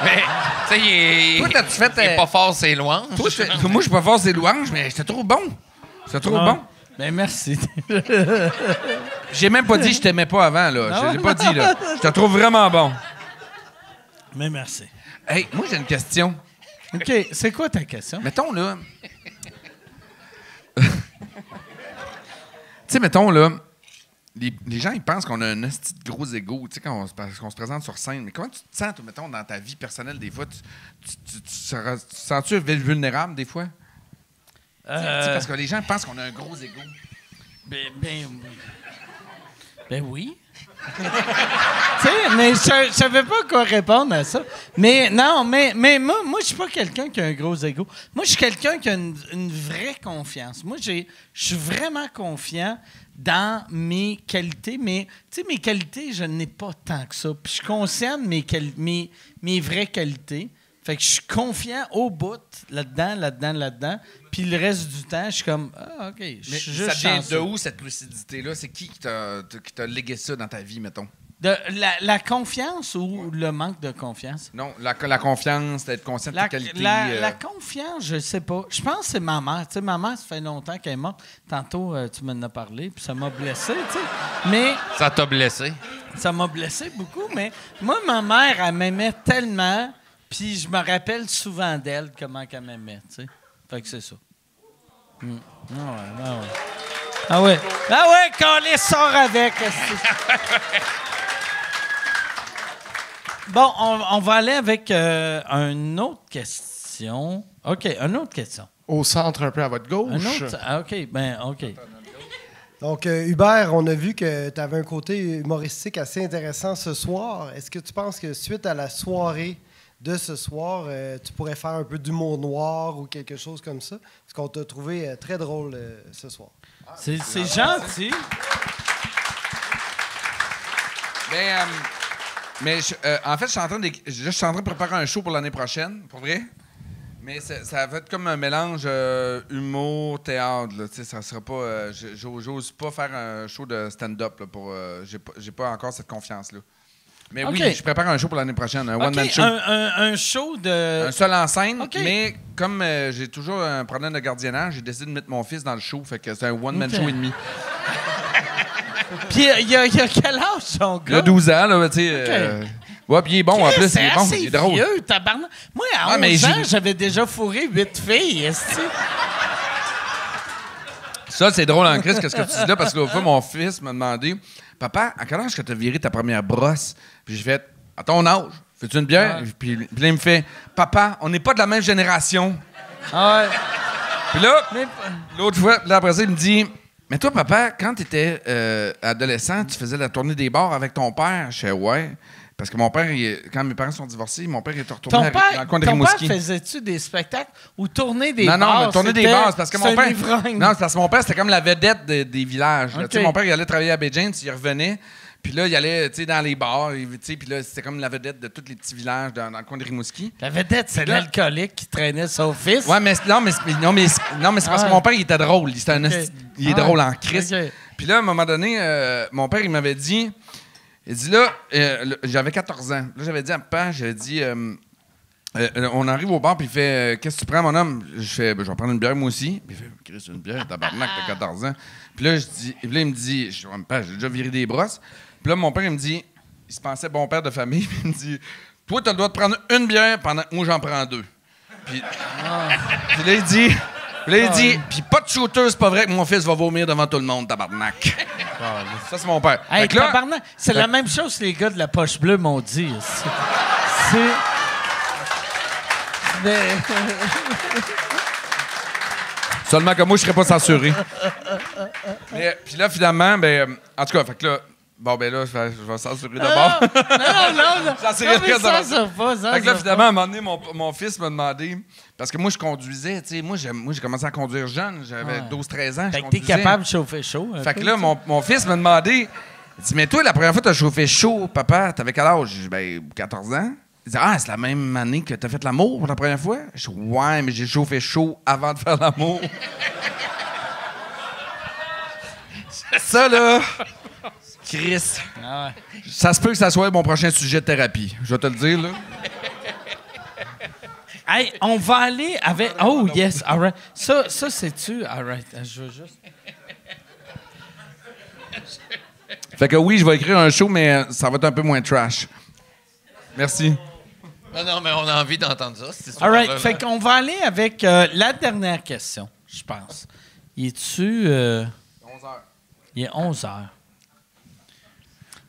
Mais, tu sais, Toi, t'as-tu fait, il est pas fort, c'est loin. Moi, je suis pas fort des louanges, mais c'était trop bon. C'était trop bon. Ben, merci. J'ai même pas dit que je t'aimais pas avant, là. Non? Je l'ai pas dit, là. Je te trouve vraiment bon. Mais merci. Hey, moi, j'ai une question. OK, c'est quoi ta question? Mettons, là... tu sais, mettons, là... Les gens, ils pensent qu'on a un esti de gros ego, tu sais, quand on se présente sur scène. Mais comment tu te sens, toi, mettons, dans ta vie personnelle, des fois? Tu sens-tu vulnérable, des fois? Tu sais, parce que les gens pensent qu'on a un gros ego. Ben oui. Tu sais, mais je savais pas quoi répondre à ça. Mais non, mais moi je suis pas quelqu'un qui a un gros ego. Moi, je suis quelqu'un qui a une vraie confiance. Moi, je suis vraiment confiant dans mes qualités, mais tu sais, mes qualités, je n'ai pas tant que ça. Puis je suis conscient de mes vraies qualités. Fait que je suis confiant au bout, là-dedans. Puis le reste du temps, je suis comme, OK, je suis juste ça vient chanceux. de où, cette lucidité-là? C'est qui t'a légué ça dans ta vie, mettons? De la confiance ou le manque de confiance? Non, la confiance, d'être conscient de tes qualités. La confiance, je sais pas. Je pense que c'est ma mère. Tu sais, ma mère, ça fait longtemps qu'elle est morte. Tantôt, tu m'en as parlé, puis ça m'a blessé, tu sais. Mais Ça t'a blessé. ça m'a blessé beaucoup. Mais moi, ma mère, elle m'aimait tellement, puis je me rappelle souvent d'elle, comment qu'elle m'aimait, tu sais. Fait que c'est ça. Ah ouais. Calais, sort avec. Bon, on va aller avec une autre question. OK, une autre question. Au centre, un peu à votre gauche. OK. Donc, Hubert, on a vu que tu avais un côté humoristique assez intéressant ce soir. Est-ce que tu penses que suite à la soirée de ce soir, tu pourrais faire un peu d'humour noir ou quelque chose comme ça? Parce qu'on t'a trouvé très drôle ce soir. C'est gentil. En fait, je suis en train de préparer un show pour l'année prochaine, pour vrai. Mais ça va être comme un mélange humour, théâtre. Là, ça sera pas. J'ose pas faire un show de stand-up. Là, j'ai pas encore cette confiance-là. Mais OK. oui, je prépare un show pour l'année prochaine, un one-man show. Un show de... Un seul en scène, OK. mais comme j'ai toujours un problème de gardiennage, j'ai décidé de mettre mon fils dans le show. Fait que c'est un one-man OK. show et demi. Puis il y a quel âge, son gars? Il a 12 ans, là, tu sais. Ouais, puis il est bon, en plus, il est bon, il est drôle. Vieux, tabarnak. Moi, à 11 ans, j'avais déjà fourré 8 filles, est-ce que... Ça, c'est drôle en crise, qu'est-ce que tu dis là, parce que l'autre fois, mon fils m'a demandé « Papa, à quel âge que tu as viré ta première brosse? » Puis j'ai fait « À ton âge, fais-tu une bière? Ouais. Puis là, il me fait « Papa, on n'est pas de la même génération. Ah ouais. » Puis là, l'autre fois, là, après ça, il me dit « Mais toi, papa, quand tu étais adolescent, tu faisais la tournée des bars avec ton père? » Je fais « Ouais. » Parce que mon père, quand mes parents sont divorcés, mon père est retourné dans le coin de Rimouski. Ton père faisait-tu des spectacles ou tourner des Non, bars? mais tourner des bars, c'est parce que mon père. ivrogne. Non, c'est parce que mon père, c'était comme la vedette des villages. là. OK. Tu sais, mon père, il allait travailler à Bay James, il revenait. Puis là, il allait dans les bars. Puis là, c'était comme la vedette de tous les petits villages dans le coin de Rimouski. La vedette, c'est Là- l'alcoolique qui traînait son fils. Ouais, mais c'est parce que mon père, il était drôle. Il est drôle en crise. OK. Puis là, à un moment donné, mon père, il m'avait dit. Il dit là, j'avais 14 ans. Là, j'avais dit à papa, on arrive au bar, puis il fait qu'est-ce que tu prends, mon homme? Je fais je vais prendre une bière, moi aussi. Puis il fait Chris, une bière, tabarnak, t'as 14 ans. Puis là, il me dit papa, j'ai déjà viré des brosses. Puis là, mon père, il me dit il se pensait bon père de famille, puis il me dit toi, tu as le droit de prendre une bière pendant que moi, j'en prends deux. Puis là, il dit. Puis pas de shooter, c'est pas vrai que mon fils va vomir devant tout le monde, tabarnak. Ça, c'est mon père. Hey, Fait que là, tabarnak, c'est la même chose que les gars de la poche bleue m'ont dit. Mais... Seulement que moi, je serais pas censuré. Puis là, finalement, ben, en tout cas, fait que là, bon, ben là, je vais censurer d'abord. Non. Censurer mais ça, ça pas, ça. Fait que là, finalement, à un moment donné, mon fils m'a demandé, parce que moi, je conduisais, tu sais, moi, j'ai commencé à conduire jeune, j'avais 12-13 ans. Fait que t'es capable de chauffer chaud. Fait que là, mon fils m'a demandé, il dit, mais toi, la première fois que t'as chauffé chaud, papa, t'avais quel âge? J'ai dit, ben, 14 ans. Il dit, c'est la même année que t'as fait l'amour pour la première fois? Je dis, ouais, mais j'ai chauffé chaud avant de faire l'amour. Ça, là, Chris, ça se peut que ça soit mon prochain sujet de thérapie. Je vais te le dire, là. Hey, on va aller avec... Oh, yes, all right. Ça c'est-tu? All right, je veux juste... Fait que oui, je vais écrire un show, mais ça va être un peu moins trash. Merci. Non, mais on a envie d'entendre ça. All right, fait qu'on va aller avec la dernière question, je pense. Y es-tu... 11h. Il est 11h.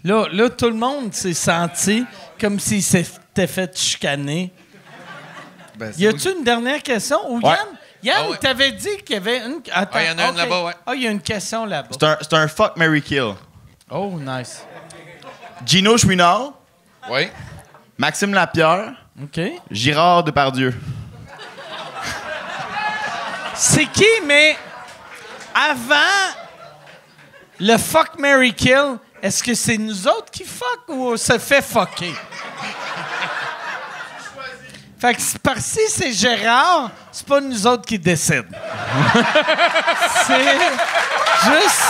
Là, tout le monde s'est senti comme s'il s'était fait chicaner. Ben, y a-tu une dernière question? Ou Ouais. Yann, t'avais dit qu'il y avait une... Attends, il y en a une là-bas, ouais. Ah, il y a une question là-bas. C'est un fuck, marry, kill. Oh, nice. Gino Chouinard, Oui. Maxime Lapierre, OK. Girard Depardieu. C'est qui, mais avant le fuck, marry, kill, est-ce que c'est nous autres qui fuck ou on se fait fucker? Fait que si c'est Gérard, c'est pas nous autres qui décident. C'est juste...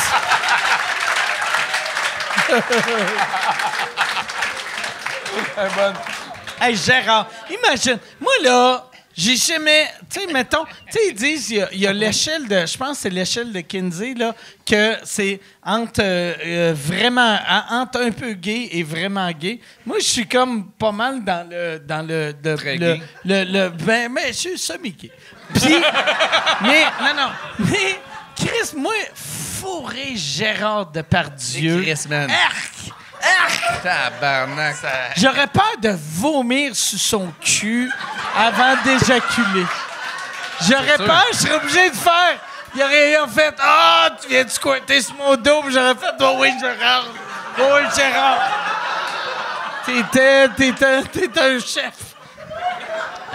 Hey, Gérard, imagine, moi là, j'ai jamais, tu sais, mettons, tu sais, ils disent, il y a l'échelle de, je pense que c'est l'échelle de Kinsey, là, que c'est entre vraiment, entre un peu gay et vraiment gay. Moi, je suis comme pas mal dans le Très gay. ben, mais je suis semi-gay. Puis, mais Chris, moi, fourré Gérard Depardieu. Chris, man. Arc! Tabarnak. J'aurais peur de vomir sur son cul avant d'éjaculer. J'aurais peur, je serais obligé de faire. Il aurait fait tu viens de squatter sur mon dos, puis j'aurais fait oui, Gérard. Oui, Gérard. T'es un chef.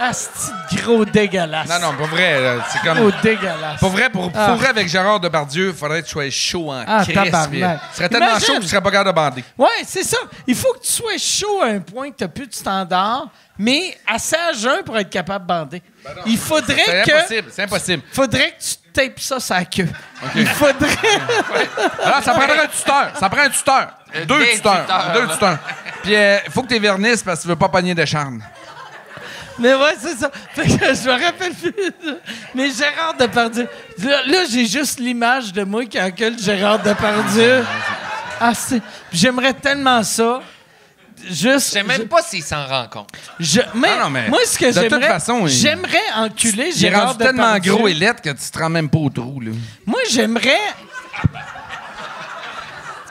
Asti de gros dégueulasse. Non, pas vrai. Là. C'est comme. Gros dégueulasse. Pas vrai, pour vrai avec Gérard Depardieu, il faudrait que tu sois chaud en Christ. Tabarnak. Tu serais tellement Imagine. chaud que tu serais pas capable de bander. Ouais, c'est ça. Il faut que tu sois chaud à un point que tu n'as plus de standard, mais assez à jeun pour être capable de bander. Il faudrait C'est impossible. Faudrait que tu tapes ça sur la queue. Il faudrait... Alors, ça prendrait un tuteur. Ça prend un tuteur. Deux tuteurs. Puis, il faut que tu les vernisses parce que tu veux pas pogner de charme. Mais ouais, c'est ça. Fait que je me rappelle plus. Mais Gérard Depardieu. Là, j'ai juste l'image de moi qui encule Gérard Depardieu. J'aimerais tellement ça. Je sais même pas s'il s'en rend compte. Mais moi, ce que de toute façon, j'aimerais enculer il est Gérard rendu Depardieu. tellement gros et laid que tu te rends même pas au trou, là. Moi, j'aimerais...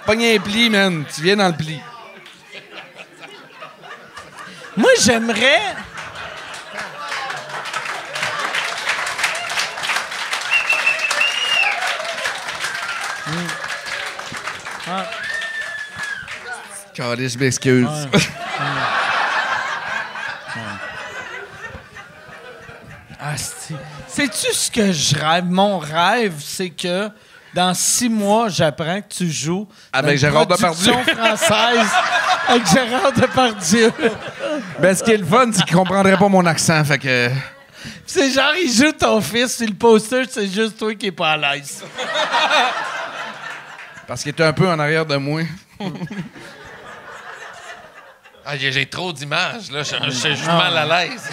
Pogner un pli, man. Tu viens dans le pli. Moi, j'aimerais... Calais, je m'excuse. Sais-tu ce que je rêve? Mon rêve, c'est que dans 6 mois, j'apprends que tu joues avec dans Gérard une production française avec Gérard Depardieu. Ben, ce qui est le fun, c'est qu'il comprendrait pas mon accent, fait que... C'est genre, il joue ton fils, puis le poster, c'est juste toi qui est pas à l'aise. Parce qu'il était un peu en arrière de moi. J'ai trop d'images, là. Je suis mal à l'aise.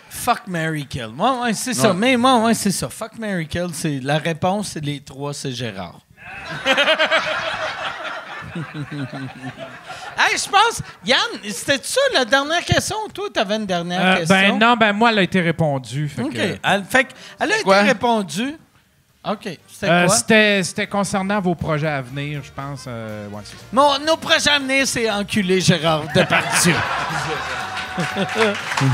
Fuck, marry, kill. Moi, ouais, c'est ça. Mais moi, ouais, c'est ça. Fuck, marry, kill, c'est la réponse, c'est les 3, c'est Gérard. Hey, je pense, Yann, c'était ça la dernière question ou toi, t'avais une dernière question? Moi, elle a été répondue. Fait OK. que... Elle a été répondue. OK. C'était quoi? C'était concernant vos projets à venir, je pense. Ouais, c'est ça. Nos projets à venir, c'est enculer Gérard Depardieu.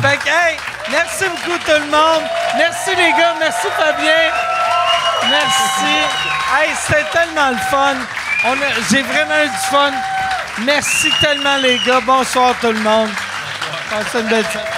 Fait que, hey, Merci beaucoup, tout le monde. Merci, les gars. Merci, Fabien. Merci. Hey, c'était tellement le fun. J'ai vraiment eu du fun. Merci tellement, les gars. Bonsoir, tout le monde. Passez une belle fête.